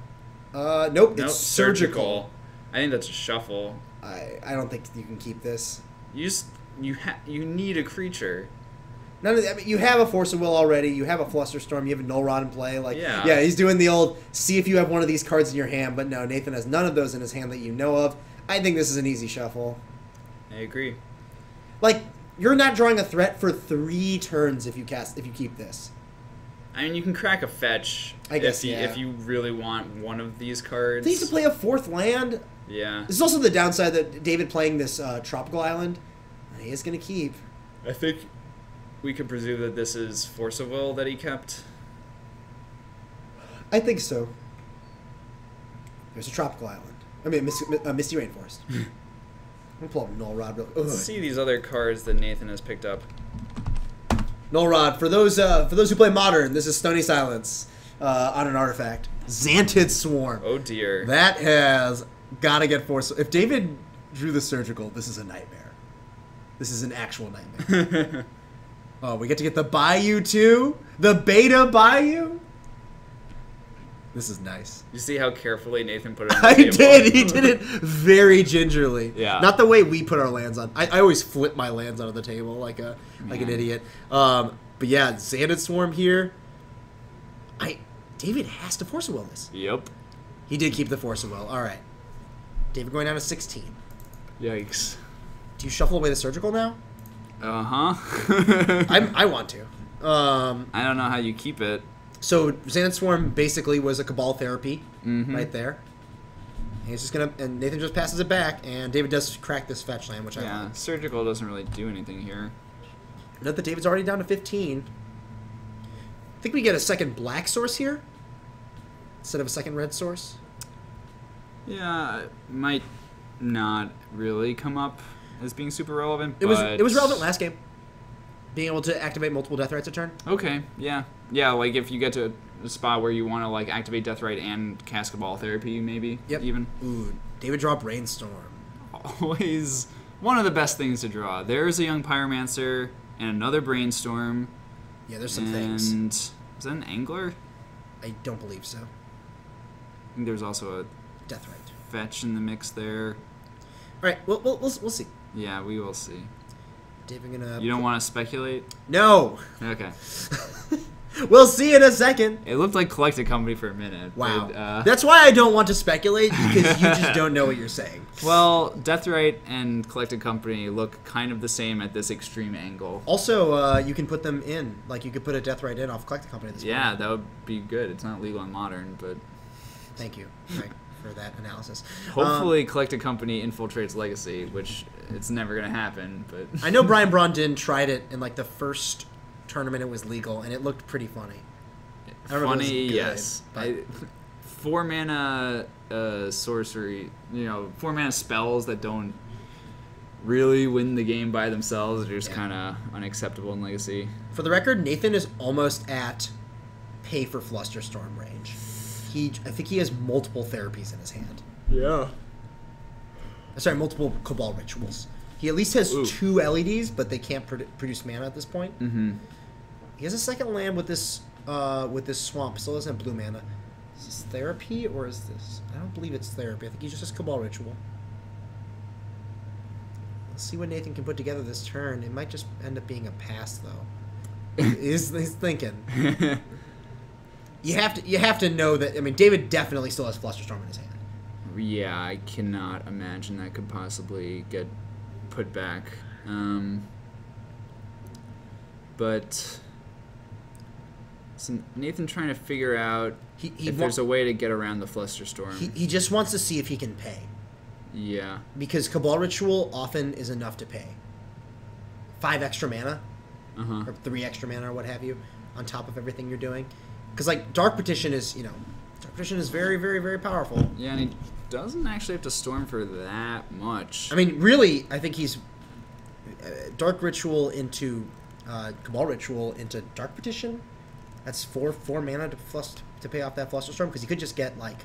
Nope, it's surgical. I think that's a shuffle. I don't think you can keep this. You need a creature. None of that, I mean, you have a Force of Will already. You have a Flusterstorm. You have a Null Rod in play. Like, Yeah. He's doing the old see if you have one of these cards in your hand. But no, Nathan has none of those in his hand that you know of. I think this is an easy shuffle. I agree. Like, you're not drawing a threat for 3 turns if you keep this. I mean, you can crack a fetch. I guess, if you really want one of these cards. They need to play a 4th land. Yeah. This is also the downside that David playing this Tropical Island, he is going to keep. I think we could presume that this is Force of Will that he kept. I think so. There's a Tropical Island. I mean, Misty Rainforest. I'm going to pull up Null Rod real quick. Let's see these other cards that Nathan has picked up. Null Rod. For those who play Modern, this is Stony Silence on an artifact. Xantid Swarm. Oh dear. That has got to get forced. If David drew the Surgical, this is a nightmare. This is an actual nightmare. Oh, we get to get the Bayou too? The Beta Bayou? This is nice. You see how carefully Nathan put it on the I table? did. He did it very gingerly. Yeah. Not the way we put our lands on. I always flip my lands onto the table like an idiot. But yeah, Xantid Swarm here. David has to Force of Will this. Yep. He did keep the Force of Will. All right. David going down to 16. Yikes. Do you shuffle away the Surgical now? Uh-huh. I want to. I don't know how you keep it. So Xantid Swarm basically was a Cabal therapy right there. And he's just and Nathan just passes it back, and David does crack this fetch land, which I Yeah, like. surgical doesn't really do anything here. Note that David's already down to 15. I think we get a second black source here instead of a second red source. Yeah, it might not really come up as being super relevant. It but... was relevant last game. Being able to activate multiple Death Rites a turn. Okay, yeah. Yeah, like if you get to a spot where you want to like activate Death Rite and cast Cabal Therapy, maybe. Yep. Even. Ooh, David draw Brainstorm. Always one of the best things to draw. There's a Young Pyromancer and another Brainstorm. Yeah, there's some things. And is that an Angler? I don't believe so. I think there's also a Death Rite. fetch in the mix there. All right, we'll see. Yeah, we will see. David gonna. You don't want to speculate? No. Okay. We'll see in a second. It looked like Collected Company for a minute. Wow. But, That's why I don't want to speculate, because you just don't know what you're saying. well, Death Rite and Collected Company look kind of the same at this extreme angle. Also, you can put them in. Like, you could put a Death Rite in off Collected Company at this Yeah, point. that would be good. It's not legal in Modern, but Thank you for that analysis. hopefully Collected Company infiltrates Legacy, which it's never going to happen. But I know Brian Brondin tried it in, like, the first tournament it was legal, and it looked pretty funny. I don't know if it was funny, good, yes. but 4 mana sorcery, 4 mana spells that don't really win the game by themselves are just kind of unacceptable in Legacy. for the record, Nathan is almost at pay for Flusterstorm range. I think he has multiple therapies in his hand. Yeah. Sorry, multiple Cabal Rituals. He at least has 2 LEDs, but they can't produce mana at this point. Mm-hmm. He has a second land with this swamp. Still doesn't have blue mana. Is this therapy or is this? I don't believe it's therapy. I think he just has Cabal Ritual. Let's see what Nathan can put together this turn. It might just end up being a pass, though. he's thinking. You have to know that. I mean, David definitely still has Flusterstorm in his hand. Yeah, I cannot imagine that could possibly get put back. But so Nathan trying to figure out if there's a way to get around the Flusterstorm. He just wants to see if he can pay. Yeah. Because Cabal Ritual often is enough to pay. 5 extra mana, or 3 extra mana, or what have you, on top of everything you're doing. Because like Dark Petition is, Dark Petition is very, very, very powerful. Yeah, and he doesn't actually have to storm for that much. I mean, really, I think he's Dark Ritual into Cabal Ritual into Dark Petition. That's 4 mana to pay off that Flusterstorm, because he could just get like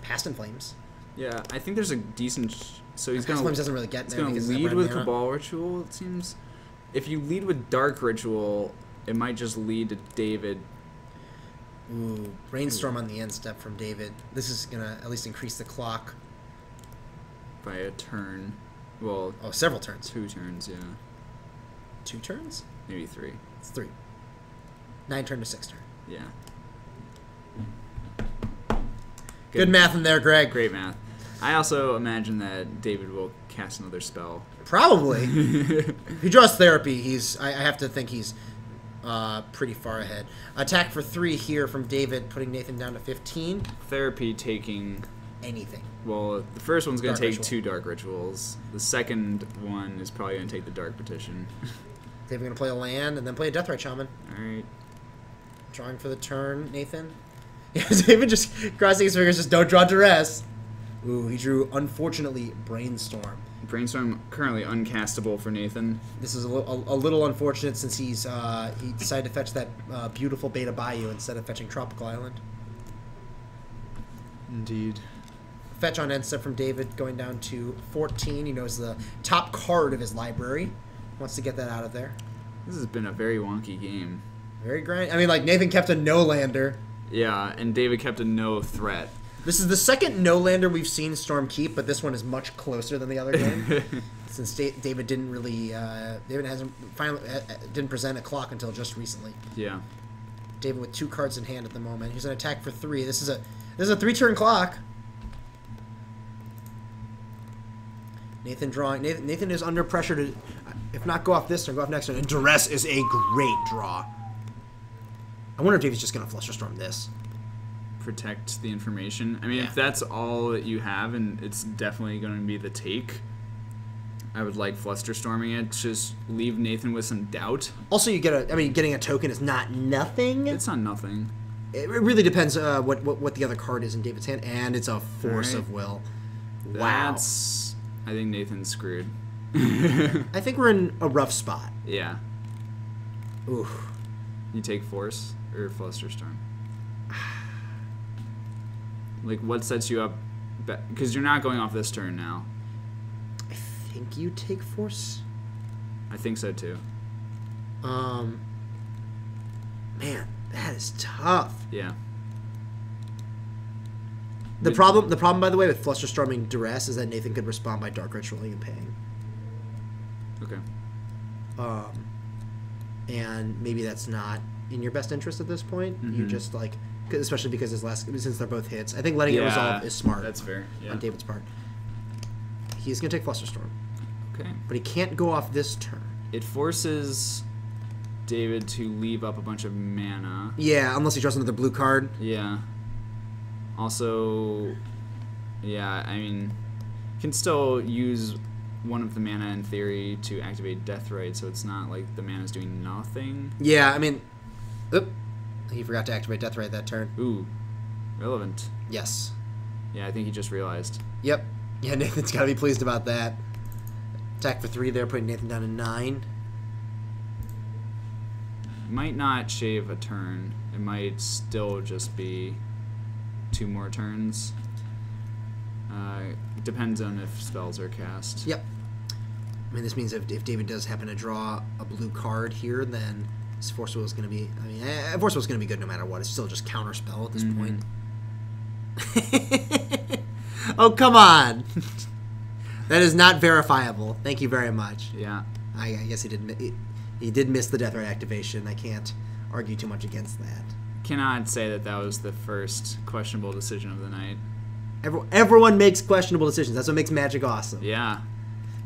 Past in Flames. Yeah, I think there's a decent. So he's Past in gonna. Flames doesn't really get He's there. gonna because of that lead red with mana. Cabal Ritual. It seems. If you lead with Dark Ritual, it might just lead to David. Ooh, Brainstorm on the end step from David. This is gonna at least increase the clock. By a turn. Well, Several turns. 2 turns, yeah. 2 turns? Maybe 3. It's 3. 9 turn to 6 turn. Yeah. Good math in there, Greg. Great math. I also imagine that David will cast another spell. Probably. If he draws Therapy, I have to think he's pretty far ahead. Attack for 3 here from David, putting Nathan down to 15. Therapy taking... Anything. Well, the first one's going to take Ritual. 2 Dark Rituals. The second one is probably going to take the Dark Petition. David going to play a land and then play a Deathrite Shaman. Alright. Drawing for the turn, Nathan. David just crossing his fingers, just don't draw Duress. Ooh, he drew, unfortunately, Brainstorm. Brainstorm currently uncastable for Nathan. This is a little unfortunate since he decided to fetch that beautiful Beta Bayou instead of fetching Tropical Island. Indeed. Fetch on end step from David, going down to 14. He knows the top card of his library. Wants to get that out of there. This has been a very wonky game. Very grind. I mean, like, Nathan kept a no-lander. Yeah, and David kept a no threat. This is the second no-lander we've seen Storm keep, but this one is much closer than the other game. Since David didn't really... David didn't present a clock until just recently. Yeah. David with 2 cards in hand at the moment. He's an attack for 3. This is a 3-turn clock. Nathan drawing. Nathan is under pressure to, if not go off this turn, go off next turn. And Duress is a great draw. I wonder if David's just going to Flusterstorm this. protect the information. I mean, Yeah. if that's all that you have, and it's definitely going to be the take, I would like Flusterstorming it. Just leave Nathan with some doubt. Also, you get getting a token is not nothing. It's not nothing. It really depends what the other card is in David's hand, and it's a Force of Will. Wow. I think Nathan's screwed. I think we're in a rough spot. Yeah. Oof. You take Force or Flusterstorm? Like, what sets you up? Because you're not going off this turn now. I think you take Force. I think so too. Man, that is tough. Yeah. The problem, by the way, with Flusterstorming Duress is that Nathan could respond by Dark Ritualing and paying. Okay. And maybe that's not in your best interest at this point. You just like, especially because since they're both hits, I think letting it resolve is smart. That's fair. Yeah. On David's part. He's gonna take Flusterstorm, Okay. but he can't go off this turn. It forces David to leave up a bunch of mana. Yeah, unless he draws another blue card. Yeah. Also, yeah, I mean, can still use one of the mana in theory to activate Deathrite, so it's not like the mana's doing nothing. Yeah, I mean, he forgot to activate Deathrite that turn. Ooh, relevant. Yes. Yeah, I think he just realized. Yep. Yeah, Nathan's got to be pleased about that. Attack for 3 there, putting Nathan down to 9. Might not shave a turn. It might still just be 2 more turns. Depends on if spells are cast. Yep. I mean, this means if David does happen to draw a blue card here, then his Force Will is going to be... I mean, Force Will is going to be good no matter what. It's still just counterspell at this point. Oh, come on! That is not verifiable. Thank you very much. Yeah. I guess he did miss the Deathrite activation. I can't argue too much against that. Cannot say that that was the first questionable decision of the night. Everyone makes questionable decisions. That's what makes Magic awesome. Yeah.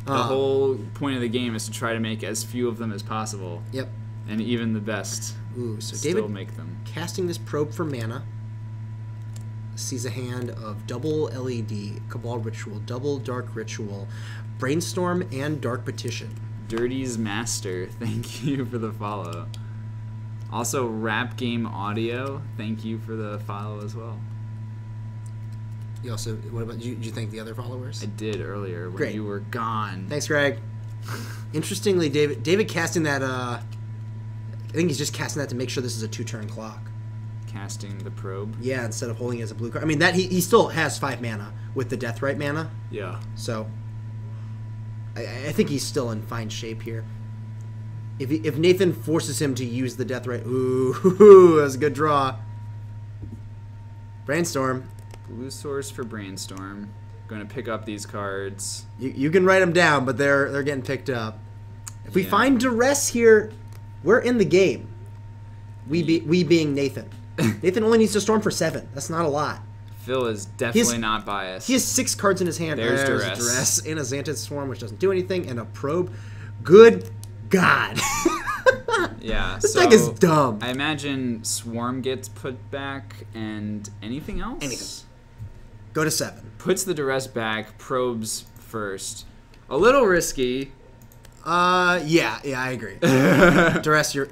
The whole point of the game is to try to make as few of them as possible. Yep. And even the best Ooh, so still David make them. casting this probe for mana sees a hand of double LED, Cabal Ritual, double Dark Ritual, Brainstorm, and Dark Petition. Dirty's Master, thank you for the follow. Also, Rap Game Audio, thank you for the follow as well. You also, what about, did you thank the other followers? I did earlier when Great. you were gone. Thanks, Greg. Interestingly, David casting that, I think he's just casting that to make sure this is a 2-turn clock. Casting the probe. Yeah, instead of holding it as a blue card. I mean, that he still has 5 mana with the Deathrite mana. Yeah. So, I think he's still in fine shape here. If Nathan forces him to use the Deathrite, ooh, that was a good draw. Brainstorm. Blue source for Brainstorm. Going to pick up these cards. You can write them down, but they're getting picked up. If we find Duress here, we're in the game. We being Nathan. Nathan only needs to storm for 7. That's not a lot. Phil is definitely not biased. He has 6 cards in his hand. There's Duress and a Xanted Swarm, which doesn't do anything, and a Probe. Good God. Yeah. This deck is dumb. I imagine Swarm gets put back, and anything else? Anything. Go to 7. Puts the Duress back, probes first. A little risky. Yeah, I agree. Duress your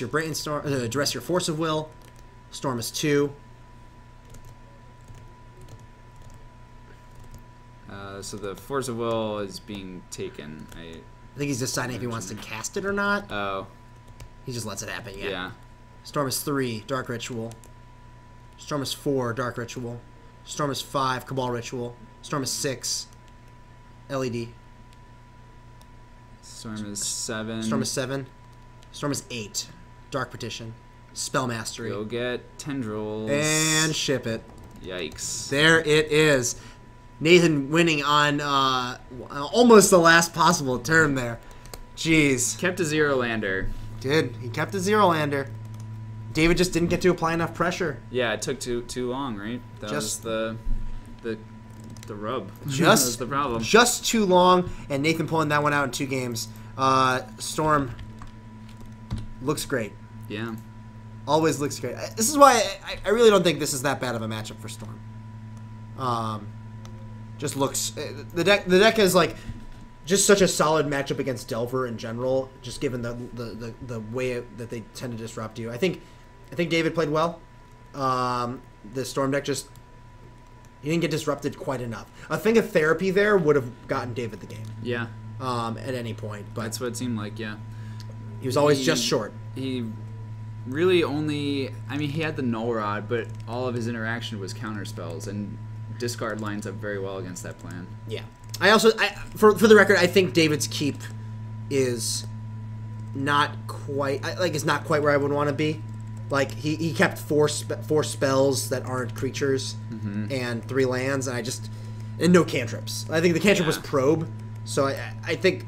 Brainstorm, Duress your Force of Will. Storm is 2. So the Force of Will is being taken. I think he's deciding if he wants to cast it or not. Oh. He just lets it happen, yeah. Yeah. Storm is 3, Dark Ritual. Storm is 4, Dark Ritual. Storm is 5, Cabal Ritual. Storm is 6, LED. Storm is 7. Storm is 7. Storm is 8, Dark Petition. Spell Mastery. Go get Tendrils. And ship it. Yikes. There it is. Nathan winning on almost the last possible turn there. Jeez. Kept a 0-lander. Did. He kept a 0-lander. David just didn't get to apply enough pressure. Yeah, it took too long, right? That was the rub. That was the problem. Just too long, and Nathan pulling that one out in 2 games. Storm looks great. Yeah. Always looks great. This is why I really don't think this is that bad of a matchup for Storm. Just looks the deck is like just such a solid matchup against Delver in general. Just given the way that they tend to disrupt you. I think David played well. The Storm deck just he didn't get disrupted quite enough. I think a therapy there would have gotten David the game. Yeah. At any point, but That's what it seemed like. Yeah. he was always just short. He really only. I mean, he had the Null Rod, but all of his interaction was counter spells, and discard lines up very well against that plan. Yeah. For the record, I think David's keep is not quite is not quite where I would want to be. Like he kept four spells that aren't creatures and 3 lands, and no cantrips. I think the cantrip was probe, so I think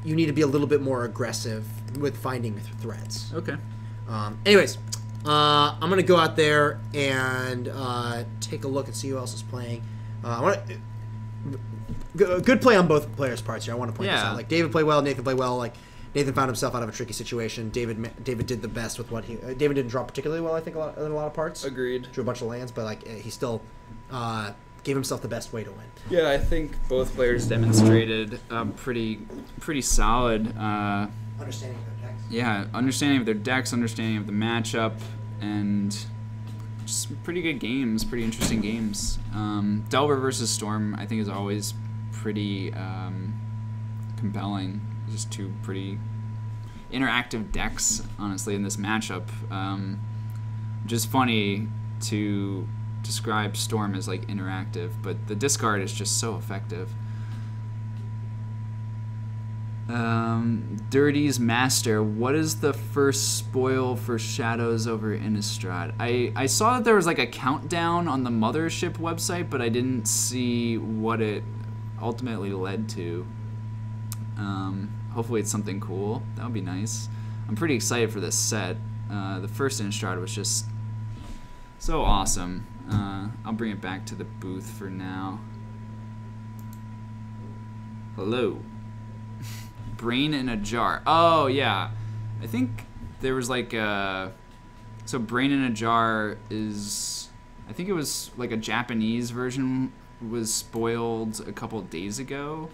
you need to be a little bit more aggressive with finding threats. Okay. Anyways, I'm gonna go out there and take a look and see who else is playing. I want good play on both players' parts here. I want to point this out. Like David played well, Nathan played well. Like Nathan found himself out of a tricky situation. David did the best with what David didn't draw particularly well. I think in a lot of parts. Agreed. Drew a bunch of lands, but like he still gave himself the best way to win. Yeah, I think both players demonstrated pretty solid. Understanding of their decks. Yeah, understanding of their decks, understanding of the matchup, and just pretty good games, pretty interesting games. Delver versus Storm, I think, is always pretty compelling. Just two pretty interactive decks, honestly, in this matchup. Just funny to describe Storm as like interactive, but the discard is just so effective. Dirty's Master, what is the first spoil for Shadows over Innistrad? I saw that there was like a countdown on the Mothership website, but I didn't see what it ultimately led to. Hopefully it's something cool. That would be nice. I'm pretty excited for this set. The first Innistrad was just so awesome. I'll bring it back to the booth for now. Hello. Brain in a Jar. Oh, yeah. I think there was like a... So Brain in a Jar is... I think it was like a Japanese version was spoiled a couple days ago.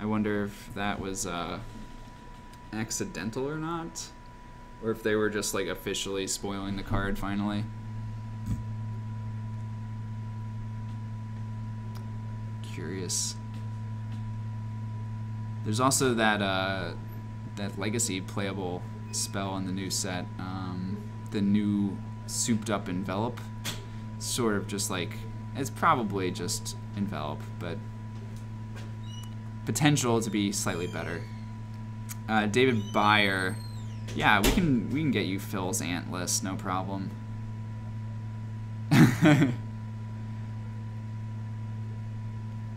I wonder if that was accidental or not. Or if they were just like officially spoiling the card finally. Curious. There's also that Legacy playable spell in the new set. The new souped up Envelop. Sort of just like, it's probably just Envelop, but potential to be slightly better. David Byer, yeah, we can get you Phil's Ant list, no problem.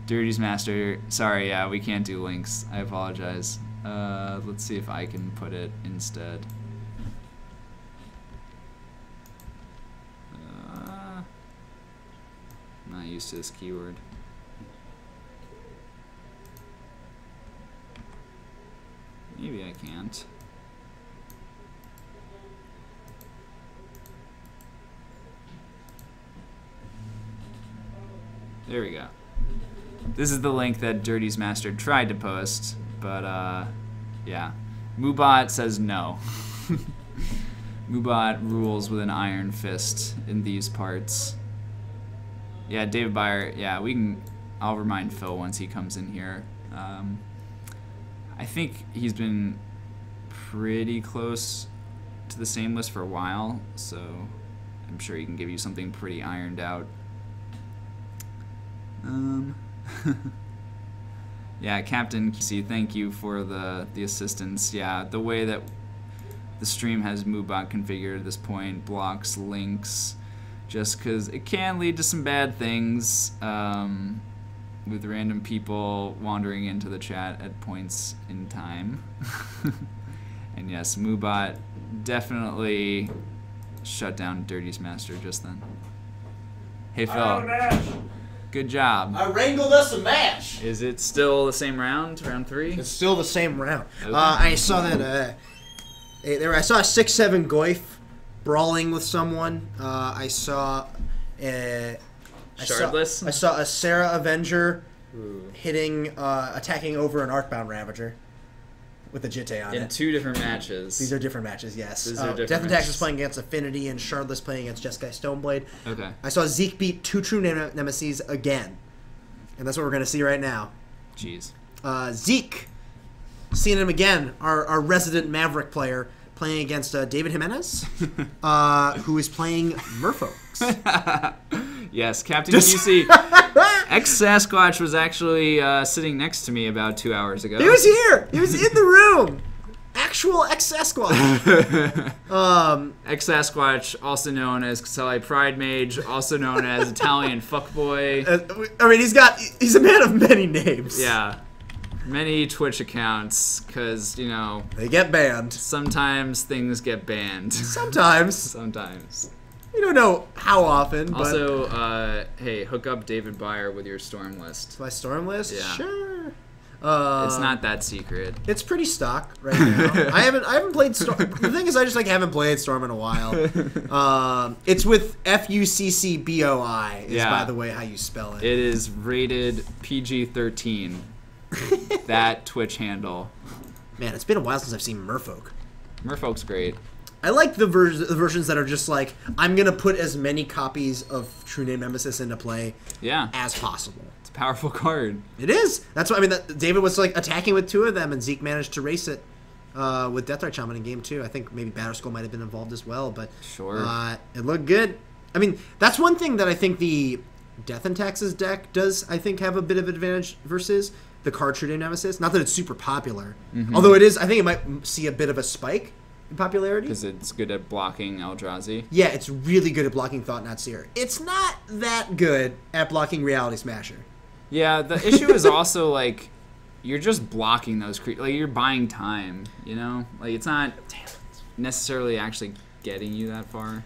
Dirty's Master, sorry, yeah, we can't do links. I apologize. Let's see if I can put it instead. I'm not used to this keyword. Maybe I can't. There we go. This is the link that Dirty's Master tried to post, but yeah. Moobot says no. Moobot rules with an iron fist in these parts. Yeah, David Byer, yeah, I'll remind Phil once he comes in here. I think he's been pretty close to the same list for a while, so I'm sure he can give you something pretty ironed out. Yeah, Captain KC, thank you for the assistance. Yeah, the way that the stream has Moobot configured at this point blocks links just because it can lead to some bad things. With random people wandering into the chat at points in time. And yes, Moobot definitely shut down Dirty's Master just then. Hey Phil, good job. I wrangled us a match. Is it still the same round, round 3? It's still the same round. Okay. I saw that. I saw a 6/7 Goyf brawling with someone. I saw Shardless? I saw a Sarah Avenger attacking over an Arcbound Ravager with a Jitte on In it. 2 different matches. These are different matches, yes. These are different Death and Tax matches. is playing against Affinity, and Shardless playing against Jeskai Stoneblade. Okay. I saw Zeke beat 2 true nemesis again. And that's what we're going to see right now. Jeez. Zeke, seeing him again, our resident Maverick player, playing against David Jimenez, who is playing Merfolk. Yes, Captain QC. Ex-Sasquatch was actually sitting next to me about 2 hours ago. He was here! He was in the room! Actual ex-Sasquatch. Ex-Sasquatch, also known as Caselli Pride Mage, also known as Italian Fuckboy. I mean, he's a man of many names. Yeah. Many Twitch accounts, because, you know, They get banned. sometimes things get banned. Sometimes. Sometimes. You don't know how often, but... Also, hey, hook up David Byer with your Storm list. My Storm list? Yeah. Sure. It's not that secret. It's pretty stock right now. I haven't played Storm. The thing is, I just haven't played Storm in a while. It's with FUCCBOI. Is by the way how you spell it. It is rated PG-13. That Twitch handle. Man, it's been a while since I've seen Merfolk. Merfolk's great. I like the versions that are just like, I'm gonna put as many copies of True Name Nemesis into play as possible. It's a powerful card. It is. That's what I mean. David was like attacking with 2 of them, and Zeke managed to race it with Deathrite Shaman in game 2. I think maybe Batterskull might have been involved as well, but Sure. It looked good. I mean, that's one thing that I think the Death and Taxes deck does, I think, have a bit of advantage versus the card True Name Nemesis. Not that it's super popular, although it is. I think it might see a bit of a spike in popularity. Because it's good at blocking Eldrazi. Yeah, it's really good at blocking Thought Knot Seer. It's not that good at blocking Reality Smasher. Yeah, the issue is also, like, you're just blocking those creatures. Like, you're buying time, you know? Like, it's not necessarily actually getting you that far.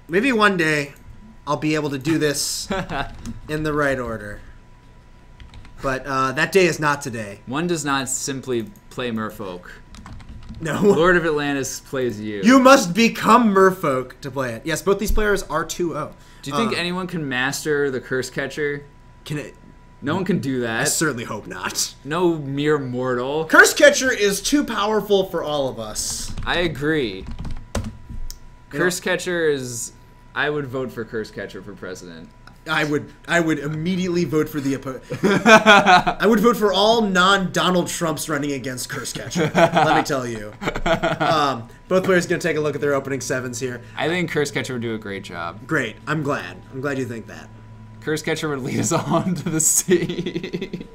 Maybe one day I'll be able to do this in the right order. But that day is not today. One does not simply play Merfolk. No. Lord of Atlantis plays you. You must become Merfolk to play it. Yes, both these players are 2-0. Do you think anyone can master the Curse Catcher? Can it? No one can do I that. certainly hope not. No mere mortal. Curse Catcher is too powerful for all of us. I agree. Curse Catcher is... I would vote for Curse Catcher for president. I would immediately vote for the opponent. I would vote for all non-Donald Trumps running against Curse Catcher. Let me tell you. Both players going to take a look at their opening 7s here. I think Curse Catcher would do a great job. Great. I'm glad. I'm glad you think that. Curse Catcher would lead us all into the sea.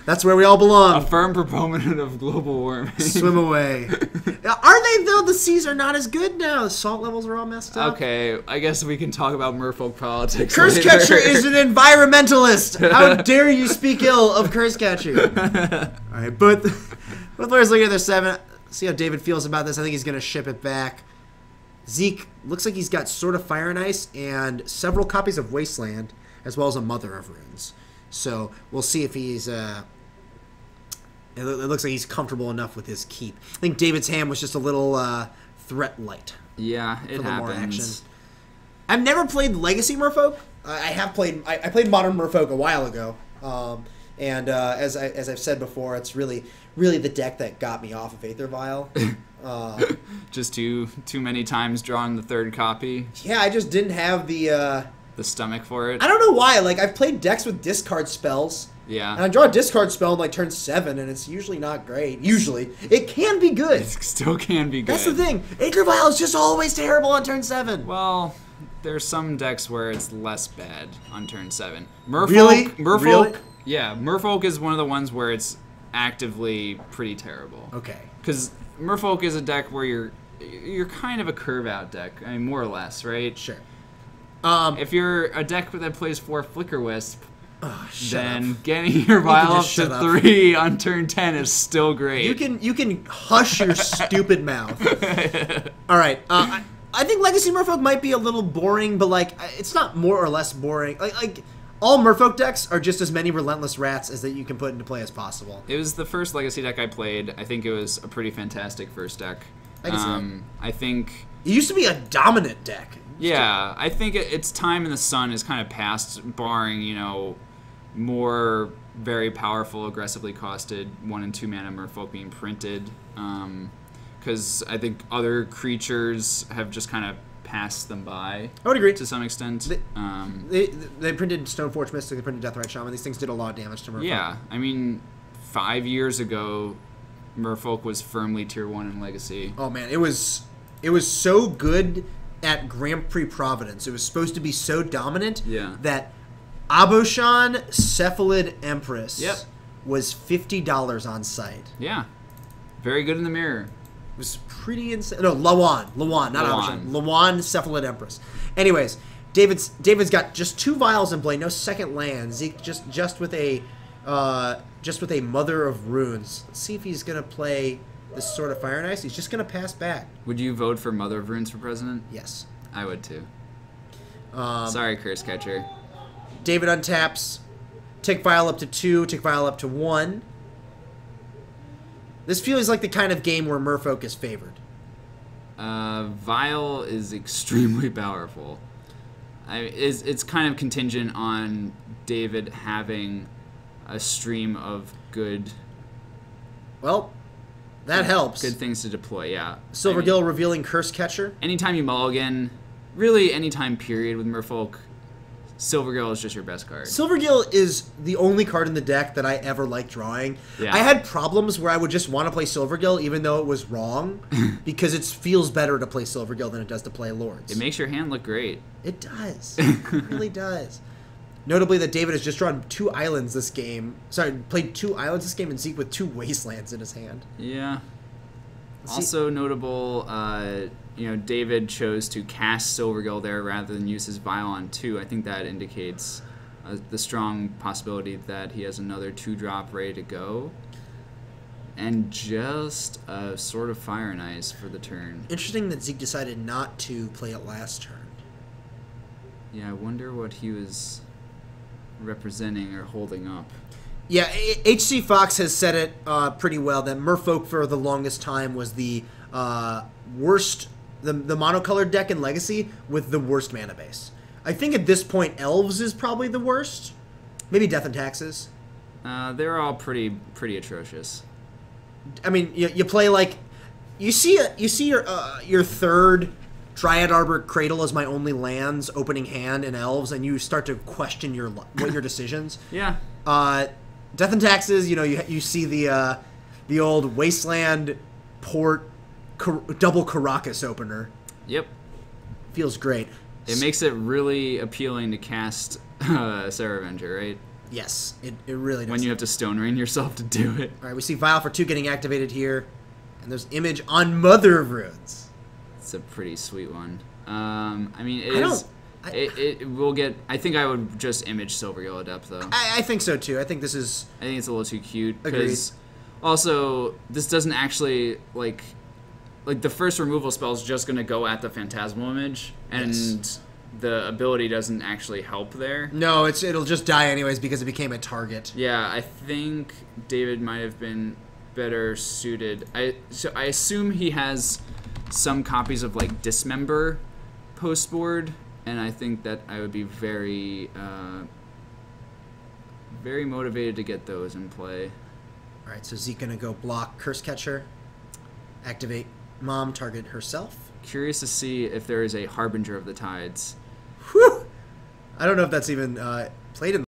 That's where we all A belong. firm proponent of global warming. Swim away. Are they, though? The seas are not as good now. The salt levels are all messed up. Okay, I guess we can talk about merfolk politics Curse later. Catcher is an environmentalist. How dare you speak ill of Curse Catcher? All right, but both players looking at their 7. See how David feels about this. I think he's going to ship it back. Zeke looks like he's got Sword of Fire and Ice and several copies of Wasteland, as well as a Mother of Runes. So we'll see if he's... It looks like he's comfortable enough with his keep. I think David's hand was just a little threat light. Yeah, it More action. happens. I've never played Legacy Merfolk. I have played. I played Modern Merfolk a while ago, and as I've said before, it's really the deck that got me off of Aether Vial. Just too many times drawing the 3rd copy. Yeah, I just didn't have the stomach for it. I don't know why. Like, I've played decks with discard spells. Yeah. And I draw a discard spell in like turn 7, and it's usually not great. Usually, it can be good. It still can be good. That's the thing. Aether Vial is just always terrible on turn 7. Well, there's some decks where it's less bad on turn 7. Merfolk, Really? Merfolk, Really? Yeah, Merfolk is one of the ones where it's actively pretty terrible. Okay. Because Merfolk is a deck where you're kind of a curve out deck. I mean, more or less, right? Sure. If you're a deck that plays 4 Flicker Wisp, Shut then up. getting your vial up just to shut up. 3 on turn 10 is still great. You can hush your stupid mouth. All right. I think Legacy Merfolk might be a little boring, but like it's not more or less boring. Like all Merfolk decks are just as many Relentless Rats as that you can put into play as possible. It was the first Legacy deck I played. I think it was a pretty fantastic first deck. I can see that. I think It used to be a dominant deck. Yeah, I think its time in the sun is kind of past, barring, more very powerful, aggressively costed 1 and 2 mana merfolk being printed. Because I think other creatures have just kind of passed them by. I would agree. To some extent. They printed Stoneforge Mystic, they printed Deathrite Shaman. These things did a lot of damage to merfolk. Yeah, I mean, 5 years ago, merfolk was firmly tier 1 in Legacy. Oh man, it was so good at Grand Prix Providence. It was supposed to be so dominant that Aboshan Cephalid Empress was $50 on site. Yeah. Very good in the mirror. It was pretty insane. No, Lawan, not Aboshan. Lawan Cephalid Empress. Anyways, David's got just 2 vials in play, no second land. Zeke just with a Mother of Runes. Let's see if he's gonna play this sort of Fire and Ice. He's just gonna pass back. Would you vote for Mother of Runes for president? Yes. I would too. Sorry, Curse Catcher. David untaps. Tick vial up to 2. Tick vial up to 1. This feels like the kind of game where merfolk is favored. Vial is extremely powerful. It's kind of contingent on David having a stream of good... Well, that helps. Good things to deploy, yeah. Silvergill revealing Curse Catcher. Anytime you mulligan, really anytime period with merfolk, Silvergill is just your best card. Silvergill is the only card in the deck that I ever liked drawing. Yeah. I had problems where I would just want to play Silvergill even though it was wrong because it feels better to play Silvergill than it does to play Lords. It makes your hand look great. It does. It really does. Notably that David has just drawn 2 islands this game. Sorry, played 2 islands this game and Zeke with 2 wastelands in his hand. Yeah. Also notable, David chose to cast Silvergill there rather than use his Vial on 2. I think that indicates the strong possibility that he has another 2-drop ready to go. And just a sort of Fire and Ice for the turn. Interesting that Zeke decided not to play it last turn. Yeah, I wonder what he was representing or holding up. Yeah, HC Fox has said it pretty well that Merfolk for the longest time was the worst, the monocolored deck in Legacy with the worst mana base. I think at this point Elves is probably the worst. Maybe Death and Taxes. They're all pretty atrocious. I mean, you play like you see your third Dryad Arbor Cradle as my only lands opening hand in Elves, and you start to question your decisions. Yeah. Death and Taxes, you see the old Wasteland Port double Caracas opener. Yep. Feels great. It makes it really appealing to cast Sarah Avenger, right? Yes, it really does. When you have to Stone Rain yourself to do it. All right, we see Vial for 2 getting activated here, and there's Image on Mother of Runes. It's a pretty sweet one. I mean, it will get... I think I would just Image Silvergill Adept, though. I think so, too. I think it's a little too cute. Agreed. Because also, this doesn't actually, like the first removal spell is just going to go at the Phantasmal Image, and the ability doesn't actually help there. No, it'll just die anyways because it became a target. Yeah, I think David might have been better suited. I assume he has some copies of, like, Dismember post-board, and I think that I would be very motivated to get those in play. All right, so Zeke gonna go block Curse Catcher, activate Mom, target herself. Curious to see if there is a Harbinger of the Tides. Whew! I don't know if that's even played in